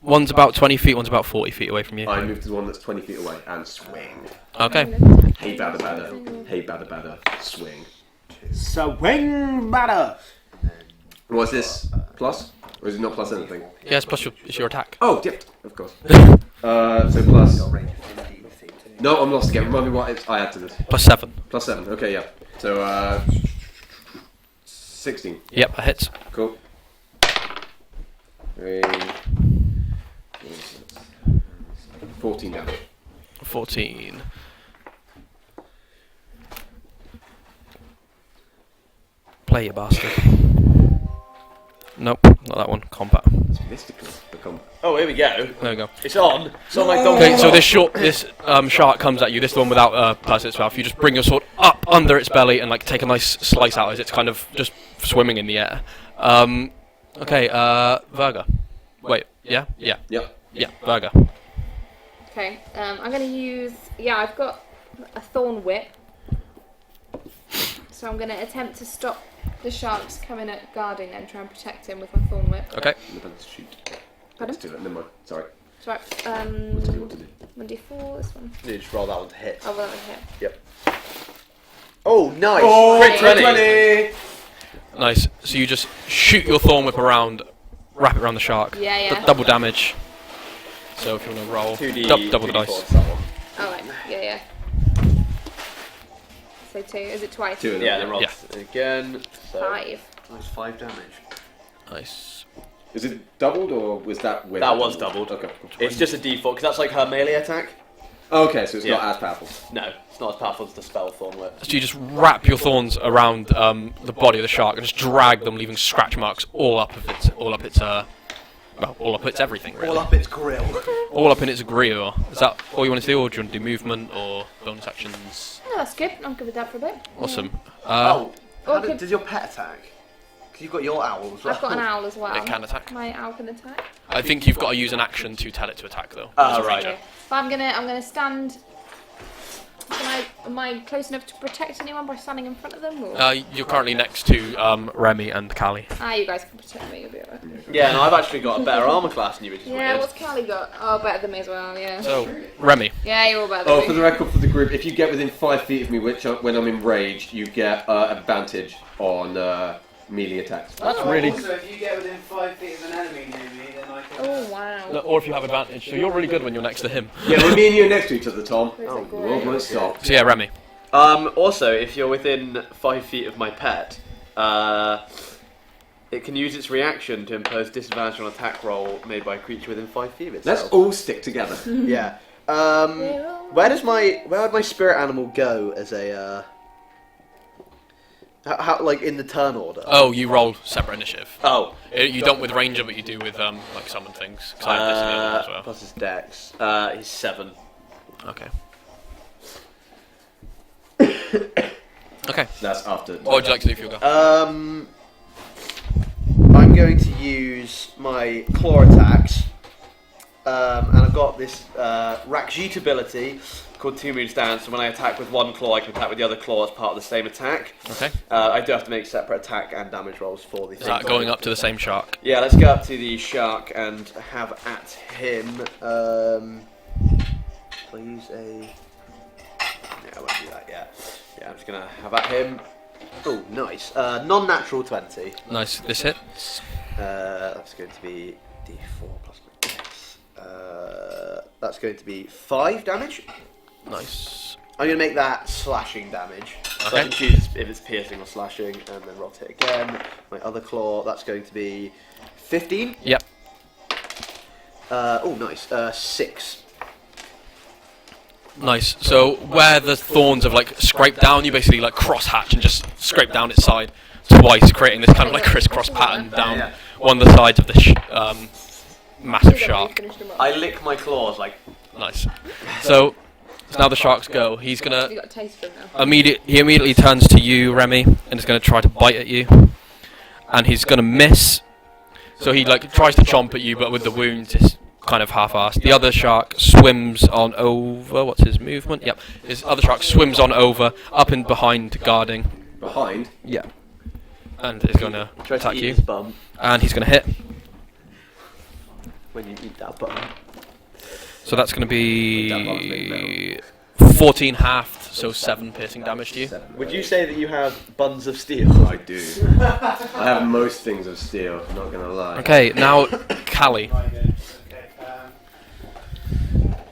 S5: One's about 20 feet. One's about 40 feet away from you.
S2: I move to the one that's 20 feet away and swing.
S5: Okay.
S2: Hey, bada bada. Hey, bada bada. Swing.
S4: Swing batter.
S2: What's this? Plus? Or is it not plus anything?
S5: Yes, plus it's your attack.
S2: Oh, dipped. Of course. So plus. No, I'm lost again. Remind me what I add to this.
S5: Plus 7.
S2: Plus 7. Okay, yeah. So 16.
S5: Yep, that hits.
S2: Cool. 14 damage.
S5: 14. Play, you bastard. Nope, not that one. Combat.
S2: It's mystical. The combat.
S1: Oh, here we go.
S5: There we go.
S1: It's on. It's on like Donkey
S5: Okay, so
S1: Kong.
S5: this shark comes at you. This one without parts of its mouth. You just bring your sword up under its belly and like take a nice slice out as it's kind of just swimming in the air. Okay, Virga. Wait, yeah, Virga.
S3: Okay, I'm going to use... Yeah, I've got a thorn whip. So I'm going to attempt to stop the sharks coming at guarding and try and protect him with my thorn whip.
S5: Okay.
S2: Let's shoot.
S3: Pardon?
S2: Let's do it. Never mind. Sorry.
S3: Sorry.
S2: I'll tell you what to do.
S3: 1d4, this one.
S8: You just roll that one to hit.
S3: Oh, well, that one hit.
S8: Oh, nice!
S3: Oh,
S8: Crit 20!
S5: Nice. So you just shoot your thorn whip around, wrap it around the shark.
S3: Yeah, yeah.
S5: Double damage. So if you want to roll,
S1: 2D,
S5: double the
S1: 2D4
S5: dice.
S1: that one.
S3: Oh, right. Yeah, yeah. So 2. Is it twice?
S2: 2 of them.
S1: Yeah, then roll
S5: Yeah.
S1: again. So
S3: 5.
S8: Nice 5 damage.
S5: Nice.
S2: Is it doubled or was that with?
S1: That was doubled.
S2: Okay. Cool.
S1: It's just a default because that's like her melee attack.
S2: Okay, so it's
S1: Yeah.
S2: not as powerful.
S1: No, it's not as powerful as the spell thorn whip.
S5: So you just wrap your thorns around the body of the shark and just drag them, leaving scratch marks all up its everything really.
S8: All up its grill.
S5: All up in its grill. Is that all you want to do, or do you want to do movement or bonus actions?
S3: Oh, that's good. I'll give it that for a bit.
S5: Awesome.
S8: How
S3: Okay.
S8: does your pet attack? Because you've got your owl as well.
S3: I've got an owl as well.
S5: It can attack.
S3: My owl can attack.
S5: I think you've got to use an action to tell it to attack, though.
S1: Oh, right.
S3: Okay. But I'm gonna stand. Am I close enough to protect anyone by standing in front of them? Or?
S5: You're currently next to Remy and Callie.
S3: You guys can protect me. You'll be alright.
S1: Yeah, no, I've actually got a better armor class than you, which is
S3: Yeah,
S1: weird.
S3: what's Callie got? Oh, better than me as well. Yeah.
S5: So, Remy.
S3: Yeah, you're all better than
S2: Oh,
S3: me.
S2: for the record, for the group, if you get within 5 feet of me, when I'm enraged, you get advantage on melee attacks.
S5: That's really.
S4: Also, if you get within 5 feet of an enemy near me, then I can...
S3: Oh wow.
S5: Or if you have advantage, so you're really good when you're next to him.
S2: Yeah, when me and you are next to each other, Tom.
S3: Where's
S2: Oh,
S3: it
S2: the
S3: going?
S2: world won't stop.
S5: So yeah, Remy.
S1: Also, if you're within 5 feet of my pet, it can use its reaction to impose disadvantage on attack roll made by a creature within 5 feet of itself.
S2: Let's all stick together.
S8: Yeah. Where would my spirit animal go as a how like in the turn order?
S5: Oh, you roll separate initiative.
S1: Oh.
S5: You don't with Ranger, but you do with like summon things. 'Cause I have this in the other one as well.
S1: Plus his dex. He's 7.
S5: Okay. Okay.
S2: That's after.
S5: What would you like to do for your go?
S8: I'm going to use my claw attacks, and I've got this Rakjit ability called 2 moves down. So when I attack with one claw, I can attack with the other claw as part of the same attack.
S5: Okay.
S8: I do have to make separate attack and damage rolls for the.
S5: Is that going up to the same shark?
S8: Yeah, let's go up to the shark and have at him. I'll use a. Yeah, I won't do that yet. Yeah, I'm just gonna have at him. Oh, nice. Non-natural 20.
S5: Nice. This hits.
S8: That's going to be D4 plus my dex. That's going to be 5 damage.
S5: Nice.
S8: I'm going to make that slashing damage. So I
S5: Okay.
S8: can choose if it's piercing or slashing, and then roll it again. My other claw, that's going to be 15.
S5: Yep.
S8: Oh, nice. 6.
S5: Nice. So where the thorns have like scraped down, you basically like cross hatch and just scrape down its side twice, creating this kind of like crisscross pattern down one of the sides of this massive shark.
S1: I lick my claws like.
S5: Nice. So now the sharks go. He's gonna
S3: You got a taste for it now.
S5: he immediately turns to you, Remy, and is gonna try to bite at you, and he's gonna miss. So he like tries to chomp at you, but with the wounds, it's kind of half-assed. The other shark swims on over. What's his movement? Yep. His other shark swims on over, up and behind, guarding.
S2: Behind.
S5: Yeah. And is gonna
S8: Try to
S5: attack
S8: eat
S5: you,
S8: his bum
S5: and he's gonna hit.
S8: when you eat that bum.
S5: So that's gonna be 14 halved, so 7 piercing damage to you.
S8: Would you say that you have buns of steel?
S2: I do. I have most things of steel. I'm not gonna lie.
S5: Okay, now Callie.
S4: Right, good. Okay.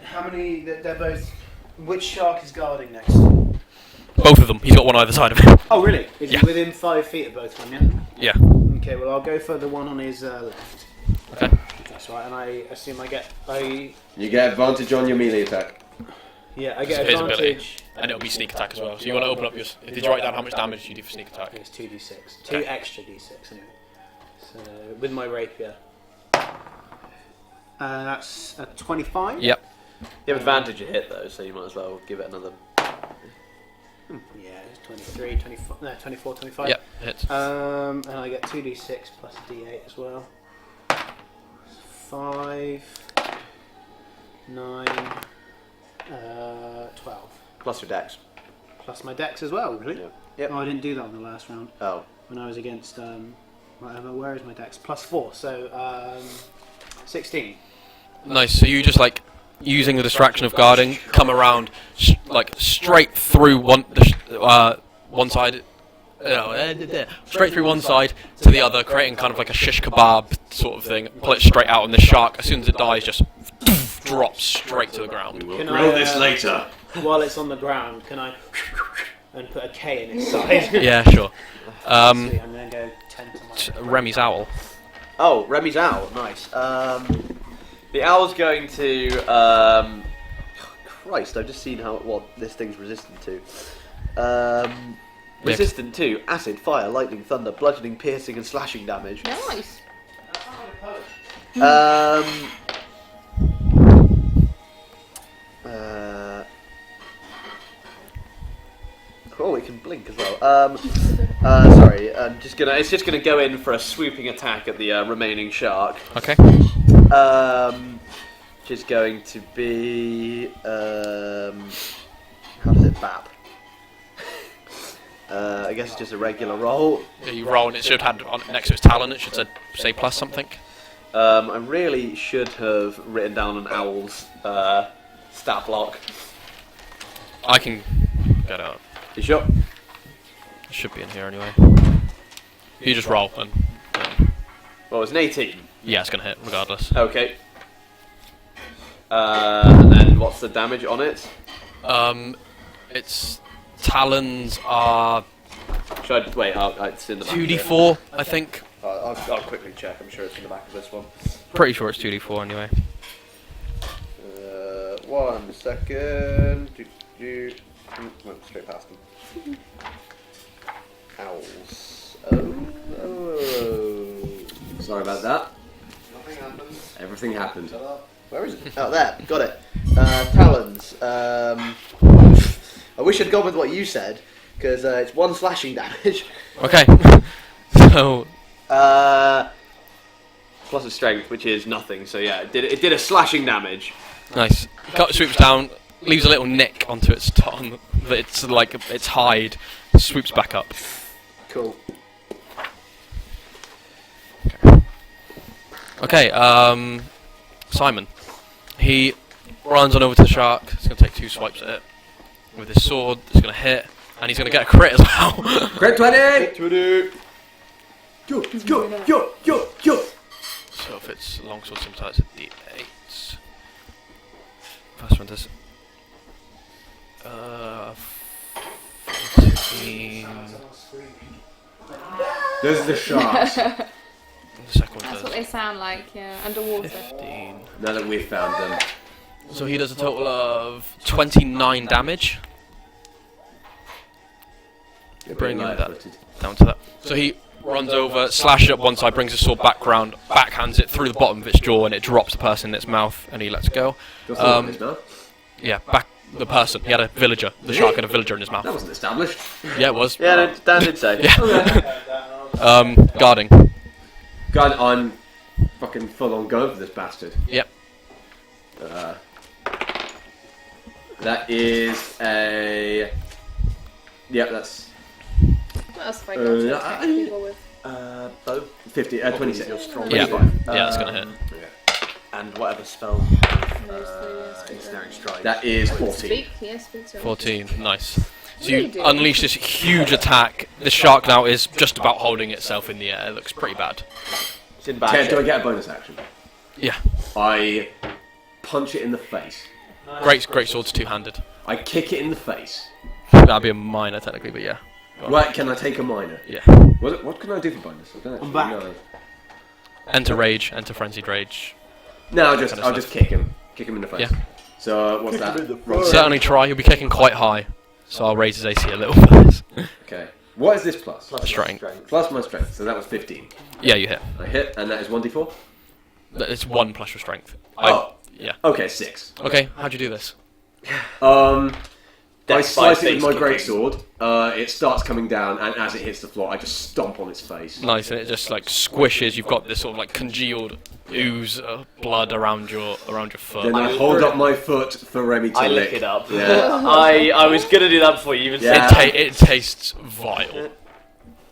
S4: How many? They're both. Which shark is guarding next?
S5: Both of them. He's got one either side of him.
S4: Oh, really? Is
S5: Yeah.
S4: he within 5 feet of both of them?
S5: Yeah.
S4: Yeah. Okay. Well, I'll go for the one on his left.
S5: Okay.
S4: That's right. And I assume I get.
S2: You get advantage on your melee attack.
S4: Yeah, I get
S5: His ability.
S4: advantage.
S5: And it'll be sneak attack as well. So you want to open up your. Did you write down how much damage you do for sneak attack?
S4: It's 2d6. 2
S5: Okay.
S4: extra d6 anyway. So with my rapier. That's a 25.
S5: Yep.
S8: You have advantage at hit though, so you might as well give it another.
S4: Yeah, it's 23, 24, no, 24, 25.
S5: Yep. Hits.
S4: And I get 2d6 plus a d8 as well. 5, 9, 12.
S8: Plus your dex.
S4: Plus my dex as well, really?
S8: Yeah. Yep.
S4: Oh, I didn't do that on the last round.
S8: Oh.
S4: When I was against, where is my dex? Plus 4, so 16.
S5: Nice. So you just like using the distraction of guarding, come around like straight through one side. Straight through one side to the other, creating kind of like a shish kebab sort of thing. Pull it straight out, and the shark, as soon as it dies, just drops straight to the ground.
S2: We'll
S4: Can
S2: grill
S4: I,
S2: this later.
S4: While it's on the ground, can I and put a K in its side?
S5: Yeah, sure.
S4: I'm going to go 10 to my...
S5: Remy's owl.
S8: Oh, Remy's owl. Nice.
S1: The owl's going to.
S8: Christ, I've just seen what this thing's resistant to. Resistant to acid, fire, lightning, thunder, bludgeoning, piercing, and slashing damage.
S3: Nice.
S8: Oh, it can blink as well. Sorry,
S1: It's just gonna go in for a swooping attack at the remaining shark.
S5: Okay.
S8: Which is going to be how does it bap? I guess it's just a regular roll.
S5: Yeah, you roll, and it should have next to its talon. It should say plus something.
S1: I really should have written down an owl's stat block.
S5: I can get out.
S1: You sure?
S5: It should be in here anyway. You just roll, and
S1: Well, it's an 18.
S5: yeah, it's gonna hit regardless.
S1: Okay. And then what's the damage on it?
S5: Its talons are
S1: Should I wait? It's in the back.
S5: 2d4, I think.
S1: I'll quickly check. I'm sure it's in the back of this one.
S5: Pretty sure it's 2d4 anyway.
S8: 1 second. Went straight past them. Owls. Oh.
S2: Sorry about that.
S8: Nothing happened.
S2: Everything happened.
S8: Where is it? Oh, there. Got it. Talons. I wish I'd gone with what you said, because it's 1 slashing damage.
S5: Okay. So
S1: Plus its strength, which is nothing. So yeah, it did a slashing damage.
S5: nice. Cut swoops down, leaves a little nick onto its tongue. It's like its hide swoops back up.
S8: Cool.
S5: Okay. Simon. He runs on over to the shark. He's gonna take 2 swipes at it with his sword. It's gonna hit, and he's gonna get a crit as well.
S2: Crit 20!
S3: Yo.
S5: So if it's longsword, sometimes it's a D8. First one does. 14.
S2: Those are the sharks.
S5: The second one
S3: That's
S5: does
S3: what they sound like, yeah, underwater.
S5: 15.
S2: Now that we've found them.
S5: So he does a total of 29 damage. Bringing that down to that. So he runs over, slashes up one side, brings his sword back round, backhands it through the bottom of its jaw, and it drops the person in its mouth, and he lets go. Yeah, back the person. He had a villager. The shark had a villager in his mouth.
S2: That wasn't established.
S5: Yeah, it was.
S1: Yeah, no, Dan did say.
S5: Yeah. Guarding.
S2: God, I'm fucking full on going for this bastard.
S5: Yep.
S2: That is a. Yep, that's
S3: What else have I got to attack people with?
S8: Bow.
S2: 26.
S8: Strong.
S5: Yeah.
S2: 25.
S5: Yeah, that's gonna hit.
S8: And whatever spell. Ensnaring strike.
S2: That is 14.
S3: Speak, yeah, speak to him.
S5: 14. Nice. So
S3: Really
S5: you
S3: do.
S5: unleash this huge attack. The shark now is just about holding itself in the air. It looks pretty bad.
S1: It's in bad
S2: Ted,
S1: shape.
S2: do I get a bonus action?
S5: Yeah.
S2: I punch it in the face.
S5: Great sword's two-handed.
S2: I kick it in the face.
S5: That'd be a minor technically, but yeah. Go on.
S2: Right, can I take a minor?
S5: Yeah.
S2: What can I do for bonus? I don't actually
S4: I'm back.
S2: know.
S5: Enter rage. Enter frenzied rage.
S2: No,
S5: Kinda
S2: I'll
S5: stuff.
S2: just kick him. Kick him in the face.
S5: Yeah.
S2: So, what's that?
S5: Certainly try. You'll be kicking quite high, so I'll raise his AC a little bit.
S2: Okay. What is this plus?
S5: Strength.
S2: Plus my strength, so that was 15.
S5: Yeah, you hit.
S2: I hit, and that is 1d4?
S5: It's 1 plus your strength.
S2: Oh.
S5: Yeah.
S2: Okay, 6.
S5: Okay. How'd you do this?
S2: I
S1: Death
S2: slice
S1: by
S2: it with my
S1: face kicking.
S2: greatsword. It starts coming down, and as it hits the floor, I just stomp on its face.
S5: Nice, and it just like squishes. You've got this sort of like congealed ooze of blood around your foot.
S2: Then I hold up my foot for Remy to
S1: I
S2: lick.
S1: lick it up.
S2: Yeah.
S1: I was gonna do that before you even
S2: Yeah.
S1: said
S5: It tastes vile.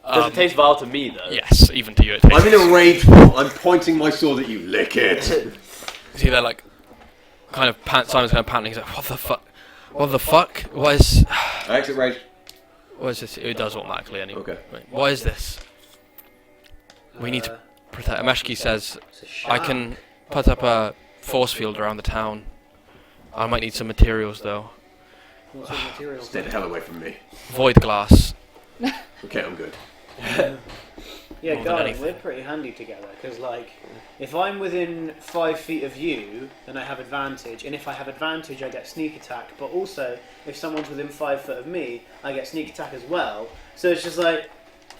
S1: Does it taste vile to me though?
S5: Yes, even to you it tastes.
S2: I'm in a rage. I'm pointing my sword at you. Lick it.
S5: See, they're like kind of Simon's kind of panting. He's like, "What the fuck? What the fuck? What is?
S2: I exit rage.
S5: What is this? It does automatically anyway.
S2: Okay.
S5: Right. What is this? We need to protect. Ameshki says, I can put up a force field around the town. I might need some materials though.
S4: What's the material?
S2: Stay the hell away from me.
S5: Void glass.
S2: Okay, I'm good.
S4: Yeah,
S5: More than
S4: guys,
S5: anything.
S4: we're pretty handy together because, like, if I'm within 5 feet of you, then I have advantage, and if I have advantage, I get sneak attack. But also, if someone's within 5 foot of me, I get sneak attack as well. So it's just like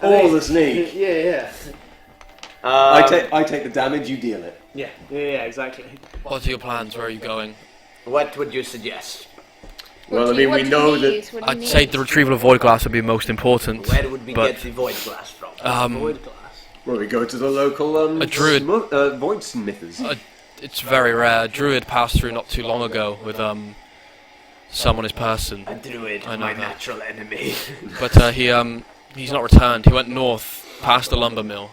S2: All the sneak.
S4: Yeah.
S2: I take the damage. You deal it.
S4: Yeah, exactly.
S5: What are your plans? Where are you going?
S8: What would you suggest?
S2: Well, I mean, we know that.
S5: I'd say the retrieval of void glass would be most important.
S8: Where would we
S5: but,
S8: get the void glass from?
S4: Void glass.
S2: Well, we go to the local
S5: A druid.
S2: void smithers.
S5: It's very rare. A druid passed through not too long ago with someone his person,
S8: A druid,
S5: I know
S8: my
S5: that.
S8: natural enemy.
S5: but he's not returned. He went north past the lumber mill.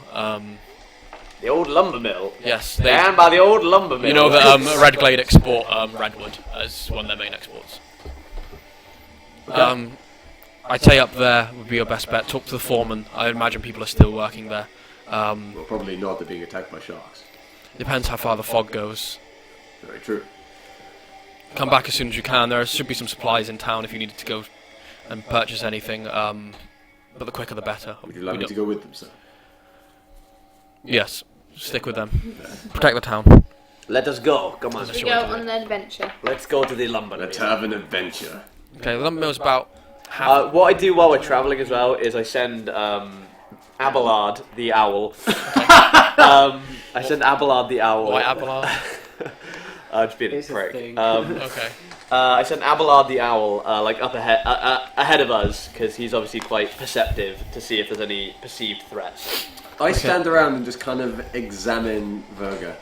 S1: The old lumber mill.
S5: Yes,
S1: Down by the old lumber mill.
S5: you know that Redglade export redwood as one of their main exports. I'd say up there would be your best bet. Talk to the foreman. I imagine people are still working there.
S2: Well, probably not. They're being attacked by sharks.
S5: Depends how far the fog goes.
S2: Very true.
S5: Come back as soon as you can. There should be some supplies in town if you needed to go and purchase anything. But the quicker the better.
S2: Would you like
S5: We
S2: me
S5: don't-
S2: to go with them, sir?
S5: Yes, stick with them. Protect the town.
S8: Let us go. Come on.
S3: We go on an adventure.
S8: Let's go to the lumber
S2: Let's
S8: mill.
S2: have an adventure.
S5: Okay, the lumber mill's about half.
S1: What I do while we're travelling as well is I send Abelard the owl. I send Abelard the owl.
S5: White Abelard.
S8: Just being a
S4: It's a
S8: prick.
S4: thing.
S5: Okay.
S8: I sent Abelard the owl like up ahead of us because he's obviously quite perceptive to see if there's any perceived threats.
S2: I stand around and just kind of examine Verga,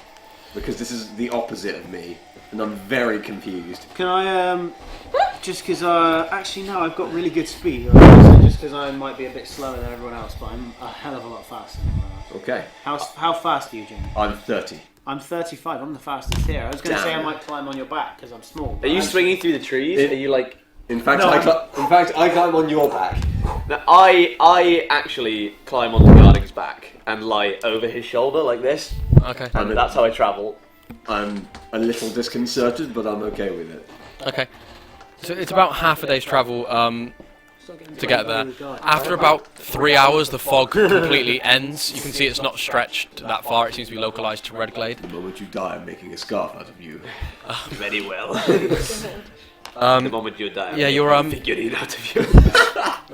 S2: because this is the opposite of me, and I'm very confused.
S4: Can I, just because, actually no, I've got really good speed, so just because I might be a bit slower than everyone else, but I'm a hell of a lot faster than everyone else.
S2: Okay.
S4: How fast are you, Jamie?
S2: I'm 30.
S4: I'm 35, I'm the fastest here. I was going to say I
S2: Damn.
S4: might climb on your back because I'm small.
S8: Are
S4: but
S8: you
S4: I'm-
S8: swinging through the trees? Are you like?
S2: In fact,
S4: No,
S2: I climb on your back.
S8: No, I actually climb onto Guarding's back and lie over his shoulder like this,
S5: Okay.
S8: and that's how I travel.
S2: I'm a little disconcerted, but I'm okay with it.
S5: Okay. So it's about half a day's travel to get there. After about 3 hours, the fog completely ends. You can see it's not stretched that far. It seems to be localized to Redglade.
S2: The moment you die, I'm making a scarf out of you.
S8: Very well. The moment you die,
S5: Yeah, your
S8: figuring out of you.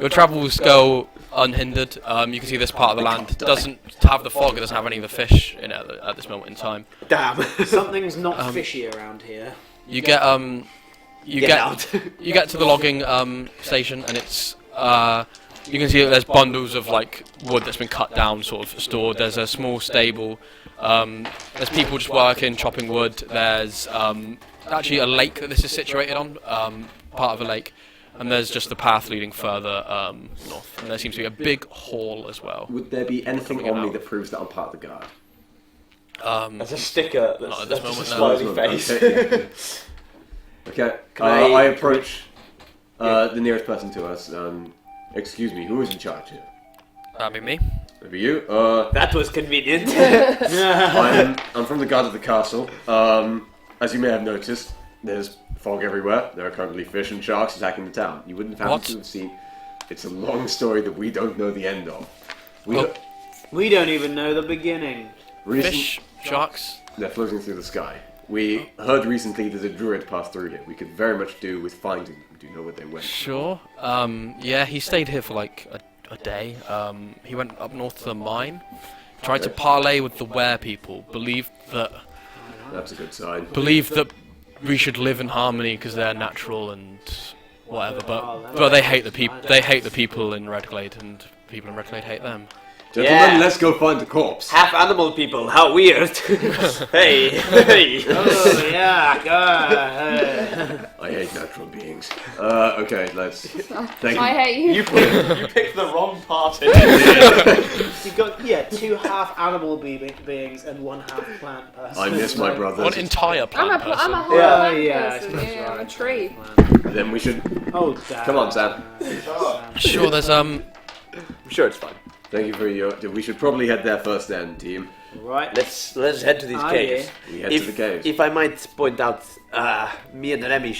S5: your travels go unhindered. You can see this part of the land doesn't have the fog. It doesn't have any of the fish in it at this moment in time.
S8: Damn.
S4: Something's not fishy around here.
S5: You get you
S8: Get
S5: get
S8: out.
S5: you get to the logging station, and it's you can see that there's bundles of like wood that's been cut down, sort of stored. There's a small stable. There's people just working, chopping wood. There's actually a lake that this is situated on, part of a lake, and there's just the path leading further north. And there seems to be a big hall as well.
S2: Would there be anything
S5: Coming
S2: on me
S5: out.
S2: that proves that I'm part of the guard?
S8: There's a sticker that's,
S5: Not at this
S8: that's just a
S5: moment,
S8: smiley
S2: no.
S8: face.
S2: Okay.
S8: Can
S2: I
S8: I-
S2: approach the nearest person to us. Excuse me, who is in charge here?
S5: That'd be me.
S2: Maybe you?
S8: That was convenient.
S2: I'm from the guard of the castle. As you may have noticed, there's fog everywhere. There are currently fish and sharks attacking the town. You wouldn't happen
S5: What?
S2: to have seen. It's a long story that we don't know the end of. We
S5: Oh.
S2: don't-
S4: We don't even know the beginning.
S5: Fish, sharks.
S2: They're floating through the sky. We heard recently that a druid passed through here. We could very much do with finding them. Do you know where they went?
S5: Sure. Yeah, he stayed here for like a day. He went up north to the mine, tried to parlay with the were people, believed that
S2: That's a good sign.
S5: we should live in harmony because they're natural and whatever. But they hate the people. They hate the people in Redglade, and people in Redglade hate them.
S2: Gentlemen,
S8: Yeah.
S2: let's go find the corpse.
S8: Half animal people, how weird. Hey, hey.
S4: Oh, yeah, God.
S2: I hate natural beings. Okay, let's. Thank you.
S3: I hate you.
S8: You picked the wrong party.
S4: You've got, two half animal beings and one half plant person.
S2: I miss my brothers.
S5: One entire
S3: I'm
S5: plant
S3: a, I'm a
S5: person.
S3: whole
S4: Yeah,
S3: plant
S4: yeah, I
S3: person.
S4: suppose
S3: Yeah,
S4: you're
S3: I'm a
S4: right.
S3: tree.
S2: Then we should.
S4: Oh, damn.
S2: Come on, Sam.
S5: Sure, there's
S8: I'm sure it's fine.
S2: Thank you for your. We should probably head there first, then, team.
S4: Right.
S8: Let's head to these
S4: Ah,
S8: caves.
S2: We head to the caves.
S8: If I might point out, me and Gally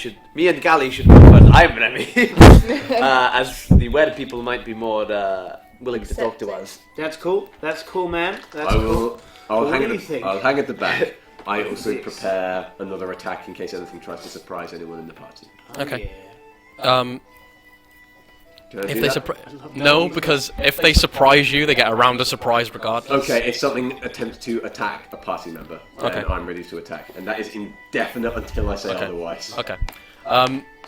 S8: should go first. I'm Remy, as the were people might be more willing to talk to us.
S4: That's cool. That's cool, man. That's
S2: I
S4: cool.
S2: will. I'll
S4: What
S2: hang
S4: do
S2: at
S4: you
S2: the,
S4: think?
S2: I'll hang at the back. I also
S4: Yes.
S2: prepare another attack in case anything tries to surprise anyone in the party.
S5: Okay.
S4: Yeah.
S2: Can I
S5: If
S2: do
S5: they
S2: that?
S5: surprise, no, because if they surprise you, they get a round of surprise regardless.
S2: Okay, if something attempts to attack a party member, then
S5: Okay.
S2: I'm ready to attack, and that is indefinite until I say
S5: Okay.
S2: otherwise.
S5: Okay.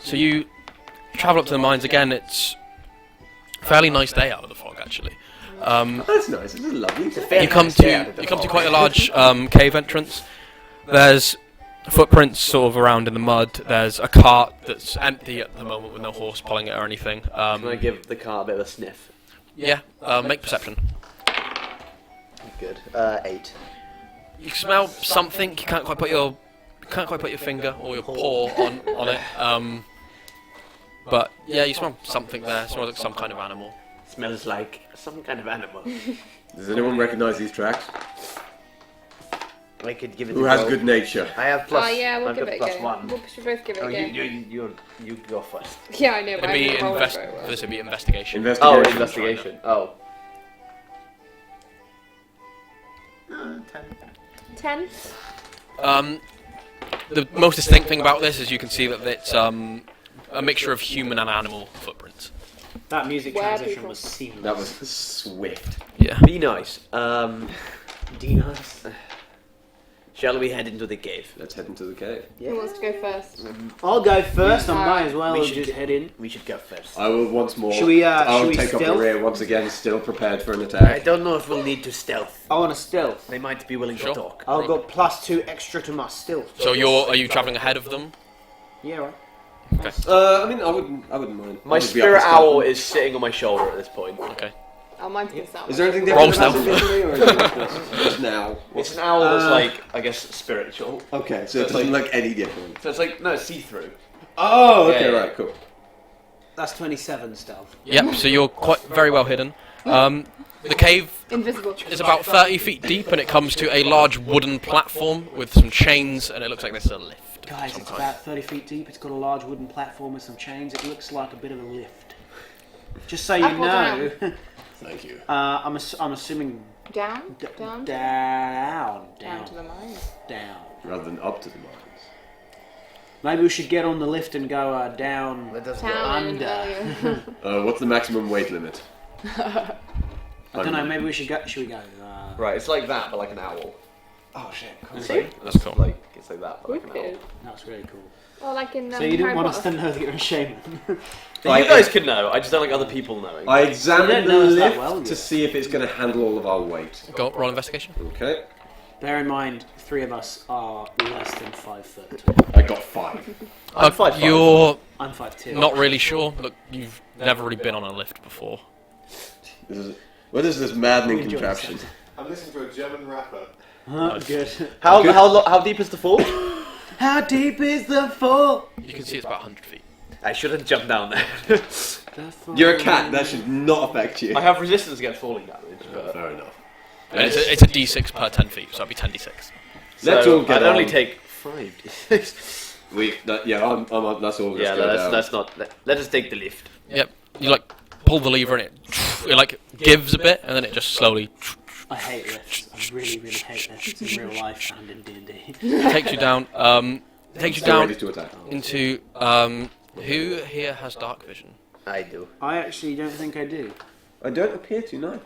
S5: So you travel up to the mines again. It's a fairly nice day out of the fog, actually.
S2: That's nice. This is lovely.
S5: You come to quite a large cave entrance. There's footprints sort of around in the mud. There's a cart that's empty at the moment with no horse pulling it or anything.
S8: Can I give the car a bit of a sniff?
S5: Yeah. Make perception.
S8: Good. 8.
S5: You can smell something. You can't quite put your finger or your paw on it. But yeah, you smell something there. It smells like some kind of animal.
S8: Smells like some kind of animal.
S2: Does anyone recognize these tracks?
S8: I could give it
S2: Who
S8: a
S2: has
S8: go.
S2: good nature?
S8: I have plus.
S3: Oh yeah, we'll
S8: I've
S3: give
S8: got
S3: it a
S8: plus
S3: go.
S8: 1.
S3: We should both give it
S8: Oh,
S3: a go.
S8: you go first.
S3: Yeah, I know, but
S5: It'd
S3: I
S5: be
S3: didn't roll it very well.
S5: this would be investigation.
S8: Oh,
S2: Investigation.
S8: investigation. Oh.
S3: 10.
S5: The most distinct thing about this is you can see that it's a mixture of human and animal footprints.
S4: That music
S3: Where
S4: transition
S3: people-
S4: was seamless.
S2: That was swift.
S5: Yeah.
S8: Be nice.
S4: Dinos.
S8: Shall we head into the cave?
S2: Let's head into the cave.
S3: Who wants to go first?
S4: I'll go first. I
S3: Alright.
S4: might as well
S8: We should
S4: just
S8: get-
S4: head in.
S8: We should go first.
S2: I will once more.
S4: Should we,
S2: I'll
S4: should we
S2: take up the
S4: stealth?
S2: rear once again, still prepared for an
S8: I
S2: attack.
S8: don't know if we'll need to stealth.
S4: I want to stealth.
S8: They might be willing
S5: Sure.
S8: to talk.
S4: I'll go +2 extra to my stealth.
S5: So are you travelling ahead of them?
S4: Yeah, right.
S2: I mean, I wouldn't mind.
S8: My
S2: I would be up
S8: spirit
S2: for stealth.
S8: owl is sitting on my shoulder at this point.
S5: Okay.
S3: Oh, mine's going to sound.
S2: Is there anything
S5: Roll
S2: different about
S5: stealth.
S2: it visually, or is it just now?
S8: It's an owl that's like, I guess, spiritual.
S2: Okay, so it doesn't look any different.
S8: So it's like, no, it's see-through.
S2: Oh, okay,
S8: Yeah.
S2: right, cool.
S4: That's 27 stealth.
S5: Yep. So you're quite very well hidden. The cave
S3: Invisible.
S5: is about 30 feet deep, and it comes to a large wooden platform with some chains, and it looks like this is a lift.
S4: Guys, it's about 30 feet deep. It's got a large wooden platform with some chains. It looks like a bit of a lift. Just so you
S3: Up or
S4: know,
S2: Thank you.
S4: I'm assuming
S3: Down?
S4: d-
S3: Down?
S4: down
S3: To the mines.
S4: down.
S2: Rather than up to the mines.
S4: Maybe we should get on the lift and go down.
S8: That doesn't
S3: Town
S4: Under.
S3: earlier.
S2: What's the maximum weight limit?
S4: I don't know. Maybe we should go. Should we go?
S8: Right, it's like that, but like an owl.
S4: Oh shit! Cool.
S5: That's cool.
S8: It's like that, but like an owl.
S3: Wicked.
S4: That's really cool.
S3: Or like in
S4: So you didn't
S3: Harry
S4: want us to
S3: Potter.
S4: know that you're a shaman?
S8: You guys can know, I just don't like other people knowing.
S2: I
S4: You
S2: examined
S4: don't
S2: the
S4: know us that
S2: lift
S4: well
S2: to
S4: yet.
S2: see if it's going to handle all of our weight.
S5: Go roll investigation.
S2: Okay.
S4: Bear in mind, 3 of us are less than 5 foot.
S2: I got 5.
S8: I'm 5'5".
S5: You're
S4: I'm 5'2".
S5: not really sure. Look, you've never really been on a lift before.
S2: What is this maddening
S4: Enjoy
S2: contraption?
S4: yourself.
S6: I'm listening to a German rapper.
S4: Good.
S8: How deep is the fall?
S4: How deep is the fall?
S5: You can see it's about 100 feet.
S8: I shouldn't jump down there.
S2: You're a cat, that should not affect you.
S8: I have resistance against falling damage, but
S2: Fair enough.
S5: And it's a d6 per 10 feet, so it'd be 10d6.
S2: Let's all get
S8: I'd only
S2: on.
S8: take 5.
S2: That's all.
S8: Yeah, let's not. Let us take the lift.
S5: Yep. You like pull the lever and it like gives a bit, and then it just slowly
S4: I hate this. I really, really hate this in real life and in D&D.
S5: takes you down. Takes you
S2: Still
S5: down
S2: ready to attack.
S5: into who here has dark vision?
S8: I do.
S4: I actually don't think I do.
S2: I don't appear to, no.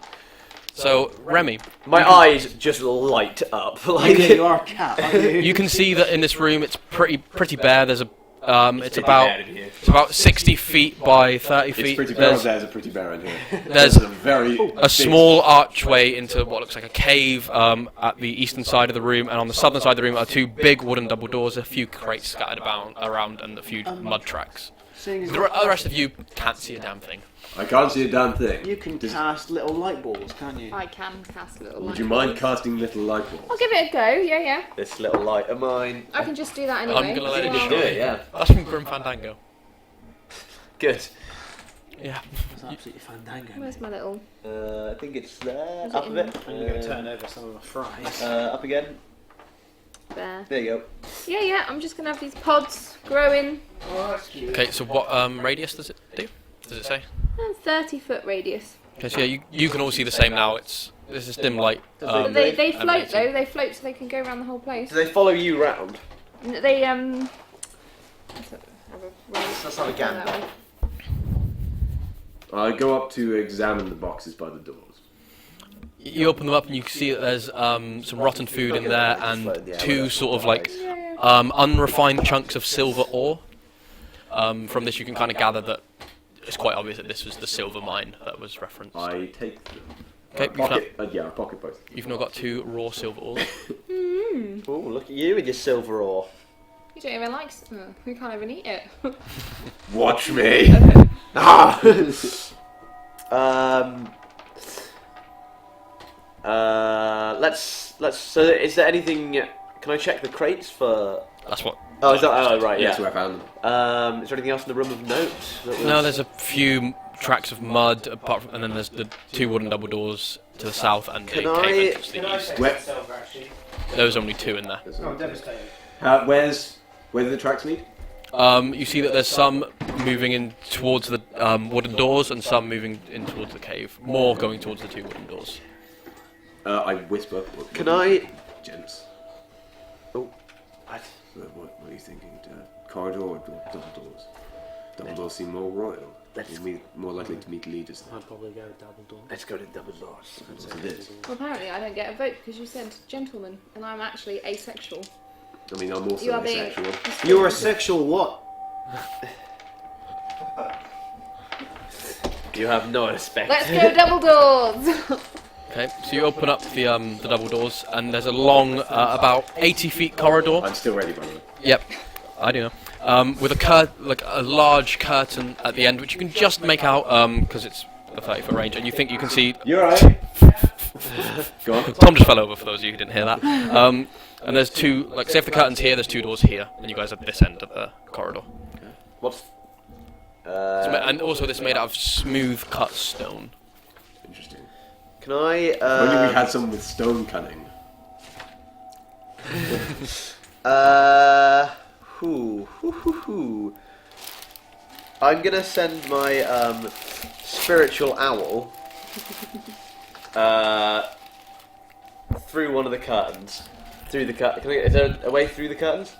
S5: So Remy,
S8: My eyes just light up. Like
S4: You are a cat, aren't you?
S5: you can see that in this room it's pretty bare. There's a it's
S8: pretty
S5: about
S8: bad in here.
S5: it's about 60 feet by 30 feet.
S2: It's pretty bare.
S5: There's
S2: There's a pretty bare in here.
S5: there's
S2: a very
S5: a small archway into what looks like a cave at the eastern side of the room, and on the southern side of the room are 2 big wooden double doors, a few crates scattered around, and a few mud tracks.
S4: Seeing as
S5: The rest of you can't see a damn thing.
S2: I can't see a damn thing.
S4: you can cast little light balls, can't you?
S3: I can cast a little
S2: Would
S3: light.
S2: you mind casting little light
S3: I'll
S2: balls?
S3: give it a go, yeah.
S8: This little light of mine.
S3: I can just do that anyway.
S5: I'm gonna let it
S3: Well,
S5: do
S8: Do it, yeah.
S5: That's from Grim Fandango.
S8: Good.
S5: Yeah.
S4: That's absolutely fandango.
S3: Where's my little...
S8: I think it's there.
S3: Is
S8: Up
S3: it
S8: a
S3: in
S8: bit.
S4: I'm going to turn over some of my fries.
S8: Up again.
S3: There.
S8: There you go.
S3: Yeah, I'm just going to have these pods growing.
S5: Okay, so what radius does it do? Does it say?
S3: And 30-foot radius.
S5: Okay, so yeah, you can all see the same now. There's this dim light.
S3: But they float
S5: emanating.
S3: though, they float so they can go around the whole place.
S8: Do they follow you round?
S3: They, let's have a roll.
S8: Let's have a gander.
S3: That way.
S2: I go up to examine the boxes by the doors.
S5: You open them up and you can see that there's some rotten food in there and 2 sort of like
S3: Yeah.
S5: unrefined chunks of silver ore. From this you can kind of gather that it's quite obvious that this was the silver mine that was referenced.
S2: I take them.
S5: Okay,
S2: I pocket both.
S5: You've now got 2 raw silver ores.
S8: Oh, look at you with your silver ore.
S3: You don't even like... we can't even eat it.
S2: Watch me.
S8: Ah! Let's. So, is there anything? Can I check the crates for?
S5: That's what.
S8: Oh, is that? Oh, right.
S2: Yes,
S8: Yeah.
S2: where I found them.
S8: Is there anything else in the room of note?
S5: No, there's a few tracks of mud, apart from, and then there's the 2 wooden double doors to the south and the
S8: Can
S5: cave
S8: I-
S5: entrance to the east.
S2: Where?
S5: There's only 2 in there.
S4: Oh, devastating.
S2: Where do the tracks lead?
S5: You see that there's some moving in towards the wooden doors and some moving in towards the cave. More going towards the 2 wooden doors.
S2: I whisper.
S8: Can I?
S2: Gents.
S8: Oh.
S2: What are you thinking? Corridor or double doors? Double doors seem more royal. We're more likely to meet leaders there.
S4: I'd probably go double door.
S8: Let's go to double doors.
S2: That's what it is.
S3: Well, apparently I don't get a vote because you said gentleman, and I'm actually asexual.
S2: I mean, I'm also
S3: You are being
S2: asexual.
S4: You're a sexual what?
S8: You have no respect.
S3: Let's go double doors.
S5: Okay, so you open up the double doors, and there's a long, about 80 feet corridor.
S2: I'm still ready, by the way.
S5: Yep, I do know. With a large curtain at the end, which you can just make out because it's a 30-foot range, and you think you can see.
S2: You're right. Go on.
S5: Tom just fell over for those of you who didn't hear that. And there's two, like, say if the curtain's here, there's two doors here, and you guys are at this end of the corridor.
S8: What's...
S5: And also, this is made out of smooth cut stone.
S2: Interesting.
S8: Can I...
S2: If only we had someone with stone cunning.
S8: I'm gonna send my spiritual owl through one of the curtains. Through the curtain. Is there a way through the curtains?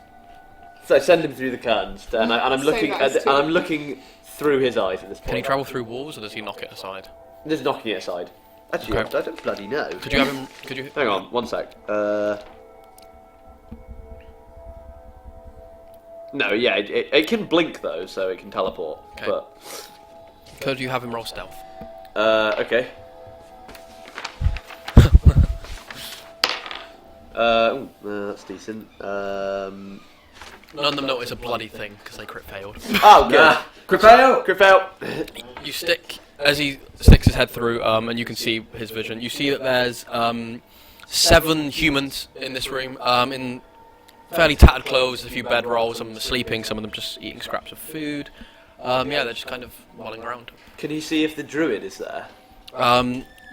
S8: So I send him through the curtains, and I'm
S3: So
S8: looking
S3: nice
S8: and
S3: too.
S8: I'm looking through his eyes at this point.
S5: Can he travel through walls, or does he knock it aside?
S8: Just knocking it aside. Actually,
S5: Okay.
S8: I don't bloody know.
S5: Could you have him? Could you?
S8: Hang on, one sec. No, yeah, it can blink though, so it can teleport.
S5: Okay.
S8: But
S5: Could you have him roll stealth?
S8: okay. That's decent.
S5: None of them notice a bloody thing because they crit failed.
S8: Oh, good.
S2: Crit fail!
S8: Grip out.
S5: You stick as he sticks his head through, and you can see his vision. You see that there's 7 humans in this room, in fairly tattered clothes, a few bedrolls. Some of them are sleeping, some of them just eating scraps of food. Yeah, they're just kind of mulling around.
S8: Can you see if the druid is there?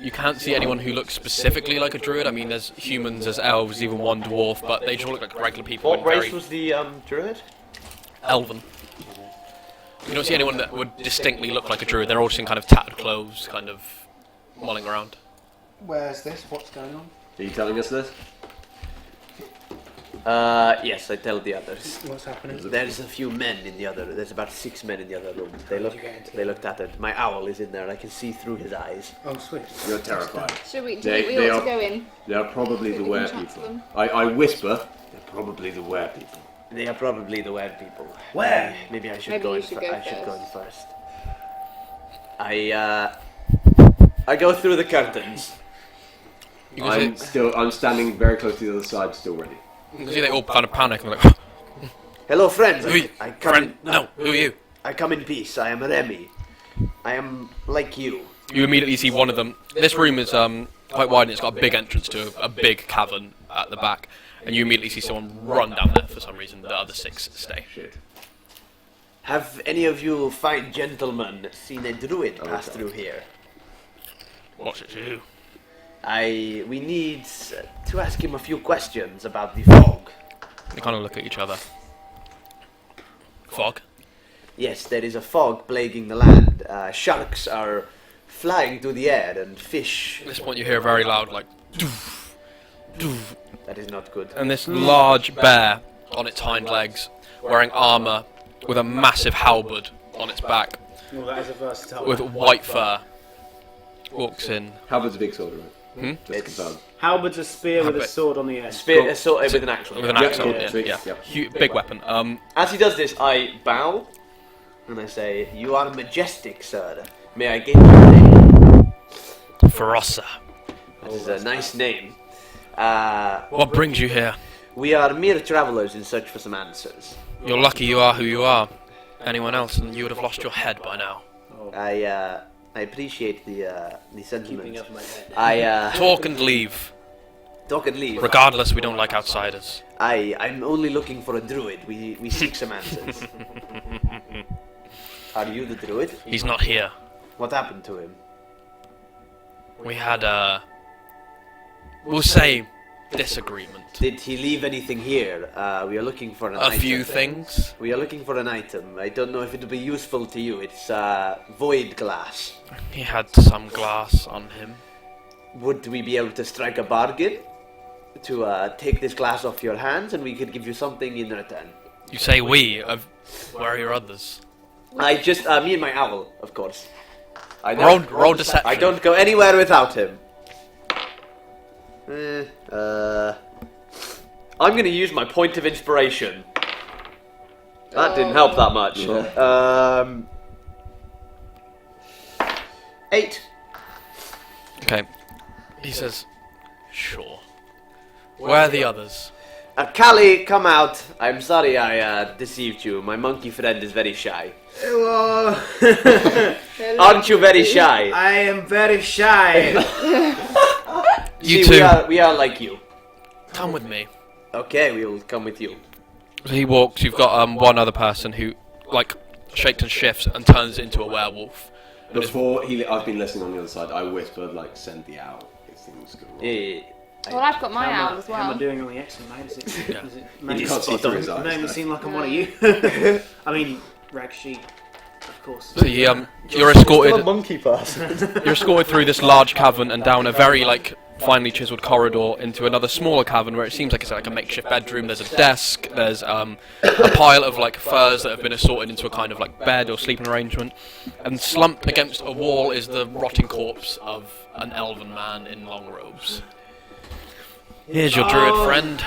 S5: You can't see anyone who looks specifically like a druid. I mean, there's humans, there's elves, even one dwarf, but they just all look like regular people.
S8: What
S5: and
S8: race
S5: very
S8: was the druid?
S5: elven. You don't see anyone that would distinctly look like a druid. They're all just in kind of tattered clothes, kind of mulling around.
S4: Where's this? What's going on?
S2: Are you telling us this?
S8: Yes, I tell the others.
S4: What's happening?
S8: There's a few men in the other. There's about 6 men in the other room. They look tattered. My owl is in there. I can see through his eyes.
S4: Oh, sweet.
S2: You're terrified.
S3: Should we? Do
S2: They-
S3: we
S2: they
S3: ought
S2: are-
S3: to go in?
S2: They're probably the
S3: We can
S2: were
S3: chat to
S2: people.
S3: them.
S2: I whisper, they're probably the were people.
S8: They are probably the were people.
S4: Where?
S8: Maybe I should
S3: Maybe
S8: go
S3: you
S8: in.
S3: should go
S8: I should go in
S3: first.
S8: first. I go through the curtains.
S5: You can
S2: I'm standing very close to the other side, still ready.
S5: you can see they all kind of panic and like,
S8: Hello, friends.
S5: who are you?
S8: I come
S5: Friend?
S8: in,
S5: No, who are you?
S8: I come in peace. I am Remy. I am like you.
S5: You immediately see one of them. This room is quite wide and it's got a big entrance to a big cavern at the back. And you immediately see someone run down there for some reason. The other 6 stay.
S2: Shit.
S8: Have any of you fine gentlemen seen a druid pass through here?
S5: What's it to?
S8: We need to ask him a few questions about the fog.
S5: They kind of look at each other. Fog?
S8: Yes, there is a fog plaguing the land. Sharks are flying through the air and fish.
S5: At this point you hear a very loud like doof, doof.
S8: That is not good.
S5: And this large bear on its hind legs, wearing armour, with a massive halberd on its back,
S4: Well, that is a versatile.
S5: with white fur, walks in.
S2: Halberd's a big sword, right?
S5: Hmm?
S2: Just confirm.
S4: Halberd's a spear with a
S5: Halberd.
S4: sword on the end.
S8: Spear, a sword with an axe on it.
S5: With an
S2: Yep,
S5: axe on
S2: yeah,
S5: it,
S2: sweet,
S5: yeah.
S2: yep.
S5: Big weapon.
S8: As he does this, I bow and I say, "You are majestic, sir. May I get your name?"
S5: Ferossa.
S8: That is a nice name.
S5: What brings you here?
S8: We are mere travelers in search for some answers.
S5: You're lucky you are who you are. Anyone else and you would have lost your head by now.
S8: I appreciate the sentiment.
S4: Keeping up my head.
S5: Talk and leave.
S8: Talk and leave.
S5: Regardless, we don't like outsiders.
S8: I'm only looking for a druid. We seek some answers. Are you the druid?
S5: He's not here.
S8: What happened to him?
S5: We had we'll say, disagreement.
S8: Did he leave anything here? We are looking for an
S5: A
S8: item.
S5: few things.
S8: We are looking for an item. I don't know if it will be useful to you. It's void glass.
S5: He had some glass on him.
S8: Would we be able to strike a bargain to take this glass off your hands, and we could give you something in return?
S5: You say we. Where are your others?
S8: I just me and my owl, of course.
S5: Roll deception.
S8: I don't go anywhere without him. I'm going to use my point of inspiration. That didn't help that much.
S2: Yeah.
S8: 8.
S5: Okay. He says, sure. Where are the others?
S8: Callie, come out. I'm sorry I deceived you. My monkey friend is very shy.
S4: Hello.
S8: Aren't you very shy?
S4: I am very shy.
S5: You
S8: See,
S5: two,
S8: we are like you.
S5: come with me.
S8: Okay, we will come with you.
S5: So he walks, you've got one other person who, like, shakes and shifts and turns into a werewolf. And is-
S2: Before I've been listening on the other side. I whispered like, "Send the owl." If things go wrong.
S8: Yeah.
S3: Well, I've got my owl as
S4: How am I
S3: well.
S4: doing on the accent, mate? Is it?
S5: Yeah.
S4: Is it
S2: You
S4: make
S2: can't see through his eyes.
S4: me
S2: though.
S4: seem like I'm one of you? I mean, rag sheet, of course.
S5: So you're escorted.
S8: monkey person.
S5: You're escorted through this large cavern and down a very finely chiseled corridor into another smaller cavern where it seems like it's like a makeshift bedroom. There's a desk. There's a pile of furs that have been assorted into a kind of bed or sleeping arrangement. And slumped against a wall is the rotting corpse of an elven man in long robes. Here's your druid friend.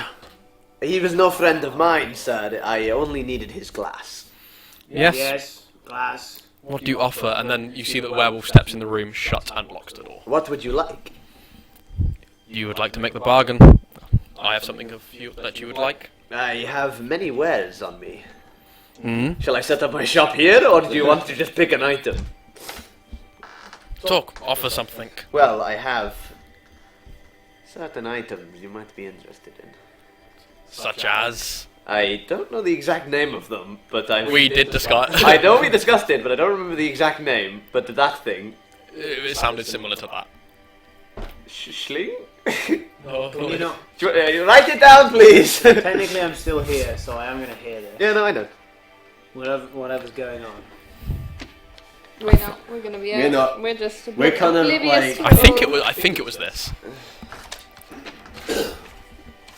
S8: He was no friend of mine, sir. I only needed his glass.
S5: Yes.
S4: Yes. Glass.
S5: What do you offer? And then you see that the werewolf steps in the room, shuts and locks the door.
S8: What would you like?
S5: You would like to make the bargain. I have something that you would like.
S8: I have many wares on me.
S5: Hmm?
S8: Shall I set up my shop here, or do you want to just pick an item?
S5: Talk. Offer something.
S8: Well, I have certain items you might be interested in.
S5: Such as...
S8: I don't know the exact name of them, but
S5: We did discuss...
S8: I know we discussed it, but I don't remember the exact name. But that thing,
S5: It sounded similar to that.
S8: Schling.
S4: Can you not?
S8: Write it down, please.
S4: Technically, I'm still here, so I am going to hear this.
S8: Yeah, no, I know.
S4: Whatever's going on.
S3: We're not. We're gonna be.
S2: We're not.
S3: We're just.
S2: We're kind of
S3: oblivious
S2: like-
S3: to
S5: I think
S3: all.
S5: it was this.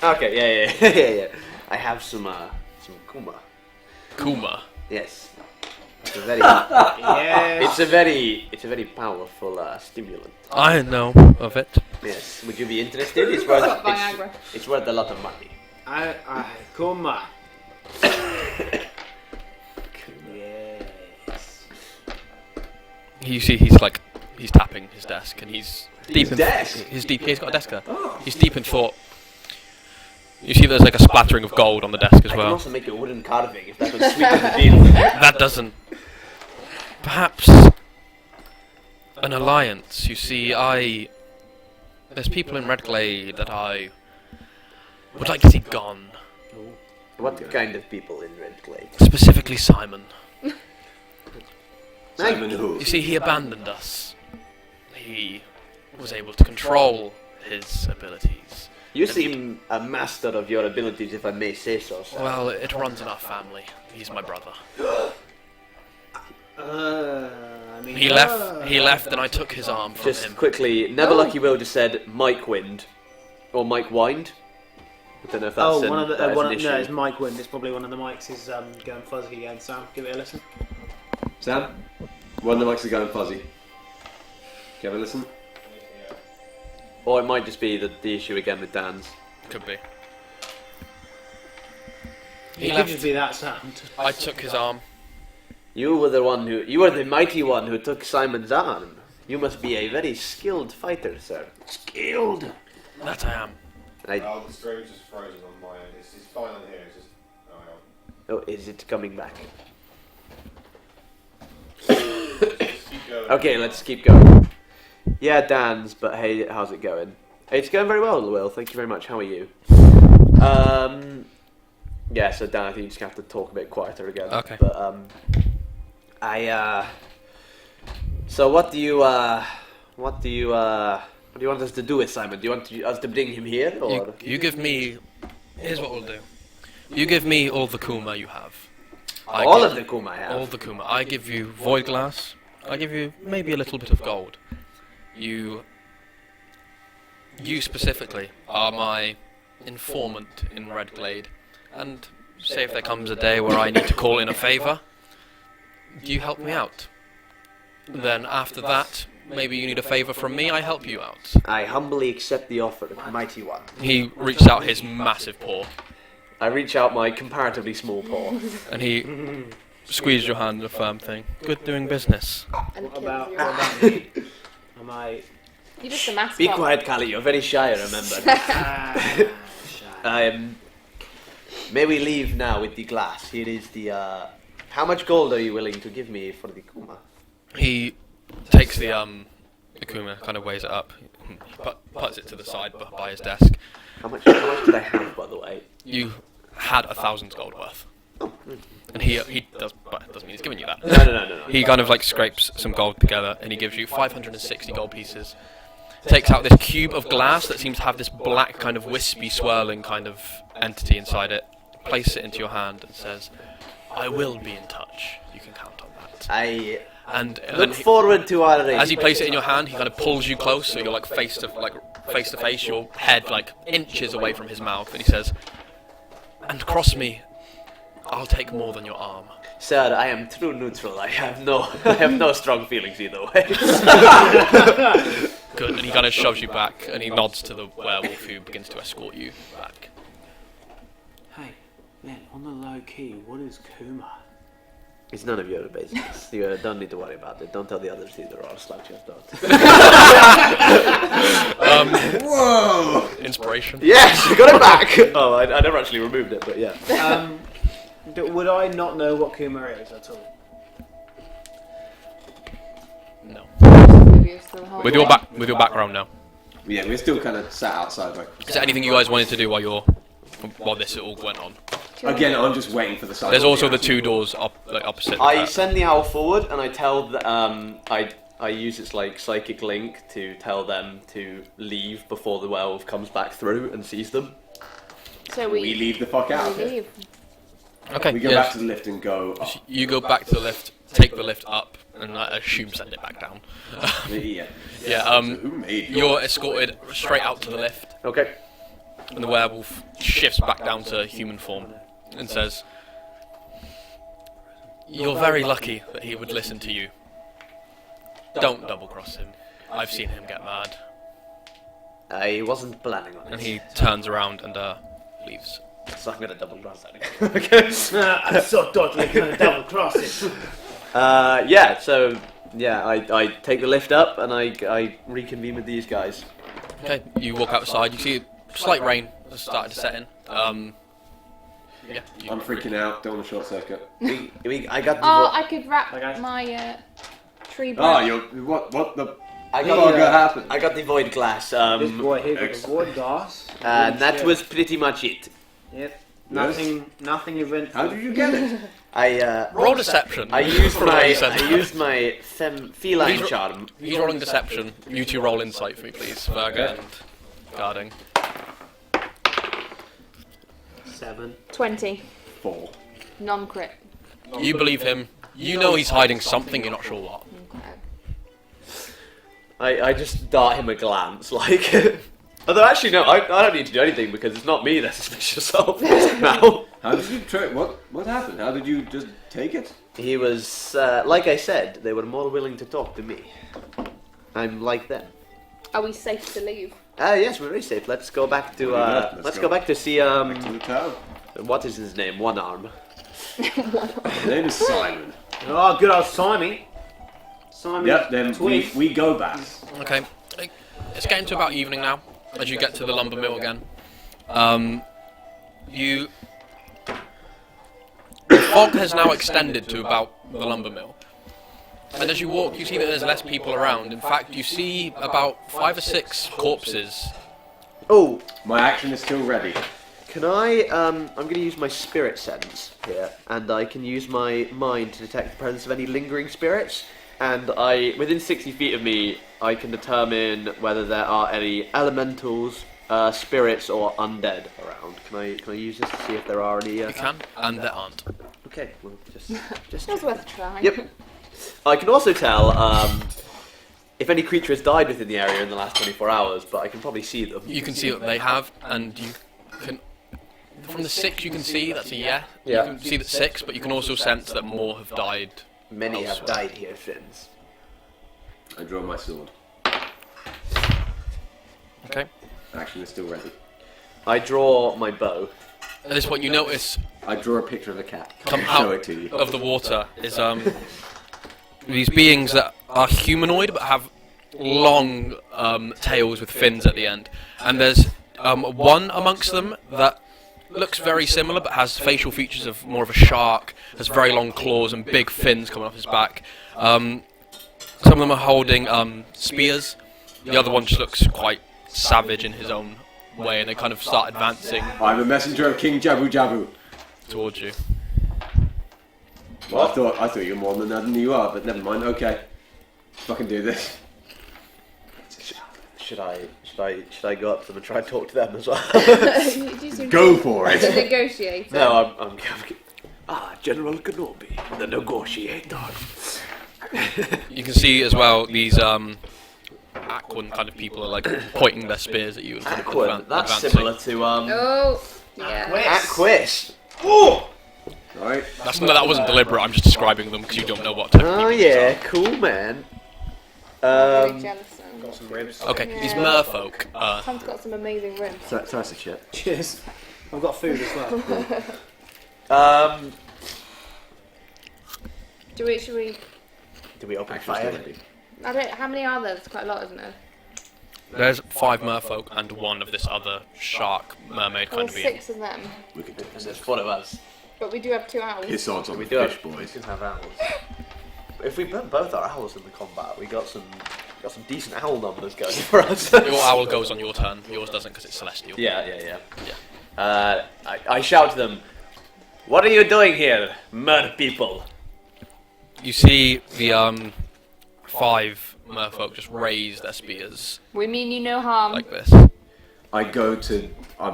S8: Okay, yeah. I have some kuma.
S5: Kuma.
S8: Yes. It's a very,
S4: Yes.
S8: it's a very powerful stimulant.
S5: I know of it.
S8: Yes. Would you be interested? It's
S3: Got
S8: worth
S3: Viagra.
S8: it's worth a lot of money.
S4: Come on. Yes.
S5: You see, he's tapping his desk, and he's deep in
S2: desk?
S5: He's got a desk there. He's deep in thought. You see, there's a splattering of gold on the desk as
S8: I can
S5: well.
S8: also make a wooden carving if that would sweeten the deal.
S5: That doesn't. Perhaps an alliance. You see, there's people in Redglade that I would like to see gone.
S8: What kind of people in Redglade?
S5: Specifically, Simon.
S2: Simon who?
S5: You see, he abandoned us. He was able to control his abilities.
S8: You seem a master of your abilities, if I may say so, sir.
S5: Well, it runs in our family. He's my brother.
S4: I mean,
S5: He left, and I took his arm from
S8: Just
S5: him.
S8: quickly, Never Lucky Will just said Mike Wind. Or Mike Wind. I don't know if that's
S4: one of the
S8: that is an issue.
S4: no, it's Mike Wind. It's probably one of the mics is going fuzzy again. Sam, give it a listen.
S2: Sam? One of the mics is going fuzzy. Give it a listen.
S8: Or it might just be the issue again with Dan's.
S5: Could be.
S4: It
S5: He
S4: could
S5: left.
S4: just be that sound.
S5: I took his arm.
S8: You were the mighty one who took Simon's arm. You must be a very skilled fighter, sir.
S4: Skilled.
S5: That I am.
S6: Oh, the stream's just frozen on my end. It's fine on here. It's just. Oh,
S8: Oh, is it coming back?
S6: hang on. Just keep going.
S8: Okay, let's keep going. Yeah, Dan's, but hey, how's it going? It's going very well, Will. Thank you very much. How are you? Yeah, so Dan, I think you just have to talk a bit quieter again.
S5: Okay.
S8: But so what do you want us to do with Simon? Do you want us to bring him here, or?
S5: You give me. Here's what we'll do. You give me all the kuma you have.
S8: All of the kuma I have.
S5: All the kuma. I give you void glass. I give you maybe a little bit of gold. You specifically are my informant in Redglade, and say if there comes a day where I need to call in a favour, do you help me out? Then after that, maybe you need a favour from me, I help you out.
S8: I humbly accept the offer, mighty one.
S5: He reaches out his massive paw,
S8: I reach out my comparatively small paw.
S5: and he squeezes your hand in a firm thing. Good doing business.
S3: And
S4: What
S3: kills
S4: about,
S3: you.
S4: what about me? Am I...
S3: You're just a mascot.
S8: Be quiet, Callie. You're very shy, I remember. May we leave now with the glass? Here is the. How much gold are you willing to give me for the kuma?
S5: He takes the Akuma, kind of weighs it up, puts it to the side by his desk.
S8: How much did I have, by the way?
S5: You had 1,000 gold worth. And he does, but it doesn't mean he's giving you that.
S8: No.
S5: He kind of like scrapes some gold together and he gives you 560 gold pieces. Takes out this cube of glass that seems to have this black kind of wispy swirling kind of entity inside it. Places it into your hand and says, "I will be in touch. You can count on that."
S8: I
S5: And
S8: look forward to our race.
S5: as he places it in your hand, he kind of pulls you close, so you're like face to face, your head like inches away from his mouth, and he says, "And cross me, I'll take more than your arm."
S8: Sir, I am true neutral. I have no strong feelings either way.
S5: Good, and he kind of shoves you back, and he nods to the werewolf who begins to escort you back.
S4: Hey, man, on the low key, what is Kuma?
S8: It's none of your business. You don't need to worry about it. Don't tell the others either, or I'll slouch your throat.
S2: Whoa!
S5: Inspiration.
S8: Yes, I got it back. Oh, I never actually removed it, but yeah.
S4: Would I not know what Kuma is at all?
S5: No.
S3: Maybe it's the whole
S5: With
S3: way.
S5: your background now.
S2: Yeah, we're still kind of sat outside. Like,
S5: Is there anything you guys wanted to do while this all went on?
S2: again, I'm just waiting for the sign.
S5: There's also the two doors opposite.
S8: I send the owl forward, and I tell I use its like psychic link to tell them to leave before the werewolf comes back through and sees them.
S3: So
S2: We leave the fuck out.
S3: we
S2: of it.
S3: leave.
S5: Okay.
S2: We go
S5: yes.
S2: back to the lift and go. Up.
S5: You go back to the lift, take the lift up, and I assume send it back down.
S2: Yeah.
S5: Yeah.
S2: Who made you?
S5: You're escorted straight out to the lift,
S8: Okay.
S5: and the werewolf shifts back down to human form and says, "You're very lucky that he would listen to you. Don't double-cross him. I've seen him get mad."
S8: I wasn't planning on it.
S5: And he turns around and leaves.
S8: So I'm gonna double cross that again. Okay.
S4: I'm so totally gonna double cross it.
S8: Yeah. So yeah, I take the lift up and I reconvene with these guys.
S5: Okay, you walk outside. You see slight rain has started to set in. Yeah.
S2: I'm freaking out. Don't want a short circuit.
S8: I got the.
S3: Oh, I could wrap
S4: Okay.
S3: my tree
S2: Oh,
S3: branch.
S2: you're what? What the?
S8: I
S2: fuck happened?
S8: I got the void glass.
S4: This boy here got the
S2: excellent.
S4: wood glass.
S8: And that was pretty much it.
S4: Yep. Nothing eventful.
S2: How did you get it?
S5: Roll deception.
S8: I used
S5: For what
S8: my
S5: you said.
S8: feline
S5: He's-
S8: charm.
S5: He's rolling deception. You two roll insight for me, please. Virgo and guarding.
S4: 7.
S3: 20.
S2: 4.
S3: Non-crit.
S5: You believe him. You know he's hiding something. You're not sure what.
S3: Okay.
S8: I just dart him a glance, like. Although actually no, I don't need to do anything because it's not me that's suspicious of now.
S2: How did you try? What happened? How did you just take it?
S8: He was, like I said, they were more willing to talk to me. I'm like them.
S3: Are we safe to leave?
S8: Yes, we're very safe. Let's go back to
S2: Yeah,
S8: let's
S2: let's
S8: go
S2: go.
S8: back to see
S2: Back to the town.
S8: what is his name? One Arm.
S2: His name is Simon.
S4: Oh, good old Simon. Simon.
S2: Yep. Then we go back.
S5: Okay. It's getting to about evening now. As you get to the lumber mill again, the fog has now extended to about the lumber mill. And as you walk, you see that there's less people around. In fact, you see about 5 or 6 corpses.
S8: Oh,
S2: My action is still ready.
S8: can I? I'm going to use my spirit sense here, and I can use my mind to detect the presence of any lingering spirits. And within 60 feet of me, I can determine whether there are any elementals, spirits, or undead around. Can I use this to see if there are any?
S5: You can, and there aren't.
S8: Okay, well, just.
S3: It was worth a try.
S8: Yep. I can also tell if any creature has died within the area in the last 24 hours, but I can probably see them.
S5: You can see that they have, and you can. From the 6 you can see, that's a yeah.
S8: Yeah.
S5: You can see that 6, but you can also sense that more have died
S8: Many
S5: Oh,
S8: have
S5: sweet.
S8: died here, friends.
S2: I draw my sword.
S5: Okay.
S2: Action is still ready.
S8: I draw my bow.
S5: At this point, you notice
S2: I draw a picture of a cat.
S5: come
S2: Show
S5: out
S2: it to you.
S5: of the water is these beings that are humanoid but have long tails with fins at the end, and there's one amongst them that looks very similar but has facial features of more of a shark, has very long claws and big fins coming off his back. Some of them are holding spears. The other one just looks quite savage in his own way, and they kind of start advancing
S2: I'm a messenger of King Jabu Jabu.
S5: towards you.
S2: Well, I thought you were more than you are, but never mind. Okay, fucking do this.
S8: Should I go up to them and try and talk to them as well?
S3: You do seem
S2: Go
S3: to
S2: for
S3: be
S2: it.
S3: negotiating.
S8: No, I'm General Kenobi, the negotiator.
S5: You can see as well these Aquan kind of people are like pointing their spears at you and kind of
S8: Aquan, that's
S5: advancing.
S8: similar to
S3: Oh, yeah.
S8: Aquis. Oh!
S2: Right.
S5: That wasn't deliberate. I'm just describing them because you don't know what type of
S8: Oh
S5: people
S8: yeah,
S5: these
S8: cool man.
S3: Really jealous.
S4: Got some ribs.
S5: are. Okay, these
S3: Yeah.
S5: merfolk.
S3: Tom's got some amazing ribs.
S7: That's a shit.
S4: Cheers. I've got food as well.
S3: Should we?
S8: Do we open
S2: Action still
S8: fire?
S2: ready.
S3: I don't. How many are there? There's quite a lot, isn't there?
S5: There's 5 merfolk and 1 of this other shark mermaid
S3: Well,
S5: kind of being.
S3: 6 of them.
S2: We can do
S8: And
S2: this.
S8: there's 4 of us.
S3: But we do have 2 owls.
S2: His swords on
S8: We
S2: the
S8: do
S2: fish,
S8: have,
S2: boys.
S8: we can have owls. If we burn both our owls in the combat, we got some decent owl numbers going for us.
S5: Your owl goes on your turn. Yours doesn't because it's celestial.
S8: Yeah. I shout to them, "What are you doing here, mud people?"
S5: You see the 5 merfolk just raise their spears
S3: We mean you no harm.
S5: like this.
S2: I go to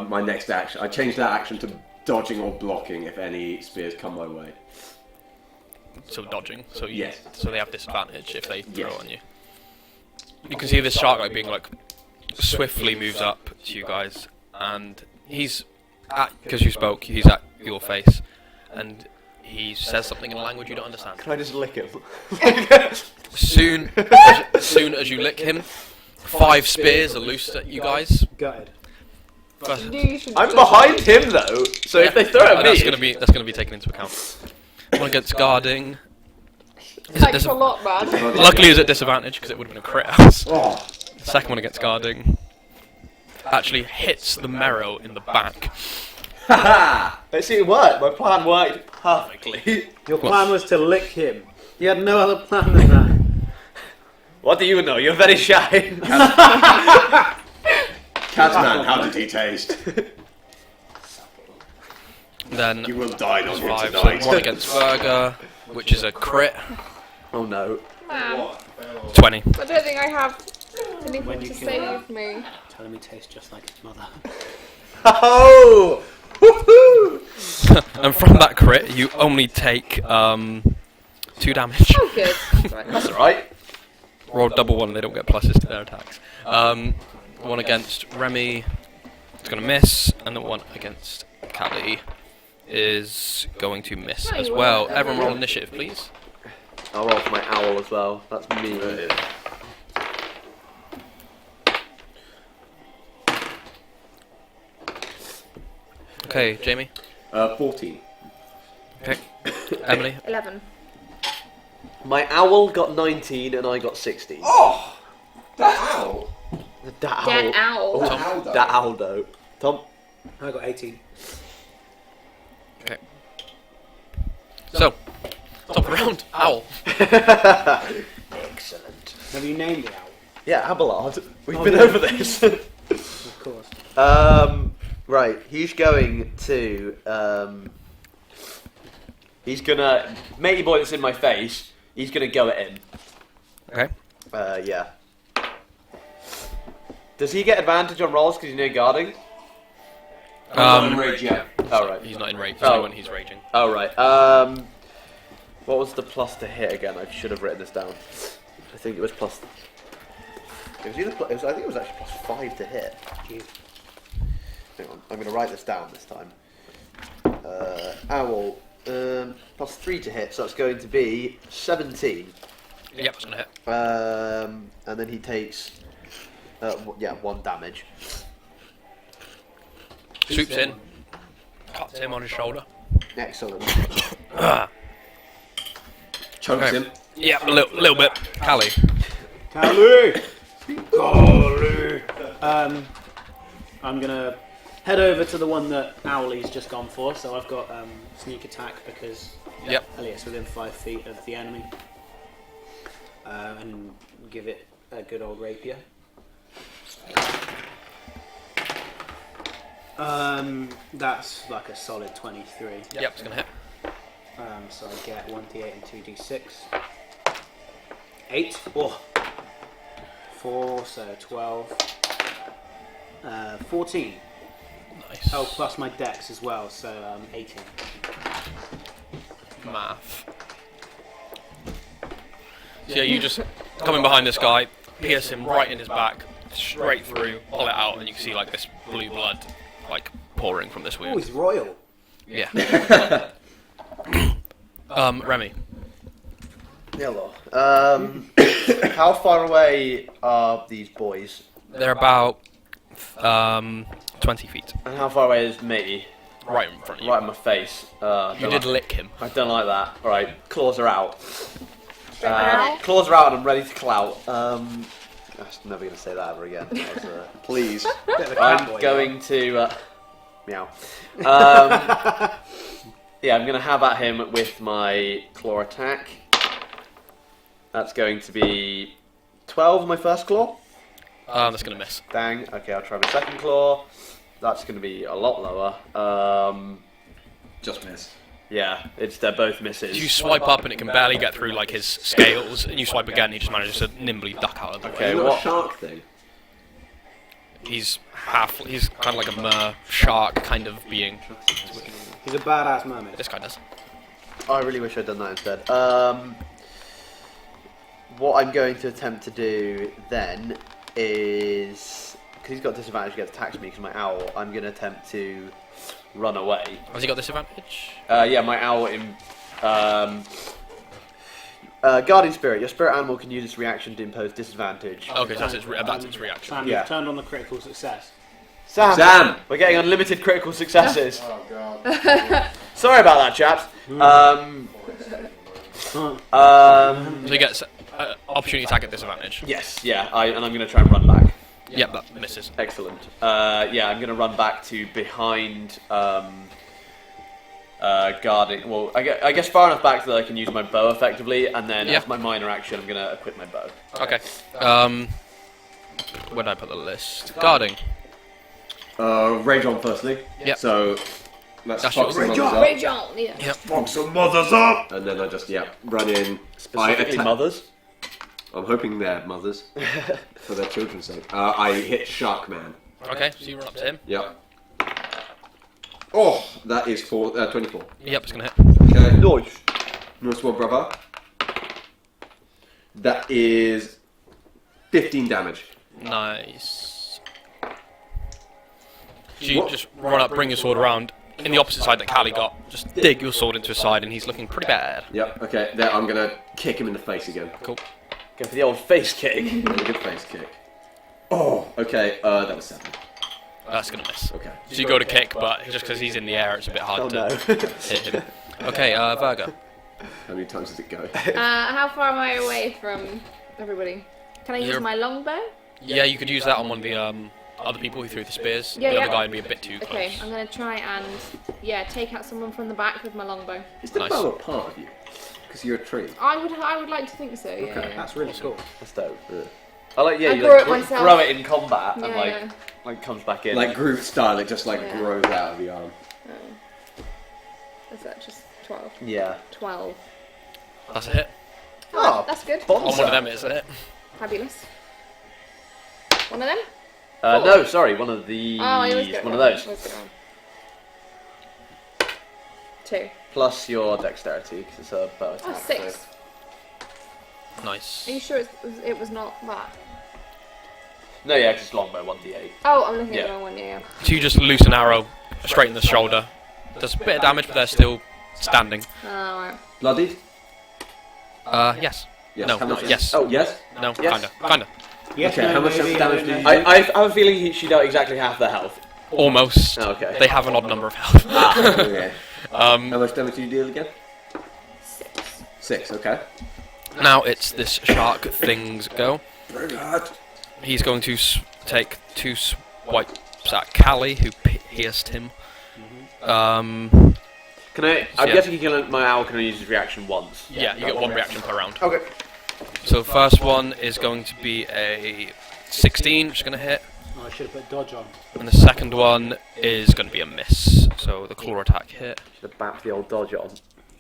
S2: my next action. I change that action to dodging or blocking if any spears come my way.
S5: So dodging. So
S2: Yes.
S5: So they have disadvantage if they throw
S2: Yes.
S5: on you. You can see this shark like being like swiftly moves up to you guys, and he's because you spoke. He's at your face, and he says something in a language you don't understand.
S8: Can I just lick him?
S5: Soon as you lick him, 5 spears are loosed at you guys.
S4: Gutted.
S5: First,
S3: You should
S8: I'm
S3: just-
S8: behind him though, so if they throw at me,
S5: that's gonna be taken into account. One against guarding. Is it
S3: Thanks a lot, man.
S5: Luckily, it's at disadvantage because it would have been a crit. The
S2: Oh,
S5: second one against guarding actually hits the marrow in the back.
S2: haha!
S8: see it worked. My plan worked perfectly.
S4: Your plan was to lick him. You had no other plan than that.
S8: What do you know? You're very shy.
S2: Catman, how did he taste?
S5: Then
S2: You will dine on him
S5: 5,
S2: tonight.
S5: so 1 against Virga, which is a crit.
S8: Oh no.
S3: Man,
S5: 20.
S3: I don't think I have anything
S4: When you
S3: to
S4: kill
S3: save me.
S4: Telling me tastes just like his mother.
S8: Oh! Woohoo!
S5: And from that crit, you only take 2 damage.
S3: Oh, good.
S8: That's alright.
S5: Roll double 1, they don't get pluses to their attacks. 1 against Remy, it's going to miss, and the 1 against Callie is going to miss
S3: No,
S5: as
S3: you
S5: well.
S3: won't.
S5: Everyone roll initiative, please.
S8: I'll roll for my owl as well. That's me.
S5: Okay, Jamie.
S2: 14.
S5: Okay. Emily.
S3: 11.
S8: My owl got 19 and I got 16.
S2: Oh! That owl!
S8: That
S3: Dead
S8: owl.
S3: owl.
S2: That owl, though.
S8: That owl though. Tom?
S4: I got 18.
S5: Okay. So, top of the round. Owl.
S8: Excellent.
S4: Have you named the owl?
S8: Yeah, Abelard. We've
S4: Oh,
S8: been
S4: yeah.
S8: over this.
S4: Of course.
S8: Right, he's going to, he's gonna, matey boy that's in my face, he's gonna go at him.
S5: Okay.
S8: Yeah. Does he get advantage on rolls because he's near guarding?
S2: I'm not enraged yet.
S8: Oh, right.
S5: He's not in rage. He's
S8: Oh.
S5: only when he's raging.
S8: Oh, right. What was the plus to hit again? I should have written this down. I think it was plus. It was either. I think it was actually plus 5 to hit.
S4: Jeez.
S8: Hang on, I'm going to write this down this time. Owl Plus 3 to hit, so that's going to be 17.
S5: Yep, it's gonna hit.
S8: And then he takes, 1 damage.
S5: Swoops in, cuts him on his shoulder.
S8: Excellent.
S2: Chokes
S5: Okay.
S2: him.
S5: Yeah, a little bit. Callie.
S4: Callie! Callie! I'm gonna head over to the one that Owlie's just gone for. So I've got sneak attack because
S5: Yep.
S4: Elliot's within 5 feet of the enemy, and give it a good old rapier. That's like a solid 23.
S5: Yep, it's gonna hit.
S4: So I get 1d8 and 2d6. 8. Oh. 4, so 12. 14.
S5: Nice.
S4: Oh, plus my dex as well, so 18.
S5: Math. So yeah, you just come in behind this guy, pierce him right in his back, straight through, pull it out, and you can see like this blue blood like pouring from this
S4: Oh,
S5: wound.
S4: he's royal.
S5: Yeah. Remy.
S8: Hello. How far away are these boys?
S5: They're about 20 feet.
S1: And how far away is me?
S5: Right in front of you.
S1: Right in my face.
S5: You did lick him.
S1: I don't like that. Alright, claws are out.
S3: Ow.
S1: Claws are out and I'm ready to clout. I'm never going to say that ever again. That was,
S2: Please.
S1: I'm going to... meow. Yeah, I'm going to have at him with my claw attack. That's going to be 12 on my first claw.
S5: That's gonna miss.
S1: Dang. Okay, I'll try my second claw. That's going to be a lot lower.
S2: Just miss.
S1: Yeah, they're both misses.
S5: You swipe up and it can barely get through like his scales, and you swipe again and he just manages to nimbly duck out of the way.
S1: Okay,
S2: Is it
S1: what?
S2: a shark thing?
S5: He's kind of like a mer shark kind of being.
S4: He's a badass mermaid.
S5: This guy does.
S8: I really wish I'd done that instead. What I'm going to attempt to do then is, because he's got disadvantage against attacks me because my owl, I'm going to attempt to
S1: Run away.
S5: Has he got disadvantage?
S1: Yeah, my owl in...
S8: Guardian Spirit. Your spirit animal can use its reaction to impose disadvantage.
S5: Okay, so that's its reaction.
S4: Sam,
S8: Yeah.
S4: you've turned on the critical success.
S1: Sam! We're getting unlimited critical successes.
S6: Oh god.
S1: Sorry about that, chaps.
S5: So he gets opportunity attack at disadvantage.
S1: Yes, yeah, and I'm going to try and run back.
S5: Yep, that misses.
S1: Excellent. Yeah, I'm going to run back to behind guarding. Well, I guess far enough back so that I can use my bow effectively, and then
S5: Yeah.
S1: as my minor action, I'm going to equip my bow.
S5: Okay. Where did I put the list? Guarding.
S2: Rage on firstly.
S5: Yep.
S2: So let's
S5: That's
S2: fuck
S5: yours.
S2: some mothers up.
S3: Rage on, yeah.
S5: Yep.
S6: Fuck some mothers up!
S2: And then I just, run in.
S1: Specifically mothers.
S2: I'm hoping they're mothers. For their children's sake. I hit Shark Man.
S5: Okay, so you run up to him.
S2: Yep. Oh, that is 24.
S5: Yep, it's gonna hit.
S2: Okay.
S8: Nice.
S2: Nice one, brother. That is 15 damage.
S5: Nice. So you
S2: What?
S5: just run up, bring your sword around in the opposite side that Callie got. Just dig your sword into his side, and he's looking pretty bad.
S2: Yep, okay. There, I'm going to kick him in the face again.
S5: Cool.
S1: Go for the old face kick.
S2: Really good face kick. Oh, okay. That was 7.
S5: That's gonna miss.
S2: Okay.
S5: So you go to kick, but just because he's in the air, it's a bit hard
S8: Oh
S5: to
S8: no.
S5: hit him. Okay, Virgo.
S2: How many times does it go?
S3: How far am I away from everybody? Can I use
S5: You're-
S3: my longbow?
S5: Yeah, you could use that on one of the other people who threw the spears.
S3: Yeah,
S5: the
S3: yeah.
S5: other guy would be a bit too close.
S3: Okay, I'm gonna try and take out someone from the back with my longbow.
S2: Is the
S5: Nice.
S2: bow a part of you? Because you're a tree.
S3: I would like to think so. Yeah.
S2: Okay.
S3: yeah.
S4: That's really cool.
S1: That's dope. I like, yeah,
S3: I
S1: you
S3: grew
S1: like,
S3: it myself.
S1: grow it in combat and
S3: Yeah,
S1: like comes back in.
S2: Like Groot style, it just
S3: Yeah.
S2: grows out of the arm.
S3: Is that just 12?
S8: Yeah.
S3: 12.
S5: That's a hit.
S8: Oh,
S3: That's good.
S5: On one of them, isn't it?
S3: Fabulous. One of them?
S1: no, sorry, one of these.
S3: Oh, I always get
S1: one of those.
S3: Always get one. 2.
S1: Plus your dexterity, because it's a bow attack.
S3: Oh, 6.
S1: so-
S5: Nice.
S3: Are you sure it was not that?
S1: No, yeah, because it's longbow, 1d8.
S3: Oh, I'm looking at
S1: Yeah.
S3: the wrong one. Yeah.
S5: So you just loose an arrow straight in the shoulder. Does a bit of damage, but they're still standing.
S3: Oh, right.
S2: Bloodied?
S5: Yes.
S2: Yes.
S5: No,
S2: How much?
S5: yes.
S2: Oh, yes.
S5: No,
S8: Yes.
S5: kinda.
S4: Yes,
S2: Okay,
S4: no,
S2: how much
S4: maybe,
S2: damage
S4: I
S2: do
S4: don't
S2: you
S4: know.
S8: I have a feeling she dealt exactly half their health.
S5: Almost.
S8: Okay.
S5: They have an odd number of health.
S2: Okay. How much damage do you deal again? 6. Okay.
S5: Now it's this shark thing's go.
S2: Very hard.
S5: He's going to take 2 swipes at Callie, who pierced him.
S8: Can I? I'm
S5: Yeah.
S8: guessing my owl can only use his reaction once.
S5: Yeah, you get 1 reaction per round.
S8: Okay.
S5: So the first one is going to be a 16, which is going to hit.
S4: Oh, I should have put dodge on.
S5: And the second one is going to be a miss. So the claw attack hit.
S8: Should have bapped the old dodge on.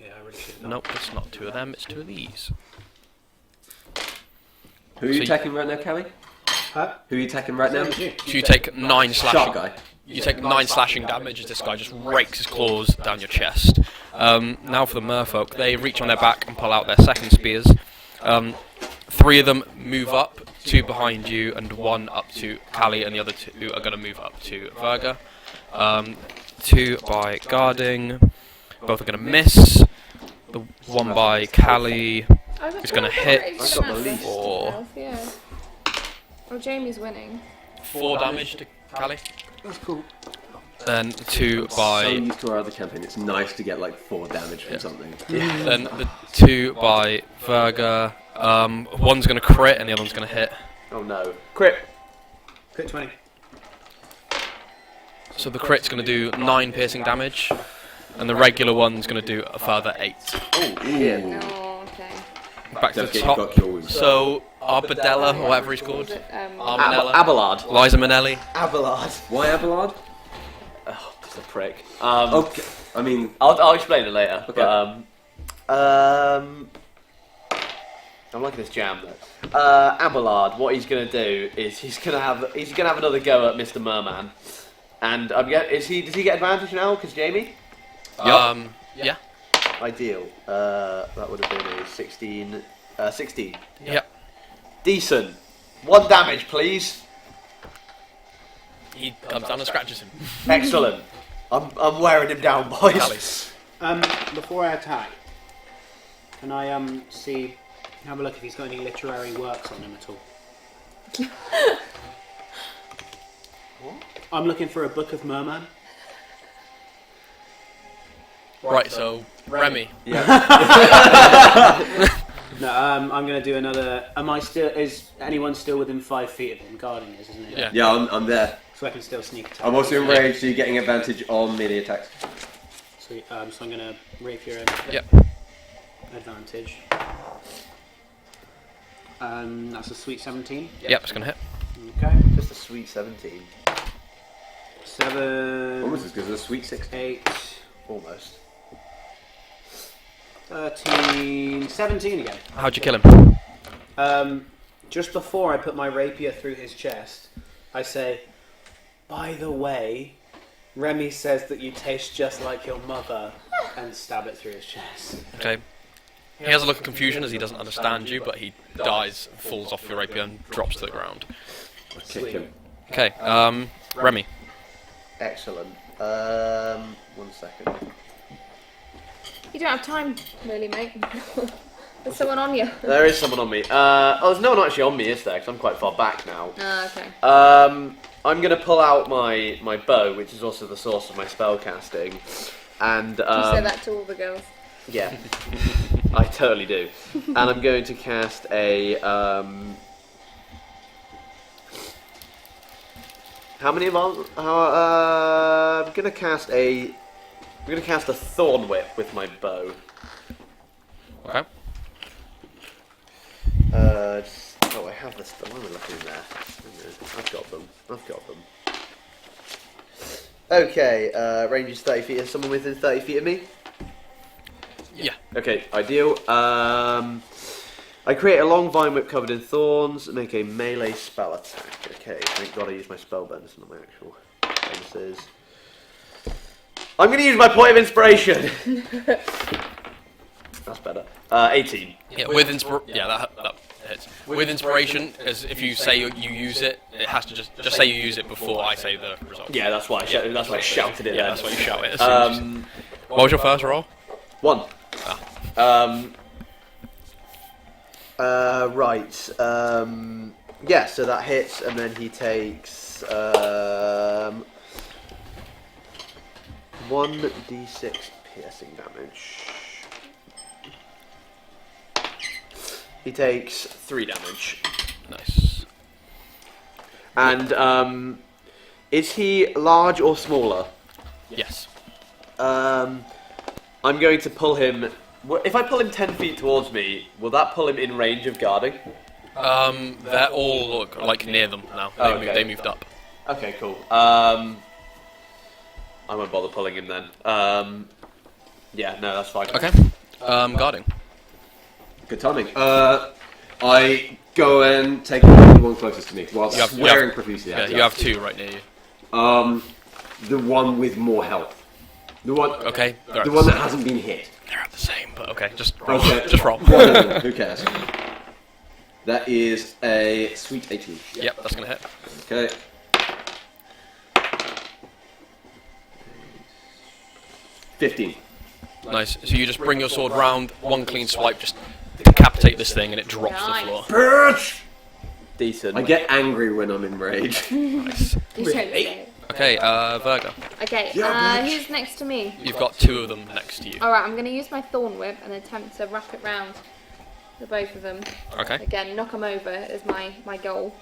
S4: Yeah, I really should have.
S5: Nope, it's not 2 of them, it's 2 of these.
S2: Who are
S5: So
S2: you attacking right now, Callie?
S4: Huh?
S2: Who are you attacking right now?
S4: Same as you.
S5: So you take 9 slashing.
S2: Shark guy.
S5: You take 9 slashing damage as this guy just rakes his claws down your chest. Now for the merfolk, they reach on their back and pull out their second spears. 3 of them move up, 2 behind you, and 1 up to Callie, and the other 2 are going to move up to Verga. 2 by guarding, both are going to miss. The one by Callie is going to hit for
S3: Yeah. Oh, Jamie's winning.
S5: 4 damage to Callie.
S4: That's cool.
S5: Then 2
S2: So
S5: by
S2: used to our other campaign, it's nice to get like 4 damage from something.
S5: then the 2 by Verga. One's going to crit and the other one's going to hit.
S8: Oh no. Crit.
S4: Crit 20.
S5: So the crit's going to do 9 piercing damage, and the regular one's going to do a further 8.
S2: Ooh.
S3: Oh, okay.
S5: Back to
S2: Don't
S5: the
S2: get
S5: top.
S2: your cure wounds.
S5: So Arbadella, or whatever he's
S3: Was
S5: called,
S3: it,
S5: Armanella,
S8: Abelard.
S5: Liza Minnelli.
S8: Abelard.
S2: Why Abelard?
S8: Oh, just a prick.
S2: Okay. I mean,
S8: I'll explain it later.
S2: Okay.
S8: But, I'm liking this jam though. Abelard, what he's gonna do is he's gonna have another go at Mr. Merman, and does he get advantage now? Because Jamie,
S5: Yeah.
S8: ideal. That would have been a 16. 16.
S5: Yep.
S8: Decent. 1 damage, please.
S5: He comes down and scratches him.
S8: Excellent. I'm wearing him down, boys.
S4: Before I attack, can I have a look if he's got any literary works on him at all? What? I'm looking for a Book of Merman.
S5: Right, so Remy.
S4: No, I'm going to do another. Is anyone still within 5 feet of him? Guarding is, isn't it?
S5: Yeah.
S2: yeah, I'm there.
S4: So I can still sneak attack.
S2: I'm also enraged, so you're getting advantage on melee attacks.
S4: So I'm going to rapier him.
S5: Yep.
S4: Advantage. That's a sweet 17.
S5: Yep, it's going to hit.
S4: Okay.
S8: Just a sweet 17.
S4: 7.
S2: Almost as good as a sweet 6.
S4: 8.
S8: Almost.
S4: 13. 17 again.
S5: How'd you kill him?
S4: Just before I put my rapier through his chest, I say, by the way, Remy says that you taste just like your mother, and stab it through his chest.
S5: Okay. He has a look of confusion as he doesn't understand you, but he dies, falls off your rapier and drops to the ground.
S2: Kick him.
S5: Okay, Remy.
S8: Excellent. 1 second.
S3: You don't have time, really, mate. There's someone on you.
S8: There is someone on me. There's no one actually on me, is there? Because I'm quite far back now.
S3: Okay.
S8: I'm going to pull out my bow, which is also the source of my spell casting. And,
S3: You say that to all the girls.
S8: yeah, I totally do. And I'm going to cast a, how many of our, I'm going to cast a thorn whip with my bow.
S5: Okay.
S8: I have this. Why am I looking in there? I've got them. Okay, range is 30 feet. Is someone within 30 feet of me?
S5: Yeah.
S8: Okay, ideal. I create a long vine whip covered in thorns and make a melee spell attack. Okay, thank God I used my spell bonus, not my actual bonuses. I'm going to use my point of inspiration. That's better. 18.
S5: Yeah, with that hits. With inspiration, as if you say you use it, it has to just say you use it before I say the result.
S8: Yeah, that's why I shouted it.
S5: Yeah, that's why you shout it. As soon as you
S8: Um,
S5: what was your first roll?
S1: 1.
S8: Right. Yeah, so that hits, and then he takes 1d6 piercing damage. He takes 3 damage.
S5: Nice.
S8: And is he large or smaller?
S5: Yes.
S8: I'm going to pull him. If I pull him 10 feet towards me, will that pull him in range of guarding?
S5: They're all like near them now. They moved up.
S1: Okay, cool. I won't bother pulling him then. Yeah, no, that's fine.
S5: Okay. Guarding.
S2: Good timing. I go and take the one closest to me while swearing profusely
S5: Yeah,
S2: at
S5: you have 2 right near you.
S2: the one with more health. The one.
S5: Okay.
S2: The one that hasn't been hit.
S5: They're at the same, but okay. Just roll.
S2: Okay.
S5: Just roll.
S2: Who cares? That is a sweet 18.
S5: Yep, that's gonna hit.
S2: Okay. $15.
S5: Nice. So you just bring your sword round, one clean swipe, just decapitate this thing, and it drops to the floor.
S2: Bitch!
S1: Decent.
S2: I get angry when I'm in rage.
S5: Nice.
S3: You don't say.
S5: Okay, Virga.
S3: Okay,
S2: Yeah, bitch.
S3: who's next to me?
S5: You've got 2 of them next to you.
S3: Alright, I'm going to use my Thorn Whip and attempt to wrap it round the both of them.
S5: Okay.
S3: Again, knock them over is my goal.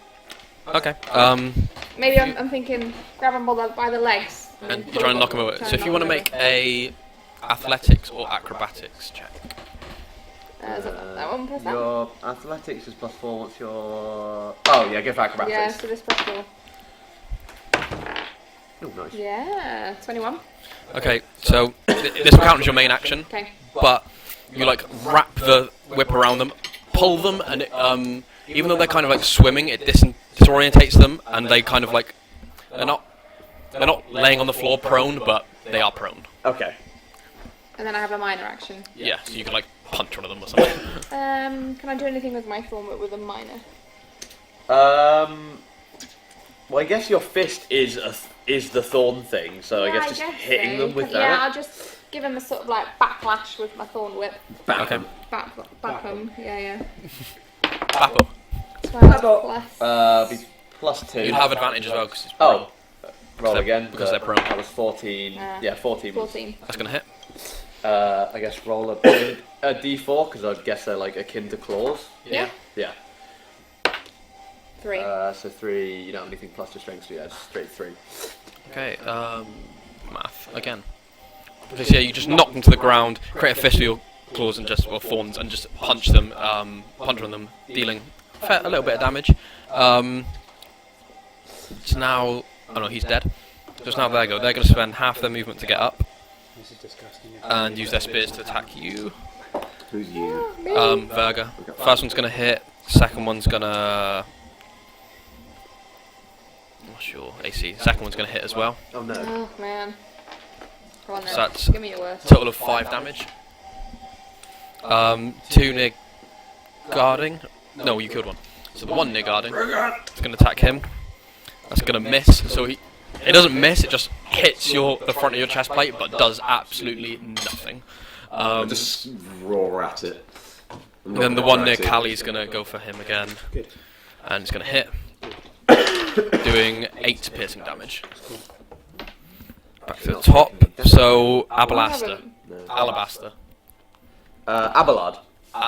S5: Okay.
S3: Maybe I'm thinking grab them by the legs.
S5: And you're trying to knock them over. So if you want to make a athletics or acrobatics check.
S3: Is that one plus that?
S1: Your athletics is +4. What's your? Oh yeah, go for acrobatics.
S3: Yeah, so this plus 4.
S1: Oh, nice.
S3: Yeah, 21.
S5: Okay, so this will count as your main action,
S3: Okay.
S5: but you like wrap the whip around them, pull them, and it, even though they're kind of like swimming, it disorientates them, and they kind of like they're not laying on the floor prone, but they are prone.
S1: Okay.
S3: And then I have a minor action.
S5: Yeah, so you can like punch one of them or something.
S3: Can I do anything with my Thorn Whip with a minor?
S1: Well, I guess your fist is the thorn thing, so I guess just hitting them with that.
S3: Yeah, I'll just give him a sort of like backlash with my Thorn Whip.
S5: Okay.
S3: Back him. Yeah.
S5: Bappo.
S3: 12 plus.
S1: Be +2.
S5: You'd have advantage as well because it's
S1: Oh, roll
S5: they're-
S1: again
S5: because they're prone.
S1: That was 14. Yeah, 14.
S3: 14.
S5: That's gonna hit.
S1: I guess roll a D4 because I guess they're like akin to claws.
S3: Yeah.
S1: Yeah.
S3: 3.
S1: So 3. You don't have anything plus to strength, so yeah, just straight 3.
S5: Okay. Math again. Okay, so yeah, you just knock them to the ground, create a fist with your claws and just thorns, and just punch them, punch on them, dealing a little bit of damage. So now, oh no, he's dead. Just now they're going to spend half their movement to get up
S4: This is disgusting.
S5: and use their spears to attack you.
S2: Who's you?
S5: Verga. First one's gonna hit. Second one's gonna. What's your AC? Second one's gonna hit as well.
S8: Oh no.
S3: Oh man. Go on then.
S5: So that's
S3: Give me your worst.
S5: total of 5 damage. 2 near guarding. No, you killed one. So the one near guarding is gonna attack him. That's gonna miss. So it doesn't miss. It just hits the front of your chest plate, but does absolutely nothing.
S2: I just roar at it.
S5: And then the one near Callie's gonna go for him again,
S4: Good.
S5: and it's gonna hit, doing 8 piercing damage. Back to the top. So Alabaster.
S1: Abelard.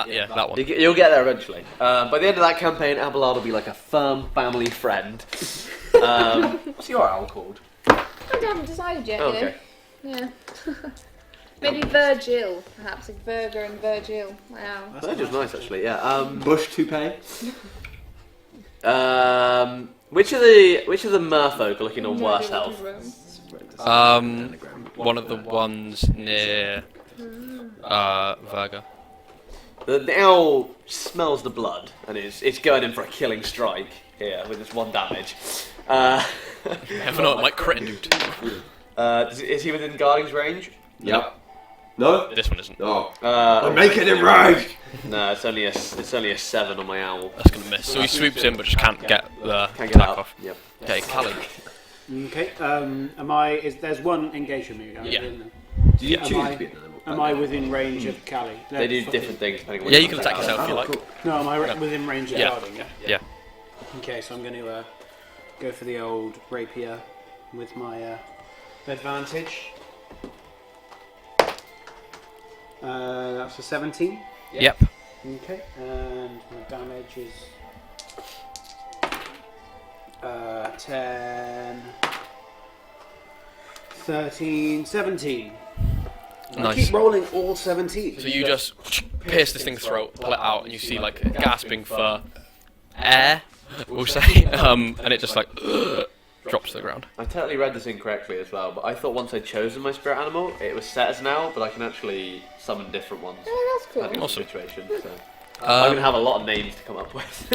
S5: Yeah, that one.
S1: You'll get there eventually. By the end of that campaign, Abelard will be like a firm family friend. What's your owl called?
S3: I haven't decided yet.
S1: Oh,
S3: You know.
S1: okay.
S3: Yeah. Maybe Virgil, perhaps like Virga and Virgil. Wow.
S1: Virgil's nice actually. Yeah.
S2: Bush toupee?
S1: Which of the merfolk are looking on worse health?
S5: One of the ones near Verga.
S1: The owl smells the blood and it's going in for a killing strike here with this 1 damage.
S5: Never know, it might crit and do.
S1: Is he within guarding's range?
S2: Yep. No?
S5: This one isn't.
S2: Oh. I'm making him rage!
S1: No, it's only a 7 on my owl.
S5: That's gonna miss. So he swoops in, but just can't get the
S1: Can't get
S5: attack
S1: up.
S5: off.
S1: Yep.
S5: Okay, Callie.
S4: Okay. There's one engagement move.
S5: Yeah.
S2: Do you
S4: Am
S2: choose
S4: I-
S2: to be an animal?
S4: Am I within range of Callie? No,
S1: They do
S4: fucking-
S1: different things depending on
S5: Yeah,
S1: what
S5: you can attack yourself if you like.
S4: No, am I within range of
S5: Yeah.
S4: guarding? Yeah.
S5: Yeah.
S4: Okay, so I'm going to go for the old rapier with my advantage. That's a 17.
S5: Yep.
S4: Okay, and my damage is 10, 13, 17. I
S5: Nice.
S4: keep rolling all 17.
S5: So you just pierce this thing's throat, pull it out, and you see like gasping for air, we'll say, and it just like drops to the ground.
S1: I totally read this incorrectly as well, but I thought once I'd chosen my spirit animal, it was set as now, but I can actually summon different ones.
S3: Oh, that's
S1: Depending
S3: cool.
S1: on the
S5: Awesome.
S1: situation. So. I'm gonna have a lot of names to come up with.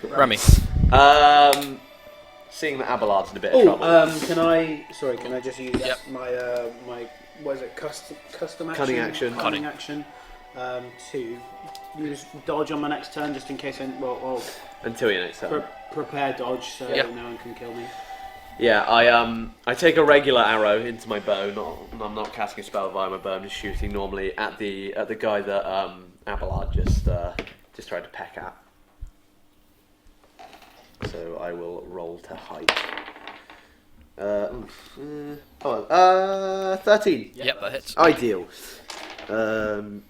S5: Remy.
S1: Seeing that Abelard's in a bit of
S4: Oh,
S1: trouble.
S4: can I? Sorry, can I just use
S5: Yep.
S4: my what is it? Custom action.
S8: Cunning action.
S4: Cunning action. To use dodge on my next turn, just in case. Well,
S1: Until your next turn.
S4: prepare dodge so
S5: Yeah.
S4: no one can kill me.
S1: Yeah, I take a regular arrow into my bow. I'm not casting a spell via my bow. I'm just shooting normally at the guy that Abelard just tried to peck at. So I will roll to height.
S8: 13.
S5: Yep, that hits.
S8: Ideal. 7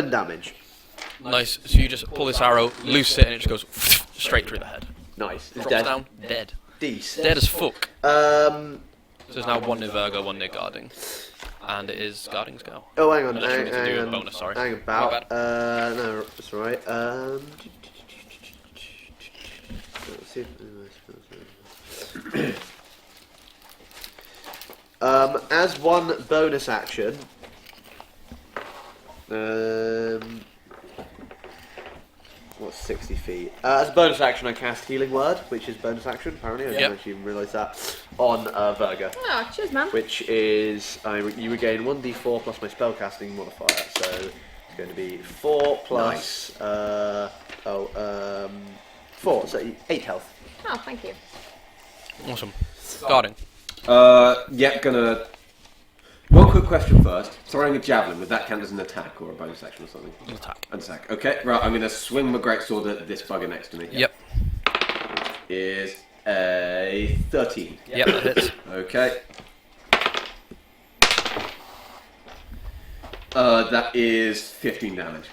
S8: damage.
S5: Nice. So you just pull this arrow, loose it, and it just goes straight through the head.
S1: Nice. It's
S5: Drops
S1: dead.
S5: down, dead.
S8: Decent.
S5: Dead as fuck.
S8: Um,
S5: So there's now one near Virgo, one near guarding. And it is guarding's go.
S8: oh, hang on.
S5: Unless you
S8: Hang,
S5: need to do
S8: hang
S5: a
S8: on.
S5: bonus, sorry.
S8: Hang
S5: My
S8: about.
S5: bad.
S8: No, that's right. Let's see if, as one bonus action, what's 60 feet? As a bonus action, I cast Healing Word, which is bonus action. Apparently, I
S5: Yep.
S8: didn't actually even realise that. On Virga,
S3: Ah, cheers, man.
S8: which is you regain 1d4 plus my spellcasting modifier. So it's going to be 4 plus 4, so 8 health.
S3: Oh, thank you.
S5: Awesome. Guarding.
S2: Gonna. One quick question first. Throwing a javelin, would that count as an attack or a bonus action or something?
S5: An attack.
S2: An attack. Okay, right, I'm gonna swing my greatsword at this bugger next to me.
S5: Yep.
S2: Is a 13.
S5: Yep, that hits.
S2: Okay. That is 15 damage.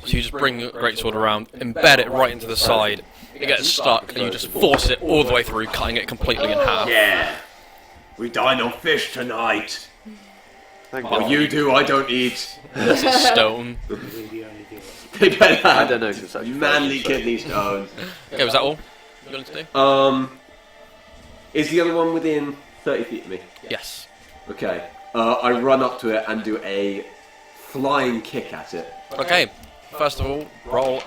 S5: So you just bring your greatsword around, embed it right into the side. It gets stuck, and you just force it all the way through, cutting it completely in half.
S2: Yeah. We dine on fish tonight.
S8: Thank
S2: Oh,
S8: God.
S2: you do, I don't eat.
S5: Unless it's stone.
S2: They better
S8: I
S2: have
S8: don't know if it's such
S2: manly
S8: fun, so-
S2: kidney stones.
S5: Okay, was that all you're going to do?
S2: Is the other one within 30 feet of me?
S5: Yes.
S2: Okay. I run up to it and do a flying kick at it.
S5: Okay. First of all, roll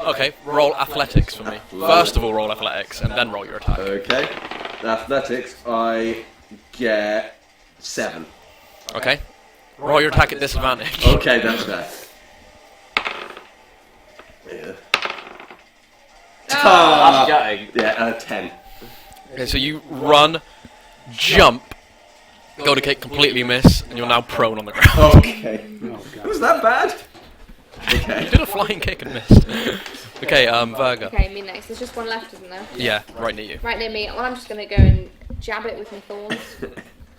S5: athletics for me. First of all, roll athletics, and then roll your attack.
S2: Okay. Athletics, I get 7.
S5: Okay. Roll your attack at disadvantage.
S2: Okay, that's fair. Yeah.
S1: That's gutting.
S2: Yeah, 10.
S5: Okay, so you run, jump, go to kick, completely miss, and you're now prone on the ground.
S2: Okay. Was that bad? Okay.
S5: You did a flying kick and missed. Okay, Virga.
S3: Okay, me next. There's just one left, isn't there?
S5: Yeah, right near you.
S3: Right near me. Well, I'm just going to go and jab it with my thorns.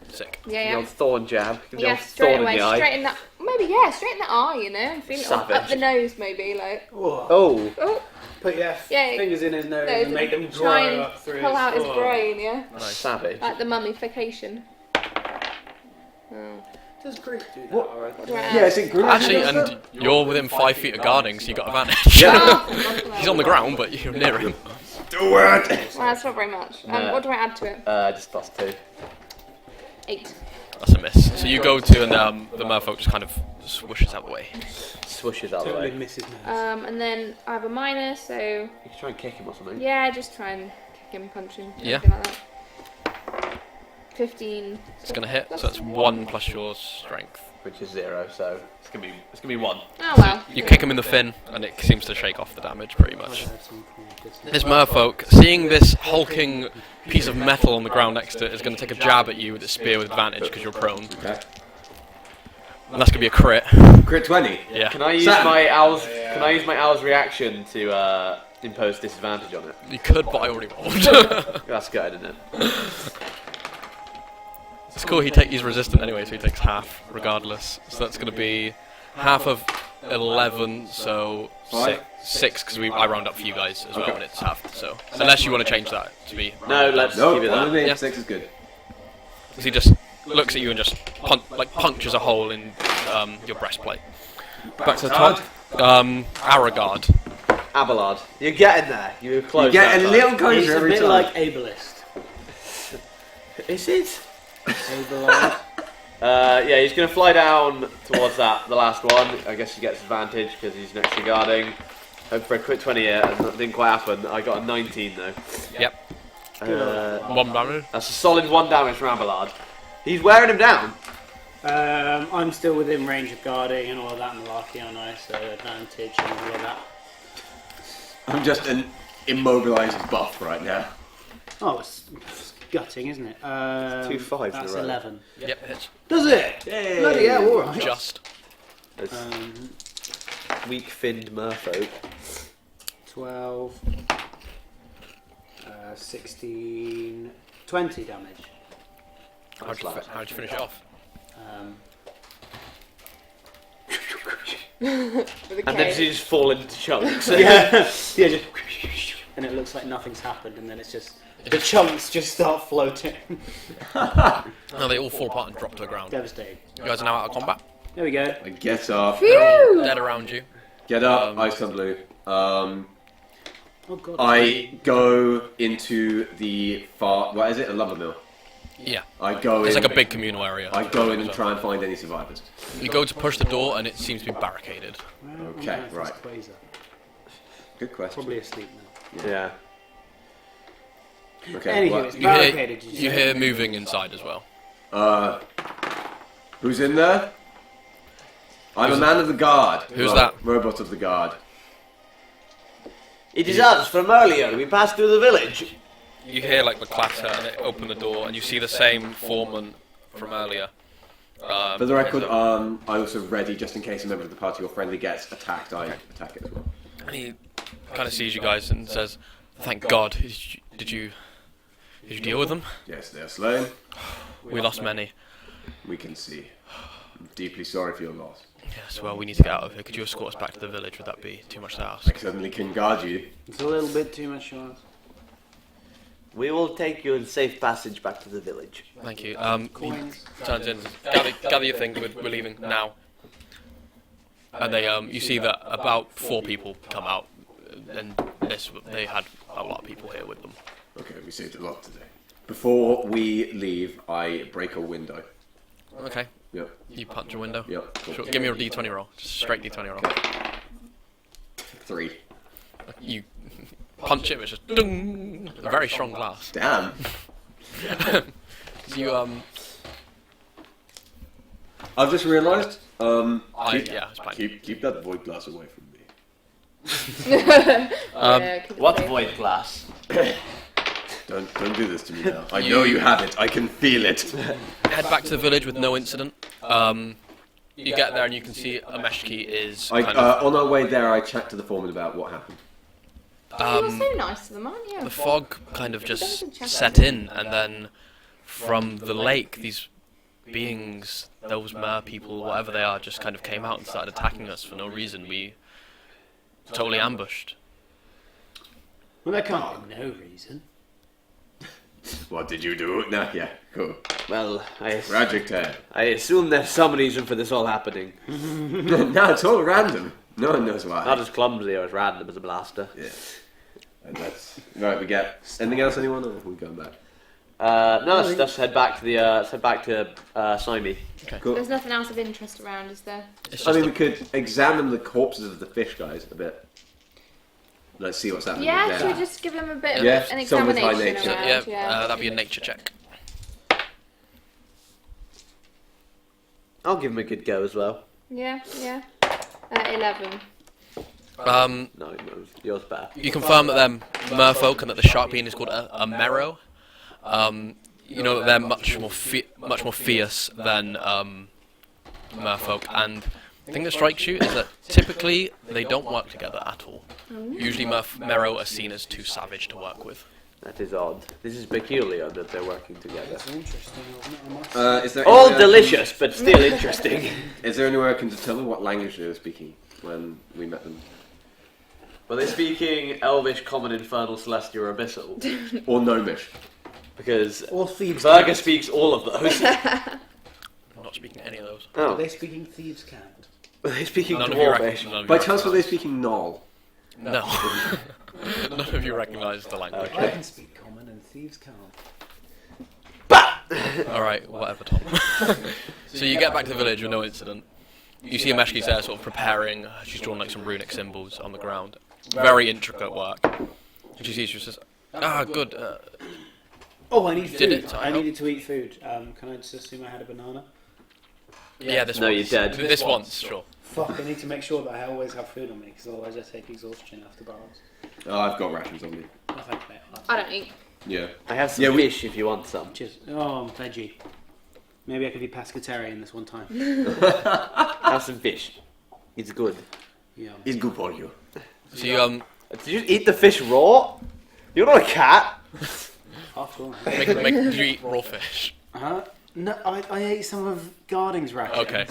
S5: Sick.
S8: The
S3: Yeah,
S8: old
S3: yeah.
S8: thorn jab. The
S3: Yeah,
S8: old
S3: straight
S8: thorn
S3: away.
S8: in the eye.
S3: Straight in that. Maybe, yeah, straight in the eye, you know. I'm feeling it. Or up
S8: Savage.
S3: the nose, maybe. Like,
S8: Oh.
S3: oh,
S4: Put your
S3: Yeah,
S4: fingers in his nose
S3: no,
S4: and make them
S3: try
S4: grow
S3: and
S4: up through
S3: pull out his
S4: Oh.
S3: brain, yeah?
S5: Nice.
S8: Savage.
S3: Like the mummification. Oh.
S4: Does Greek do that?
S3: What do I add?
S2: Yeah, is it green?
S5: Actually, and you're within 5 feet of guarding, so you got advantage.
S3: Oh,
S5: He's on the ground, but you're near him.
S2: Do it!
S3: Well, that's not very much.
S1: No.
S3: What do I add to it?
S1: Just plus 2.
S3: 8.
S5: That's a miss. So you go to, and the merfolk just kind of swishes out the way.
S1: Swishes out of the
S4: Totally
S1: way.
S4: misses me.
S3: And then I have a minus, so
S1: You can try and kick him or something.
S3: yeah, just try and kick him, punch him,
S5: Yeah.
S3: anything like that. 15.
S5: It's gonna hit, so that's 1 plus your strength.
S1: Which is 0, so it's gonna be 1.
S3: Oh well.
S5: You kick him in the fin, and it seems to shake off the damage pretty much. This merfolk, seeing this hulking piece of metal on the ground next to it, is going to take a jab at you with its spear with advantage because you're prone.
S2: Okay.
S5: And that's gonna be a crit.
S2: Crit 20.
S5: Yeah.
S1: Can I use
S2: Sam.
S1: my owl's? Can I use my owl's reaction to impose disadvantage on it?
S5: You could, but I already rolled.
S1: That's good, isn't it?
S5: It's cool. He's resistant anyway, so he takes half regardless. So that's gonna be half of 11, so
S2: Five?
S5: six because I round up for you guys as well,
S2: Okay.
S5: and it's half. So unless you want to change that to be,
S1: No, let's
S2: No,
S1: keep it
S2: one
S1: that.
S2: of me.
S5: Yeah.
S2: 6 is good.
S5: because he just looks at you and just punctures a hole in your breastplate. Back to the top. Aragard.
S8: Abelard. You're getting there. You were close.
S2: You get
S8: that
S2: a
S8: time.
S2: little
S4: It's
S2: closer
S4: a
S2: every
S4: bit
S2: time.
S4: like ableist.
S8: Is it?
S4: Ableist.
S1: Yeah, he's going to fly down towards the last one. I guess he gets advantage because he's next to guarding. Hope for a quick 20 here, and that didn't quite happen. I got a 19 though.
S5: Yep. One damage.
S1: That's a solid 1 damage from Abelard. He's wearing him down.
S4: I'm still within range of guarding and all of that malarkey, aren't I? So advantage and all of that.
S2: I'm just an immobilized buff right now.
S4: Oh, it's gutting, isn't it?
S8: 2 5s in a
S4: That's
S8: row.
S4: 11.
S5: Yep, hits.
S4: Does it?
S2: Yay.
S4: Bloody hell, alright.
S5: Just.
S8: It's
S4: Um,
S8: weak-finned merfolk.
S4: 12, 16, 20 damage.
S5: How'd you finish it off?
S3: With a
S1: And then
S3: K.
S1: he just fall into chunks.
S4: Yeah, just, and it looks like nothing's happened, and then it's just the chunks just start floating.
S5: No, they all fall apart and drop to the ground.
S4: Devastating.
S5: You guys are now out of combat.
S4: There we go.
S2: I get up.
S3: Phew!
S5: Dead around you.
S2: Get up, ice and blue.
S4: Oh god.
S2: I go into the far. What is it? A lumber mill.
S5: Yeah.
S2: I go
S5: It's
S2: in.
S5: like a big communal area.
S2: I go in and try and find any survivors.
S5: You go to push the door and it seems to be barricaded.
S2: Okay, right.
S4: Quasar.
S2: Good question.
S4: Probably asleep now.
S8: Yeah.
S2: Okay.
S4: Anywho,
S2: what-
S4: it's
S5: You hear,
S4: barricaded. Did
S5: you
S4: say?
S5: hear moving inside as well.
S2: Who's in there? I'm a man of the guard.
S5: Who's that?
S2: Robot of the guard.
S8: It is us from earlier. We passed through the village.
S5: You hear like the clatter and it open the door and you see the same foreman from earlier.
S2: For the record, I also ready just in case a member of the party or friendly gets attacked. I attack it as well.
S5: And he kind of sees you guys and says, "Thank God, did you deal with them?
S2: Yes, they are slain.
S5: We lost many."
S2: We can see. I'm deeply sorry for your loss.
S5: Yes, well, we need to get out of here. Could you escort us back to the village? Would that be too much to
S2: I
S5: ask?
S2: certainly can guard you.
S4: It's a little bit too much for us.
S8: We will take you in safe passage back to the village.
S5: Thank you.
S4: Coins.
S5: He turns in, gather your things. We're leaving now. And they you see that about 4 people come out, and they had a lot of people here with them.
S2: Okay, we saved a lot today. Before we leave, I break a window.
S5: Okay,
S2: Yep.
S5: you punch a window.
S2: Yep. Cool.
S5: Sure, give me a d20 roll, just straight d20 roll.
S2: 3.
S5: You punch it, it's just ding, a very strong glass.
S2: Damn.
S5: You
S2: I've just realised.
S5: yeah, it's fine.
S2: Keep that void glass away from me.
S3: Yeah, keep it
S1: What
S3: safe.
S1: void glass?
S2: Don't do this to me now. I know you have it. I can feel it.
S5: Head back to the village with no incident. You get there and you can see Ameshki is
S2: I,
S5: kind of
S2: on our way there, I chat to the foreman about what happened.
S3: You were so nice to them, aren't you?
S5: the fog kind of just set in, and then from the lake, these beings, those mer people, whatever they are, just kind of came out and started attacking us for no reason. We totally ambushed.
S4: Well, there can't be no reason.
S2: What did you do? Nah, yeah, cool.
S8: Well,
S2: Tragic tale.
S8: I assume there's some reason for this all happening.
S2: No, it's all random. No one knows why.
S8: Not as clumsy or as random as a blaster.
S2: Yeah. And that's right. We get anything else? Anyone? Or are we going back?
S8: No, let's head back to Simi.
S2: Cool.
S3: There's nothing else of interest around, is there?
S5: It's
S2: I
S5: just
S2: mean, we could examine the corpses of the fish guys a bit. Let's see what's happening
S3: Yeah,
S2: with
S3: should we
S2: them.
S3: just give them a bit of
S2: Yeah,
S3: an
S2: someone with high
S3: examination
S2: nature.
S3: around?
S5: that'd be a nature check.
S8: I'll give him a good go as well.
S3: Yeah. 11.
S8: No, yours better.
S5: You confirm that they're merfolk and that the shark being is called a merrow. You know that they're much more fierce than merfolk, and the thing that strikes you is that typically they don't work together at all. Usually Mero are seen as too savage to work with.
S8: That is odd. This is peculiar that they're working together.
S4: That's interesting, isn't it? I must say.
S2: Is there
S8: All
S2: any way I
S8: delicious, but still interesting.
S2: Is there any way I can determine what language they were speaking when we met them?
S1: Were they speaking Elvish, Common, Infernal, Celestial, or Abyssal?
S2: Or Gnomish?
S1: Because
S4: Or thieves'
S1: Berger
S4: cant.
S1: speaks all of those.
S5: I'm not speaking any of those.
S4: Are
S8: Oh,
S4: they speaking thieves' cant?
S8: are they speaking
S5: None of you
S8: Dwarvish?
S5: none of
S2: By
S5: you
S2: chance were they speaking Knoll?
S5: No. None of you recognise the language.
S4: I can speak common and thieves can't.
S5: Alright, whatever, Tom. So you get back to the village with no incident. You see Ameshki's there sort of preparing. She's drawn like some runic symbols on the ground. Very intricate work. She sees you and says, good.
S4: Oh, I need food.
S5: Did it?
S4: I needed to eat food. Can I just assume I had a banana?
S5: Yeah, this
S1: No,
S5: once.
S1: you're dead.
S5: This once, sure.
S4: Fuck, I need to make sure that I always have food on me, because otherwise I take exhaustion after battles.
S2: Oh, I've got rations on me.
S4: Oh, thank you, mate.
S3: I don't eat.
S2: Yeah.
S8: I have some fish if you want some.
S4: Cheers. Oh, I'm veggie. Maybe I could be pescatarian this one time.
S8: Have some fish. It's good.
S4: Yeah.
S2: It's good for you.
S5: So you
S8: Did you eat the fish raw? You're not a cat.
S4: After all.
S5: did you eat raw fish?
S4: Huh? No, I ate some of Garding's rations.
S5: Okay.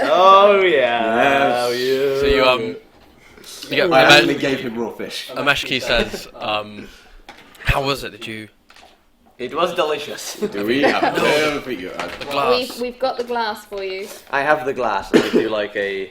S8: Oh yeah.
S2: Yes.
S8: yeah.
S5: So you get
S2: I actually gave him raw fish.
S5: Ameshki says, how was it? Did you
S1: It was delicious.
S2: Do we have
S5: the glass?
S3: We've got the glass for you.
S8: I have the glass. And I do like a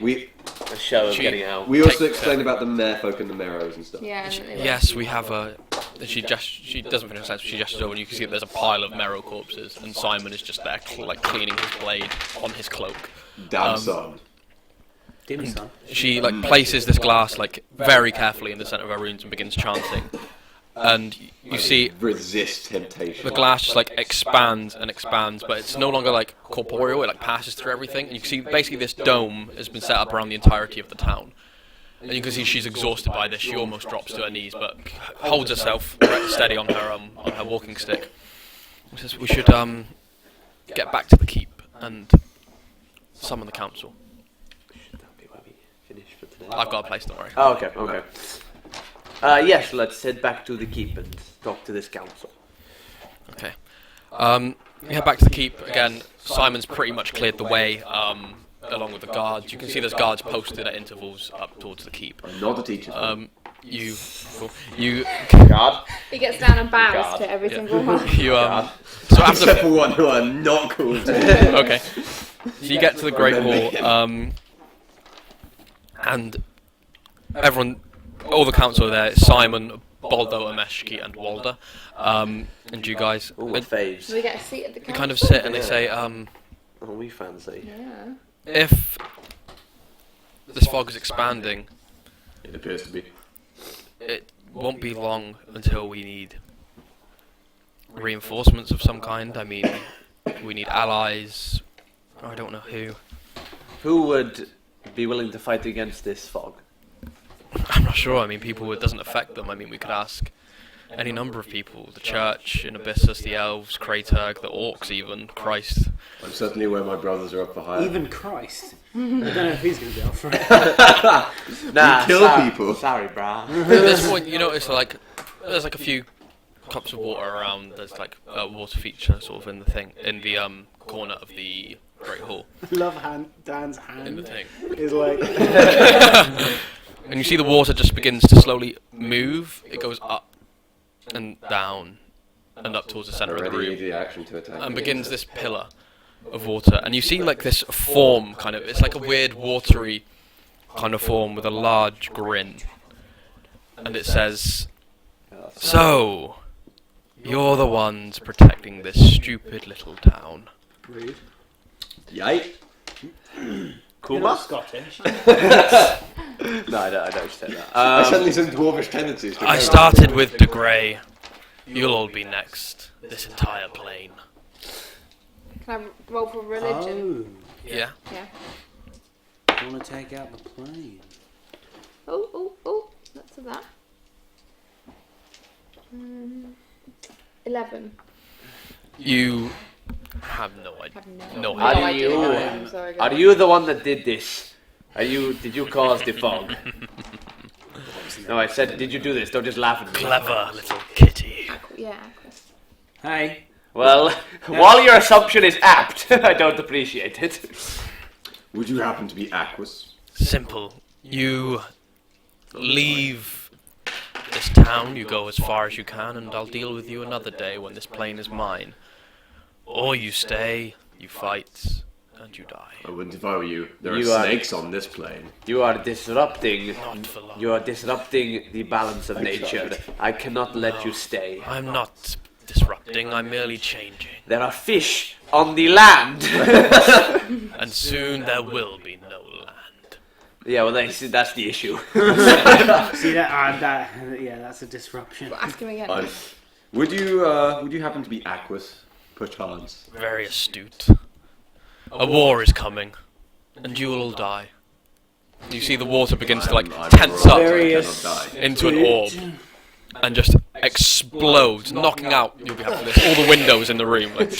S8: show of
S5: She-
S8: getting it out.
S2: We also
S5: Take-
S2: explained about the merfolk and the Meros and stuff.
S3: Yeah. And
S5: Yes, we have a. She doesn't finish her sentence. She gestures over, and you can see that there's a pile of Mero corpses, and Simon is just there, cleaning his blade on his cloak.
S2: Damn son.
S4: Dimmy son.
S5: She places this glass very carefully in the center of her runes and begins chanting. And you see
S2: Resist temptation.
S5: the glass just expands and expands, but it's no longer corporeal. It passes through everything, and you can see basically this dome has been set up around the entirety of the town. And you can see she's exhausted by this. She almost drops to her knees, but holds herself steady on her walking stick. She says, "We should get back to the keep and summon the council.
S8: That'll be where we finish for today.
S5: I've got a place, don't worry."
S8: Oh, okay. Yes, let's head back to the keep and talk to this council.
S5: Okay. We head back to the keep again. Simon's pretty much cleared the way, along with the guards. You can see there's guards posted at intervals up towards the keep.
S2: I'm not a teacher.
S5: You
S8: Guard.
S3: he gets down and bows
S8: God.
S3: to every
S8: Yeah.
S3: single one.
S5: so after
S2: Except for one who are not cool to.
S5: okay, so you get to the Great Hall, and everyone, all the council are there. Simon, Baldo, Ameshki, and Walder, and you guys.
S8: Ooh, what faves.
S3: Do we get a seat at the
S5: You
S3: council?
S5: kind of sit and they say,
S8: Oh, we fancy.
S3: Yeah.
S5: if this fog is expanding,
S2: It appears to be.
S5: it won't be long until we need reinforcements of some kind. I mean, we need allies. I don't know who.
S8: Who would be willing to fight against this fog?
S5: I'm not sure. I mean, people, it doesn't affect them. I mean, we could ask any number of people. The church in Abyssus, the elves, Krayturg, the orcs even. Christ.
S2: I'm certainly aware my brothers are up for hire.
S4: Even Christ. I don't know if he's going to be up for it.
S8: Nah,
S2: kill people.
S8: Sorry, brah.
S5: At this point, you notice there's a few cups of water around. There's a water feature sort of in the corner of the Great Hall.
S4: I love Dan's
S5: In the
S4: hand.
S5: thing.
S4: Is like...
S5: And you see the water just begins to slowly move. It goes up and down and up towards the center of the
S2: Already
S5: room
S2: the action to attack.
S5: and begins this pillar of water. And you see this form it's like a weird watery kind of form with a large grin. And it says, "So, you're the ones protecting this stupid little town."
S4: Rude.
S2: Yay!
S4: You're not Scottish.
S8: No, I don't say that.
S2: I suddenly some dwarvish tendencies.
S5: I started with De Grey. You'll all be next. This entire plane.
S3: Can I roll for religion?
S5: Yeah.
S3: Yeah.
S4: I want to take out the plane.
S3: Oh, that's a that. 11.
S5: You have no idea.
S3: Have
S5: No
S3: no
S1: Are
S3: idea.
S1: you-
S3: I'm sorry,
S1: Are
S3: guys.
S1: you the one that did this? Did you cause the fog? No, I said, did you do this? Don't just laugh at me.
S5: Clever little kitty.
S3: Yeah, Aquas.
S4: Hey.
S1: Well, while your assumption is apt, I don't appreciate it.
S2: Would you happen to be Aquas?
S5: Simple. You leave this town, you go as far as you can, and I'll deal with you another day when this plane is mine. Or you stay, you fight, and you die.
S2: I wouldn't if I were you. There
S1: You
S2: are
S1: are-
S2: snakes on this plane.
S1: You are disrupting.
S5: Not for long.
S1: You are disrupting the balance of nature. I cannot let you stay.
S5: I'm not disrupting, I'm merely changing.
S1: There are fish on the land.
S5: And soon there will be no land.
S1: Yeah, well, that's the issue.
S4: See that's a disruption.
S3: Ask him again.
S2: Would you happen to be Aquas, perchance?
S5: Very astute. A war is coming, and you will all die. You see the water begins to like
S2: I'm
S5: tense
S2: right,
S5: up
S4: Very
S2: I cannot die.
S5: into an orb and just explodes, knocking out. You'll be happy for this. All the windows in the room, like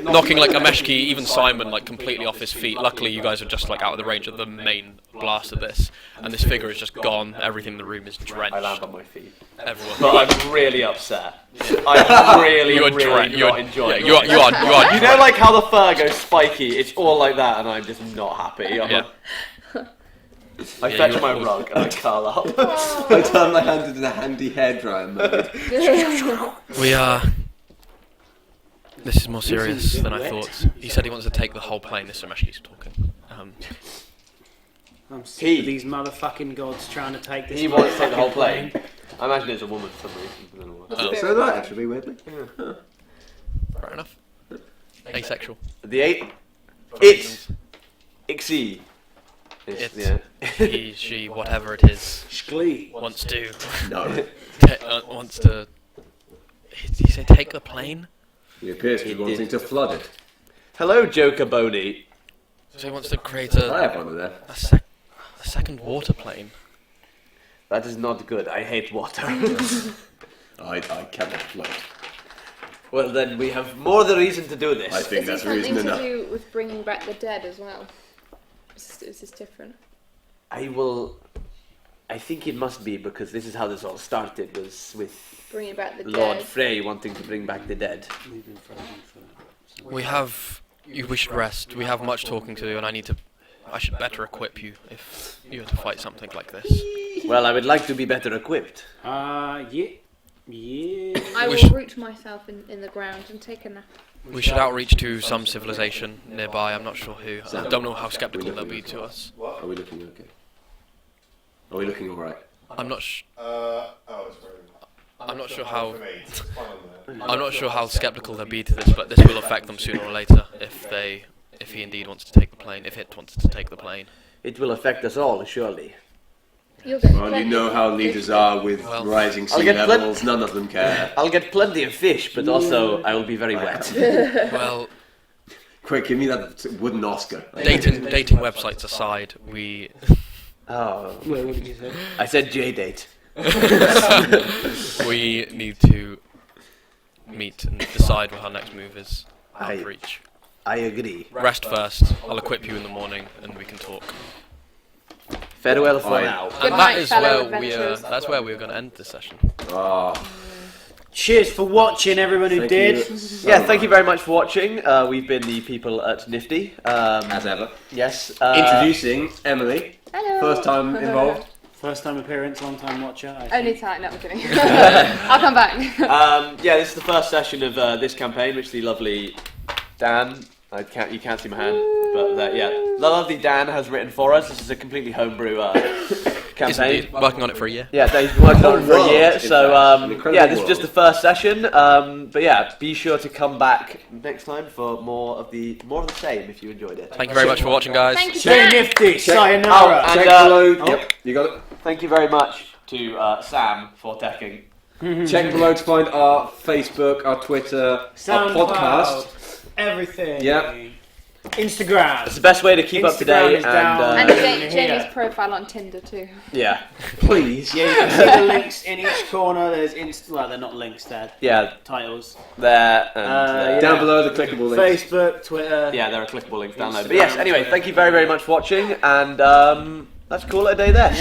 S5: knocking like Ameshki, even Simon, like completely off his feet. Luckily, you guys are just like out of the range of the main blast of this, and this figure is just gone. Everything in the room is drenched.
S1: I land on my feet.
S5: Everyone.
S1: But I'm really upset. I'm really,
S5: You are
S1: really
S5: drenched.
S1: not enjoying
S5: You are.
S1: it.
S5: You are.
S1: You know, like how the fur goes spiky? It's all like that, and I'm just not happy. I'm
S5: Yeah.
S1: I
S5: Yeah,
S1: fetch
S5: you're
S1: my
S5: awful.
S1: rug and I curl up.
S2: I turn my hand into a handy hairdryer mode.
S5: We are. This is more serious than I thought. He said he wants to take the whole plane. This is Ameshki's talking.
S4: I'm sick
S1: He-
S4: of these motherfucking gods trying to take this.
S1: He wants to take the whole
S4: motherfucking
S1: plane. I imagine it's a woman for some reason. I don't know why.
S3: The
S2: So
S3: spirit
S2: that
S3: world.
S2: actually, weirdly.
S5: Fair enough. Asexual.
S1: The eight. It. Ixie.
S5: It.
S1: Yeah.
S5: He, she, whatever it is,
S4: Shklee.
S5: wants to.
S2: No.
S5: Wants to. Did he say take the plane?
S2: He appears to be
S1: He
S2: wanting
S1: did.
S2: to flood it.
S1: Hello, Joker Boney.
S5: So he wants to create
S2: I have one of them.
S5: a second water plane.
S1: That is not good. I hate water.
S2: I cannot float.
S1: Well, then we have more the reason to do this.
S2: I think
S3: Is
S2: that's
S3: this something
S2: reason
S3: to
S2: enough.
S3: do with bringing back the dead as well? Is this different?
S1: I will. I think it must be because this is how this all started. Was with
S3: Bringing back the
S1: Lord
S3: dead.
S1: Frey wanting to bring back the dead.
S4: We've been frozen for.
S5: We have. We should rest. We have much talking to do, and I should better equip you if you were to fight something like this.
S1: Well, I would like to be better equipped.
S4: Yeah. Yeah.
S3: I
S5: We
S3: will
S5: should-
S3: root myself in the ground and take a nap.
S5: We should outreach to some civilization nearby. I'm not sure who. I don't know how skeptical they'll be to us.
S2: Are we looking okay? Are we looking alright?
S5: I'm not.
S6: It's very.
S5: I'm not sure how.
S6: For me, it's fine there.
S5: I'm not sure how skeptical they'll be to this, but this will affect them sooner or later if he indeed wants to take the plane, if it wants to take the plane.
S1: It will affect us all, surely.
S3: You'll get
S2: Well, you
S3: plenty
S2: know
S3: of
S2: how
S3: fish.
S2: leaders are with
S5: Well,
S2: rising
S1: I'll
S2: sea
S1: get
S2: levels. None of them care.
S1: I'll get plenty of fish, but also I will be very wet.
S5: Well,
S2: Quick, give me that wooden Oscar.
S5: dating websites aside, we
S1: Oh,
S4: Wait, what did you say?
S1: I said J-date.
S5: we need to meet and decide what our next move is.
S1: I-
S5: Outreach.
S1: I agree.
S5: Rest first. I'll equip you in the morning, and we can talk.
S1: Farewell for
S2: Fine.
S1: now.
S3: Good
S5: And
S3: night,
S5: that is
S3: fellow
S5: where
S3: adventurers.
S5: that's where we're going to end this session.
S2: Oh,
S4: Cheers for watching, everyone who
S2: thank
S4: did.
S2: you so
S1: Yeah, thank you
S2: much.
S1: very much for watching. We've been the people at NifD.
S2: As ever.
S1: Yes.
S2: Introducing Emily.
S3: Hello.
S2: First time involved.
S4: First time appearance, long time watcher.
S3: Only time. No, I'm kidding. I'll come back.
S1: Yeah, this is the first session of this campaign, which the lovely Dan, you can't see my hand, but yeah, the lovely Dan has written for us. This is a completely homebrew
S5: Yes,
S1: campaign.
S5: indeed. Working on it for a year.
S1: Yeah, Dave's been working on it for a
S2: World,
S1: year,
S2: in
S1: so
S2: fact. An incredible
S1: yeah, this is
S2: world.
S1: just the first session. But yeah, be sure to come back next time for more of the same if you enjoyed it.
S5: Thank you very much for watching, guys.
S3: Thank you,
S4: Stay
S3: Dan.
S4: nifty.
S1: Oh,
S4: Sayonara.
S1: and,
S2: Check below. Yep, you got it.
S1: Thank you very much to Sam for teching.
S2: Check below to find our Facebook, our Twitter, our podcast.
S4: Everything.
S2: Yeah.
S4: Instagram.
S1: It's the best way to keep up to
S4: Instagram
S1: date.
S4: is down.
S3: And
S4: Yeah.
S3: Jamie's profile on Tinder too.
S1: Yeah, please.
S4: Yeah, you can see the links in each corner. There's well, they're not links, they're
S1: Yeah,
S4: titles.
S1: there and there.
S2: Down below the clickable links.
S4: Facebook, Twitter.
S1: Yeah, there are clickable links down there.
S4: Instagram,
S1: But yes, anyway,
S4: Twitter.
S1: thank you very, very much for watching, and let's call it a day there.